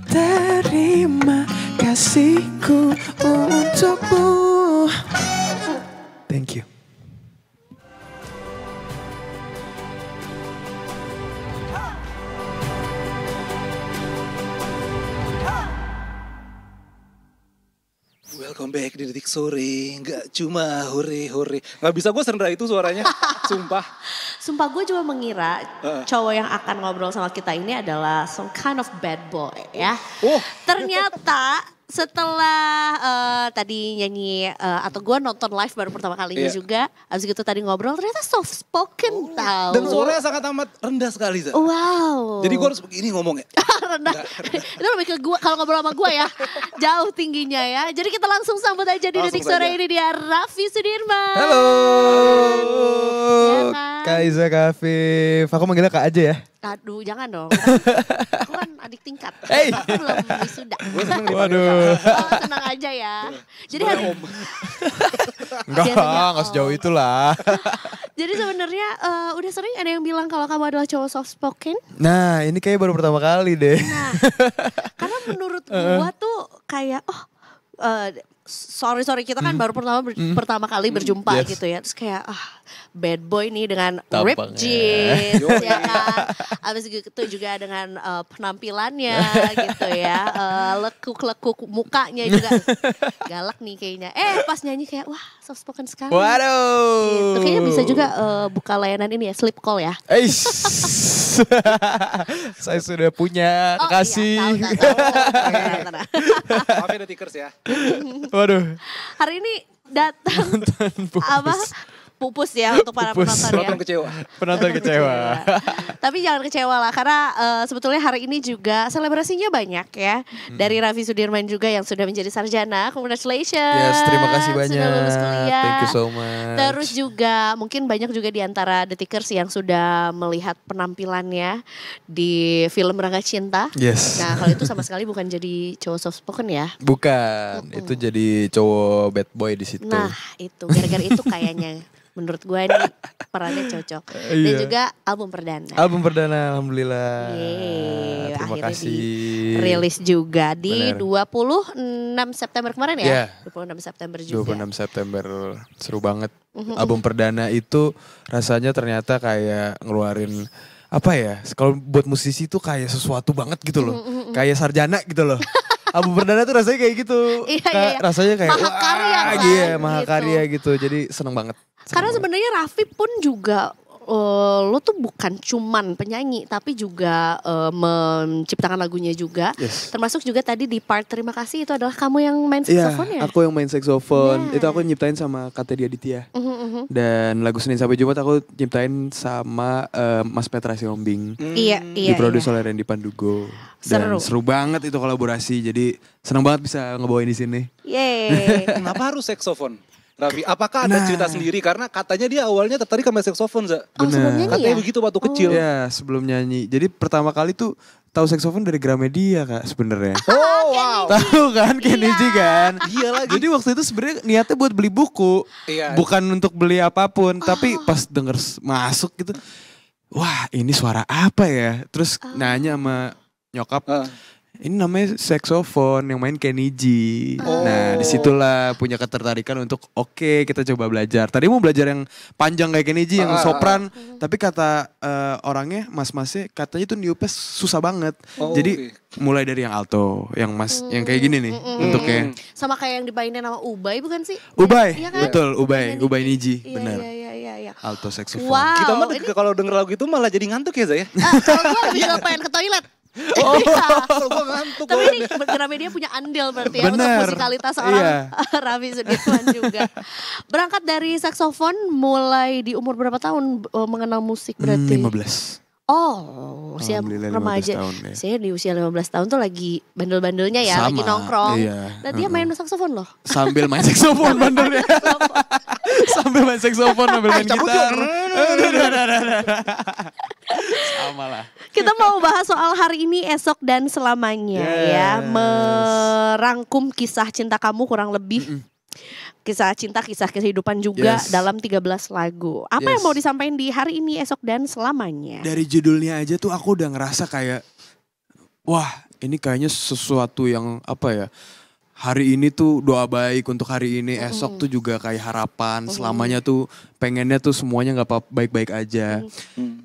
Terima kasihku untukmu. Thank you. Welcome back di Detik Sore. Nggak cuma hore-hore. Nggak bisa gue serendah itu suaranya. Sumpah. Sumpah gue cuma mengira cowok yang akan ngobrol sama kita ini adalah some kind of bad boy ya. Oh. Ternyata setelah tadi nyanyi atau gue nonton live baru pertama kalinya juga. Abis itu tadi ngobrol ternyata soft spoken tau. Dan suaranya sangat amat rendah sekali. Zah. Wow. Jadi gue harus begini ngomongnya. rendah. Itu lebih ke gue kalau ngobrol sama gue ya. Jauh tingginya ya. Jadi kita langsung sambut aja di Detik Sore ini dia Raffi Sudirman. Halo. Ya kan? Kak Iza, Kak Afif. Aku manggilnya Kak aja ya. Aduh jangan dong. Aku kan adik tingkat. Hey. Aku belum wisuda. Gue seneng Waduh. Oh, senang aja ya. Jadi Enggak sejauh itulah. Jadi sebenarnya udah sering ada yang bilang kalau kamu adalah cowok soft spoken. Nah ini kayak baru pertama kali deh. Nah, karena menurut gua tuh kayak sorry kita kan baru pertama kali berjumpa gitu ya. Terus kayak bad boy nih dengan ripped jeans ya kan. Abis itu juga dengan penampilannya gitu ya. Lekuk-lekuk mukanya juga galak nih kayaknya. Pas nyanyi kayak wah soft spoken sekali. Waduh. Gitu. Kayaknya bisa juga buka layanan ini ya, sleep call ya. Saya sudah punya kekasih. Iya, tahu. Maaf ya Tikers ya. Waduh. Hari ini datang apa? Pupus ya untuk para penonton ya. Penonton kecewa. Tapi jangan kecewa lah karena sebetulnya hari ini juga selebrasinya banyak ya. Dari Raffi Sudirman juga yang sudah menjadi sarjana. Congratulations. Yes, terima kasih banyak. Sudah lulus kuliah. Thank you so much. Terus juga mungkin banyak juga di antara The Tikers yang sudah melihat penampilannya di film Rangga Cinta. Yes. Nah, kalau itu sama sekali bukan jadi cowok soft spoken ya. Bukan, itu jadi cowok bad boy di situ. Nah, itu gara-gara itu kayaknya menurut gue ini perannya cocok. Dan Iya. juga album perdana. Album perdana, alhamdulillah. Yeay, Terima akhirnya kasih. Rilis juga di Bener. 26 September kemarin ya? Iya. 26 September juga. 26 September, seru banget. Album perdana itu rasanya ternyata kayak ngeluarin apa ya? Kalau buat musisi itu kayak sesuatu banget gitu loh. Kayak sarjana gitu loh. Album perdana tuh rasanya kayak gitu. Iya. Rasanya kayak Mahakarya, wah, kan? iya, mahakarya gitu. Jadi seneng banget. Karena sebenarnya Raffi pun juga lo tuh bukan cuman penyanyi tapi juga menciptakan lagunya juga. Yes. Termasuk juga tadi di part terima kasih itu adalah kamu yang main Iya, saxophone ya? aku yang main saxophone. Yeah. Itu aku nyiptain sama Kata Aditya. Dan lagu Senin sampai Jumat aku nyiptain sama Mas Petra Siombing. Iya. Diproduksi oleh Randy Pandugo. Dan Seru. seru banget itu kolaborasi. Jadi seneng banget bisa ngebawain di sini. Yeay. Kenapa harus saxophone? Raffi, apakah ada cerita sendiri? Karena katanya dia awalnya tertarik sama saxophone, Za. Oh, sebelum nyanyi Katanya ya? begitu waktu kecil. Ya, sebelum nyanyi. Jadi pertama kali tuh tahu saxophone dari Gramedia Kak sebenarnya. Oh, wow. Tahu kan Kenichi kan? Iya lagi. Jadi waktu itu sebenarnya niatnya buat beli buku. Iya. Bukan untuk beli apapun, tapi pas denger masuk gitu. Wah, ini suara apa ya? Terus nanya sama nyokap. Ini namanya saxophone yang main Kenichi. Nah, disitulah punya ketertarikan untuk oke, kita coba belajar. Tadi mau belajar yang panjang kayak Kenichi, yang sopran. Tapi kata orangnya, mas-masnya katanya tuh niupnya susah banget. Jadi mulai dari yang alto, yang kayak gini nih bentuknya. Sama kayak yang dimainin sama Ubay bukan sih? Ubay, Iya kan? betul Ubay Niji, Iya, benar. Iya. Alto saxophone. Wow. Kita mah kalau denger lagu itu malah jadi ngantuk ya, Za ya? Kalau gue lebih ke pengen ke toilet. Oh, Iya. gue ngantuk. Tapi ini Gramedia punya andil berarti ya untuk Bener. musikalitas seorang Iya. Raffi Sudirman juga. Berangkat dari saksofon mulai di umur berapa tahun mengenal musik berarti? 15. Oh, usia Alhamdulillah 15 remaja. tahun, ya. Saya di usia 15 tahun tuh lagi bandel-bandelnya ya, Sama, lagi nongkrong. iya. Dan dia main saksofon loh. Sambil main saxophone bandelnya. Sambil main saxophone, sambil main gitar. Sama lah. Kita mau bahas soal hari ini, esok, dan selamanya ya. Merangkum kisah cinta kamu kurang lebih. Kisah cinta, kisah kehidupan juga dalam 13 lagu. Apa yang mau disampaikan di hari ini, esok, dan selamanya? Dari judulnya aja tuh aku udah ngerasa kayak, wah ini kayaknya sesuatu yang apa ya. Hari ini tuh doa baik untuk hari ini, esok tuh juga kayak harapan, selamanya tuh pengennya tuh semuanya gak baik-baik aja.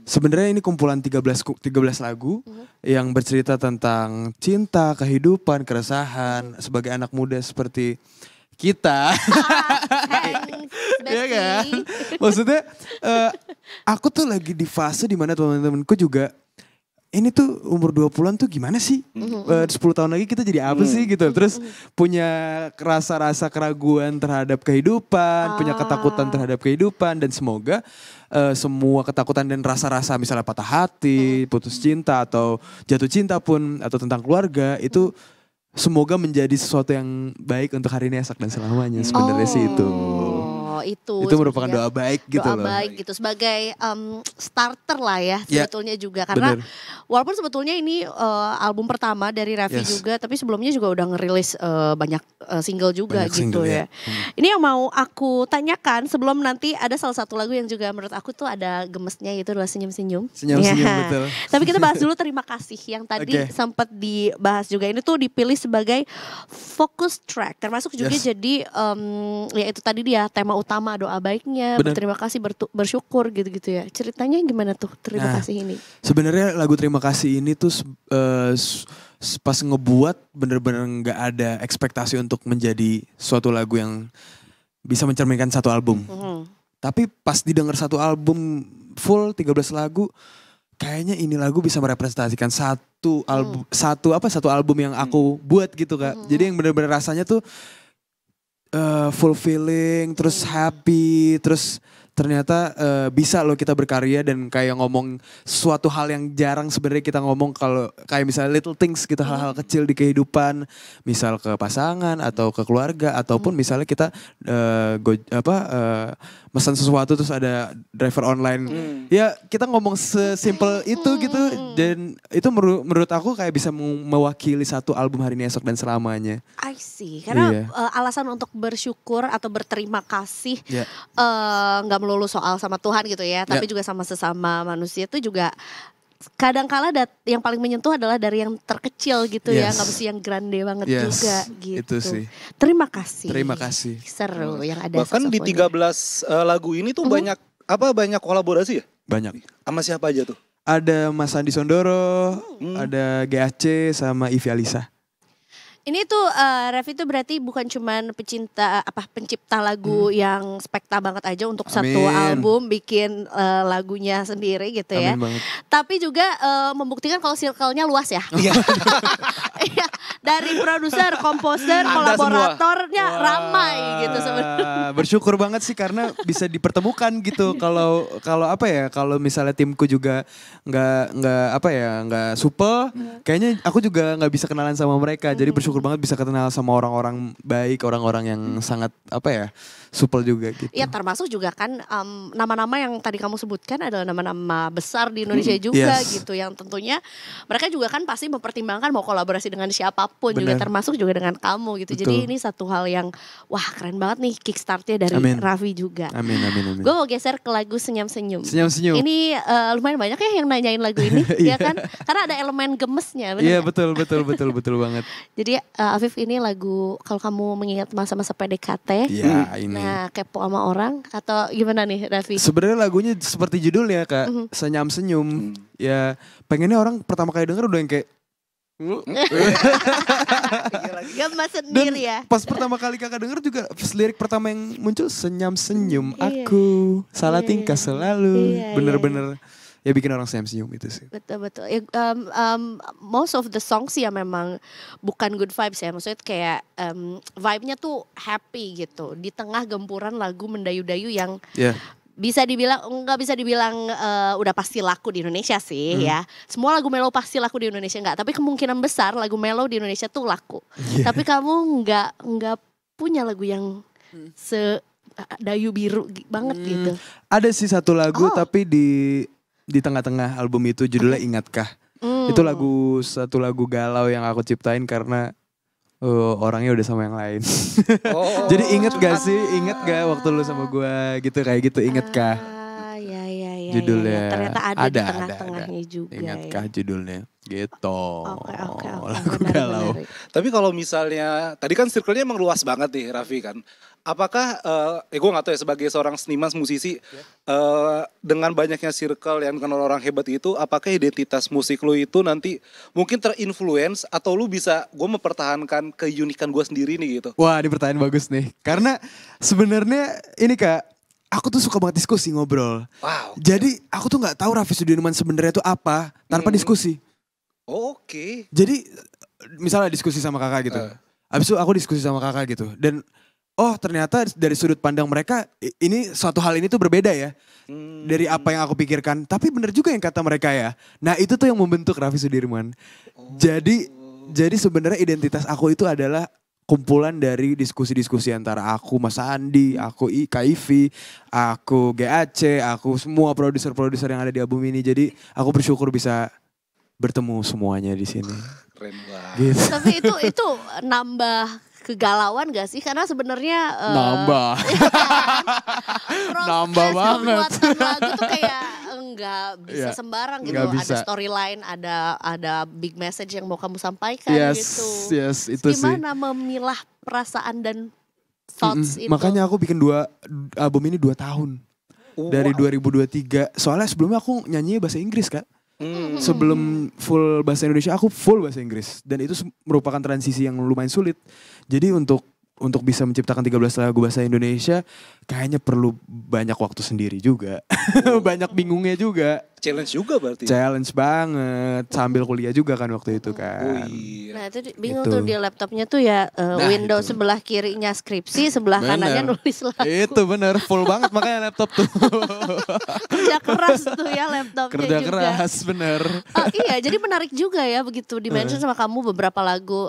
Sebenarnya ini kumpulan 13 lagu yang bercerita tentang cinta, kehidupan, keresahan sebagai anak muda seperti kita. Iya kan? Maksudnya aku tuh lagi di fase dimana teman-temanku juga ini tuh umur 20-an tuh gimana sih? 10 tahun lagi kita jadi apa sih gitu. Terus punya rasa-rasa keraguan terhadap kehidupan, punya ketakutan terhadap kehidupan. Dan semoga semua ketakutan dan rasa-rasa misalnya patah hati, putus cinta atau jatuh cinta pun atau tentang keluarga itu semoga menjadi sesuatu yang baik untuk hari ini, esok, dan selamanya. Sebenarnya sih itu. Itu merupakan doa baik gitu doa loh. baik gitu sebagai starter lah ya sebetulnya juga karena walaupun sebetulnya ini album pertama dari Raffi juga, tapi sebelumnya juga udah ngerilis banyak single juga banyak gitu single, ya. Ini yang mau aku tanyakan sebelum nanti ada salah satu lagu yang juga menurut aku tuh ada gemesnya, yaitu adalah senyum-senyum. Senyum-senyum, Ya. betul. Tapi kita bahas dulu terima kasih yang tadi sempat dibahas juga. Ini tuh dipilih sebagai focus track, termasuk juga jadi ya itu tadi dia tema utama doa baiknya, berterima kasih, bersyukur gitu-gitu ya. Ceritanya gimana tuh terima kasih ini? Sebenarnya lagu terima kasih ini tuh pas ngebuat bener-bener gak ada ekspektasi untuk menjadi suatu lagu yang bisa mencerminkan satu album. Tapi pas didengar satu album full 13 lagu, kayaknya ini lagu bisa merepresentasikan satu album yang aku buat gitu Kak. Jadi yang benar-benar rasanya tuh fulfilling, terus happy, terus ternyata bisa loh kita berkarya dan kayak ngomong suatu hal yang jarang sebenarnya kita ngomong, kalau kayak misalnya little things gitu, hal-hal kecil di kehidupan, misal ke pasangan atau ke keluarga, ataupun misalnya kita pesan sesuatu terus ada driver online. Ya kita ngomong sesimpel itu gitu, dan itu menurut aku kayak bisa mewakili satu album Hari Ini Esok dan Selamanya. I see, karena alasan untuk bersyukur atau berterima kasih nggak melulu soal sama Tuhan gitu ya, tapi juga sama sesama manusia itu juga kadang-kala yang paling menyentuh adalah dari yang terkecil gitu ya, nggak mesti yang grande banget juga gitu. Itu sih. Terima kasih. Terima kasih. Seru yang ada. Bahkan di 13 lagu ini tuh banyak kolaborasi ya? Banyak. Sama siapa aja tuh? Ada Mas Andi Sondoro, ada GAC sama Ivy Alisa. Ini tuh Revi tuh berarti bukan cuman pencipta lagu yang spekta banget aja untuk satu album, bikin lagunya sendiri gitu ya. Tapi juga membuktikan kalau circle-nya luas ya. Iya. Dari produser, komposer, kolaboratornya ramai gitu sebenarnya. Bersyukur banget sih karena bisa dipertemukan gitu. Kalau misalnya timku juga nggak supel, kayaknya aku juga nggak bisa kenalan sama mereka. Jadi bersyukur banget bisa kenal sama orang-orang baik, orang-orang yang sangat supel juga gitu. Iya, termasuk juga kan nama-nama yang tadi kamu sebutkan adalah nama-nama besar di Indonesia juga gitu, yang tentunya mereka juga kan pasti mempertimbangkan mau kolaborasi dengan siapapun. Juga termasuk juga dengan kamu gitu. Betul. Jadi ini satu hal yang wah keren banget nih kickstartnya dari Raffi juga. Amin. Gue mau geser ke lagu Senyum-Senyum. Senyum-Senyum. Ini lumayan banyak ya yang nanyain lagu ini, ya kan? Karena ada elemen gemesnya, benar. Iya betul banget. Jadi Afif, ini lagu kalau kamu mengingat masa-masa PDKT, ini. Nah kepo sama orang atau gimana nih Raffi? Sebenarnya lagunya seperti judulnya Kak, Senyum-Senyum. Ya pengennya orang pertama kali denger udah yang kayak gemes sendiri ya. Pas pertama kali kakak denger juga lirik pertama yang muncul senyum-senyum aku salah tingkah selalu, bener-bener ya bikin orang senyum-senyum itu sih. Betul. Most of the songs ya memang bukan good vibes ya, maksudnya kayak vibe-nya tuh happy gitu di tengah gempuran lagu mendayu-dayu yang bisa dibilang nggak bisa dibilang udah pasti laku di Indonesia sih ya. Semua lagu mellow pasti laku di Indonesia enggak, tapi kemungkinan besar lagu mellow di Indonesia tuh laku. Tapi kamu nggak punya lagu yang dayu biru banget gitu. Ada sih satu lagu tapi di tengah-tengah album itu judulnya Ingatkah. Itu satu lagu galau yang aku ciptain karena orangnya udah sama yang lain. Jadi inget gak waktu lu sama gue gitu, kayak gitu, ingetkah? Ya. Judulnya Ternyata ada di tengah-tengahnya juga. Ingatkah judulnya gitu. Oke. Lagu galau. Tapi kalau misalnya tadi kan circle-nya emang luas banget nih Raffi kan. Apakah, gue gak tahu ya sebagai seorang seniman musisi, dengan banyaknya circle yang kenal orang hebat itu, apakah identitas musik lu itu nanti mungkin terinfluence atau lu bisa, gue mempertahankan keunikan gue sendiri nih gitu? Wah, ini pertanyaan bagus nih. Karena sebenarnya ini Kak, aku tuh suka banget diskusi, ngobrol. Wow. Jadi aku tuh gak tahu Raffi Sudirman sebenarnya itu apa tanpa diskusi. Oke. Jadi misalnya diskusi sama kakak gitu. Abis itu aku diskusi sama kakak gitu. Dan ternyata dari sudut pandang mereka ini suatu hal ini tuh berbeda ya. Dari apa yang aku pikirkan. Tapi bener juga yang kata mereka ya. Nah itu tuh yang membentuk Raffi Sudirman. Jadi sebenarnya identitas aku itu adalah kumpulan dari diskusi-diskusi antara aku, Mas Andi, aku Kak Ivy, aku GAC, aku semua produser-produser yang ada di album ini. Jadi aku bersyukur bisa bertemu semuanya di sini. Keren banget. Gitu. Tapi itu nambah kegalauan gak sih? Karena sebenarnya nambah banget. Pembuatan lagu tuh kayak nggak bisa sembarang gitu. Ada storyline, ada big message yang mau kamu sampaikan gitu. Yes, itu gimana memilah perasaan dan thoughts itu? Makanya aku bikin album ini 2 tahun. Dari 2023. Soalnya sebelumnya aku nyanyi bahasa Inggris Kak. Sebelum full bahasa Indonesia, aku full bahasa Inggris. Dan itu merupakan transisi yang lumayan sulit. Jadi untuk bisa menciptakan 13 lagu bahasa Indonesia, kayaknya perlu banyak waktu sendiri juga. Banyak bingungnya juga. Challenge juga berarti. Challenge banget, sambil kuliah juga kan waktu itu kan. Oh iya. Nah itu bingung Gitu. tuh di laptopnya tuh ya Windows itu. sebelah kirinya skripsi, sebelah kanannya nulis lagu. Itu bener, full banget makanya laptop tuh. Kerja keras tuh ya laptopnya Kerja juga. keras bener. Iya, jadi menarik juga ya begitu di-mention sama kamu beberapa lagu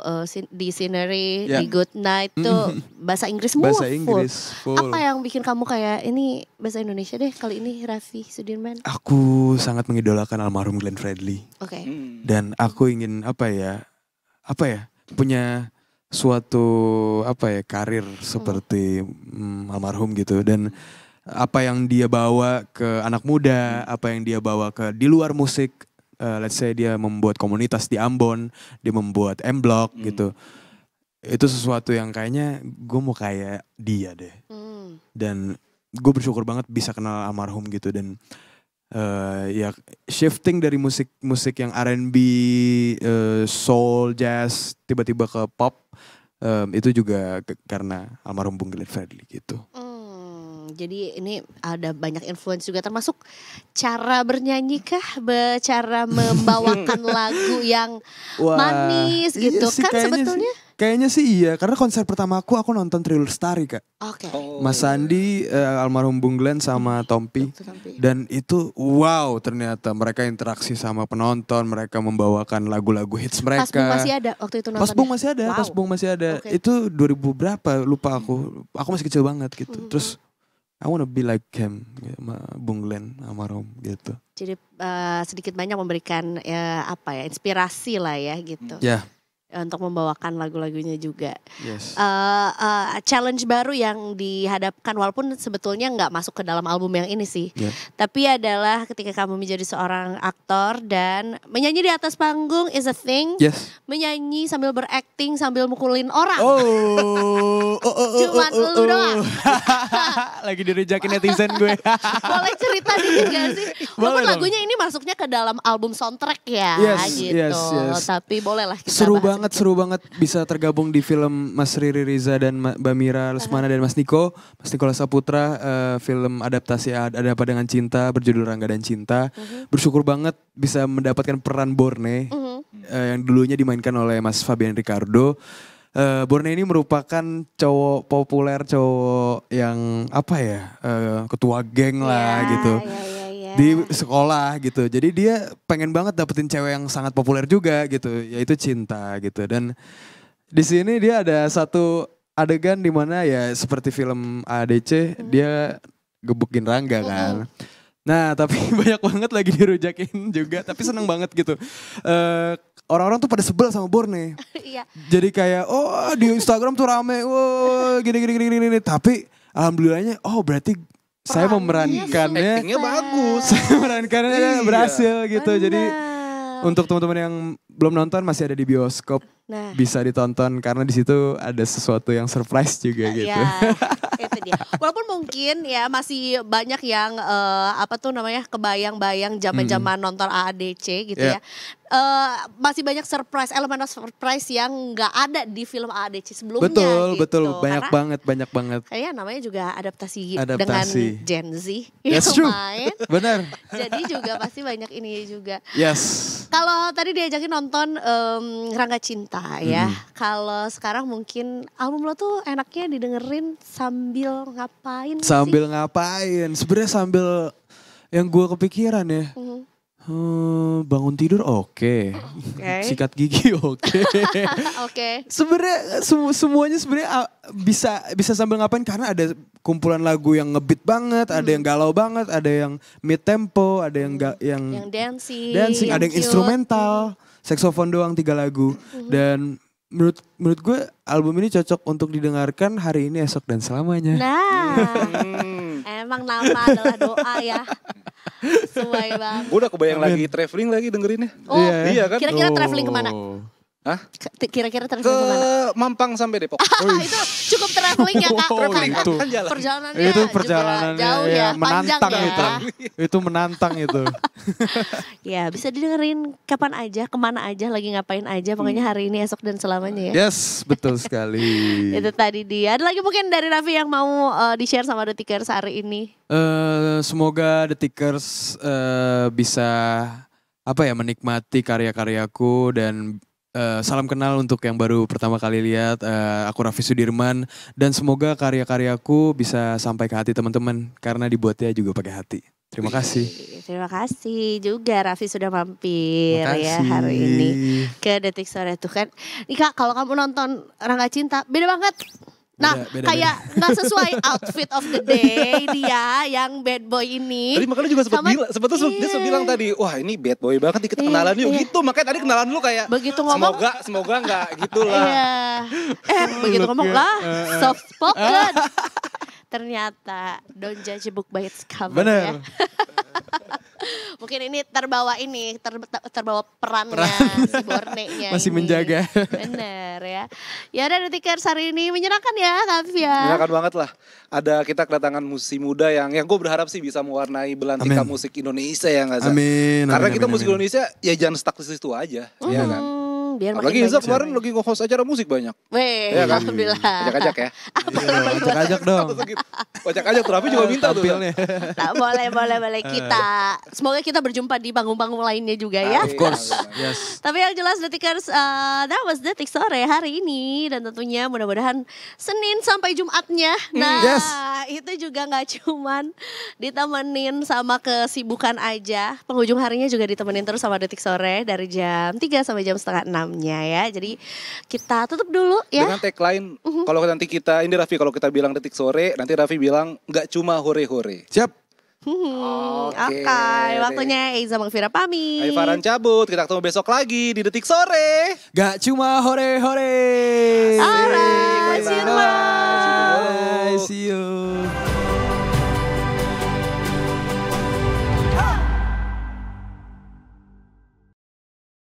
di Scenery, Ya. di Good Night tuh bahasa Inggris semua Bahasa Inggris full. Apa yang bikin kamu kayak ini bahasa Indonesia deh kali ini Raffi Sudirman? Aku sangat mengidolakan almarhum Glenn Fredly. Oke. Dan aku ingin punya suatu karir seperti almarhum gitu. Dan apa yang dia bawa ke anak muda, apa yang dia bawa ke di luar musik, let's say dia membuat komunitas di Ambon, dia membuat M-Block gitu. Itu sesuatu yang kayaknya gue mau kayak dia deh. Dan gue bersyukur banget bisa kenal almarhum gitu. Dan ya shifting dari musik yang R&B, soul, jazz, tiba-tiba ke pop, itu juga karena almarhum Bung Glenn Fredly gitu. Jadi ini ada banyak influence juga termasuk cara bernyanyi kah, cara membawakan lagu yang manis gitu sih, kan sebetulnya. Kayaknya sih iya, karena konser pertama aku nonton Thriller Starry Kak. Oke. Mas Sandi, almarhum Bung Glenn sama Tompi. Dan itu wow, ternyata mereka interaksi sama penonton, mereka membawakan lagu-lagu hits mereka. Pas Bung masih ada waktu itu nontonnya? Pas Bung masih ada, Wow. pas Bung masih ada. Okay. Itu 2000 berapa lupa aku. Aku masih kecil banget gitu. Terus I wanna be like him, Bung Glenn almarhum gitu. Jadi sedikit banyak memberikan inspirasi lah ya gitu. Ya. Untuk membawakan lagu-lagunya juga. Yes. Challenge baru yang dihadapkan walaupun sebetulnya nggak masuk ke dalam album yang ini sih. Yeah. Tapi adalah ketika kamu menjadi seorang aktor dan menyanyi di atas panggung is a thing. Yes. Menyanyi sambil berakting sambil mukulin orang. Cuman lu doang. Lagi direjakin netizen gue. Boleh cerita dikit gak sih? Walaupun Boleh dong. lagunya ini masuknya ke dalam album soundtrack ya Yes, gitu. yes. Tapi bolehlah kita Seru banget bisa tergabung di film Mas Riri Riza dan Mbak Mira Lesmana dan Mas Nikola Saputra, film adaptasi Ada Apa Dengan Cinta berjudul Rangga dan Cinta. Bersyukur banget bisa mendapatkan peran Borne yang dulunya dimainkan oleh Mas Fabian Ricardo. Borne ini merupakan cowok populer, cowok yang ketua geng lah gitu. Di sekolah gitu. Jadi dia pengen banget dapetin cewek yang sangat populer juga gitu, yaitu Cinta gitu. Dan di sini dia ada satu adegan di mana ya seperti film ADC, dia gebukin Rangga kan. Nah tapi banyak banget lagi dirujakin juga, tapi seneng banget gitu. Orang-orang tuh pada sebel sama Borne. Iya. Jadi kayak di Instagram tuh rame, gini. Tapi alhamdulillahnya berarti saya memerankannya. Actingnya bagus. Saya memerankannya berhasil gitu. Benar. Jadi untuk teman-teman yang belum nonton masih ada di bioskop. Nah. Bisa ditonton karena di situ ada sesuatu yang surprise juga gitu. Ya, itu dia. Walaupun mungkin ya masih banyak yang kebayang-bayang zaman-zaman nonton AADC gitu ya. Masih banyak elemen surprise yang nggak ada di film AADC sebelumnya. Betul, gitu. banyak banget. Kayaknya namanya juga adaptasi. Dengan Adaptasi. Gen Z That's yang true. main. Benar. Jadi juga pasti banyak ini juga. Yes. Kalau tadi diajakin nonton Rangga Cinta ya. Kalau sekarang mungkin album lo tuh enaknya didengerin sambil ngapain sih? Sambil ngapain? Sebenarnya sambil yang gue kepikiran ya. Bangun tidur oke. Sikat gigi oke. Oke. Sebenarnya semuanya sebenarnya bisa sambil ngapain karena ada kumpulan lagu yang ngebeat banget, ada yang galau banget, ada yang mid tempo, ada yang Yang dancing, ada yang cute. instrumental, saksofon doang 3 lagu. Dan menurut gue album ini cocok untuk didengarkan hari ini, esok dan selamanya. Nah, emang nama adalah doa ya. Sesuai banget. Gue udah kebayang lagi traveling lagi dengerinnya. Oh, iya kan? Kira-kira traveling kemana? Hah? Kira-kira Ke traveling kemana? Mampang sampai Depok. Itu cukup traveling ya Kak. itu. Kan jalan. Perjalanannya Itu juga perjalanannya jauh ya, panjang menantang ya. itu menantang itu. Ya bisa didengerin kapan aja, kemana aja, lagi ngapain aja. Pokoknya hari ini, esok dan selamanya ya. Yes, betul sekali. Itu tadi dia. Ada lagi mungkin dari Raffi yang mau di-share sama Detikers hari ini? Semoga Detikers bisa menikmati karya-karyaku dan salam kenal untuk yang baru pertama kali lihat. Aku Raffi Sudirman dan semoga karya-karyaku bisa sampai ke hati teman-teman karena dibuatnya juga pakai hati. Terima kasih. Terima kasih juga Raffi sudah mampir ya hari ini ke Detik Sore tuh kan. Nih Kak, kalau kamu nonton Rangga Cinta beda banget. Nah, kayak nggak sesuai outfit of the day dia yang bad boy ini. Tadi makanya juga dia sempat bilang tadi, wah ini bad boy banget nih, kita kenalan yuk gitu. Makanya tadi kenalan dulu kayak begitu ngomong, semoga nggak gitulah. Iya. Begitu ngomong lah soft spoken. Ternyata don't judge a book by its cover. Bener. Ya. Mungkin ini terbawa perannya si Borne-nya. Masih ini. menjaga. Bener ya. Ya udah Detikers hari ini menyenangkan ya Kak ya. Menyenangkan banget lah. Ada kita kedatangan musisi muda yang gue berharap sih bisa mewarnai belantika musik Indonesia ya nggak sih? Amin. Karena kita musik Indonesia ya jangan stuck di situ aja, ya kan? Biar apalagi Iza kemarin lagi nge-host acara musik banyak. Weh, ya kan? Alhamdulillah. Ajak-ajak ya. Ajak dong. Ajak-ajak tuh, Raffi juga minta tuh. Nah, boleh kita. Semoga kita berjumpa di panggung-panggung lainnya juga ya. Of course. Yes. Tapi yang jelas Detikers, that was Detik Sore hari ini. Dan tentunya mudah-mudahan Senin sampai Jumatnya. Nah, itu juga gak cuman ditemenin sama kesibukan aja. Penghujung harinya juga ditemenin terus sama Detik Sore dari jam 3 sampai jam setengah 6-nya ya. Jadi kita tutup dulu ya. Dengan tagline, kalau nanti kita, ini Raffi kalau kita bilang Detik Sore, nanti Raffi bilang gak cuma hore-hore. Siap. Oke, waktunya Eiza Mangfira pamit. Ayo Farhan cabut, kita ketemu besok lagi di Detik Sore. Gak cuma hore-hore. Alright.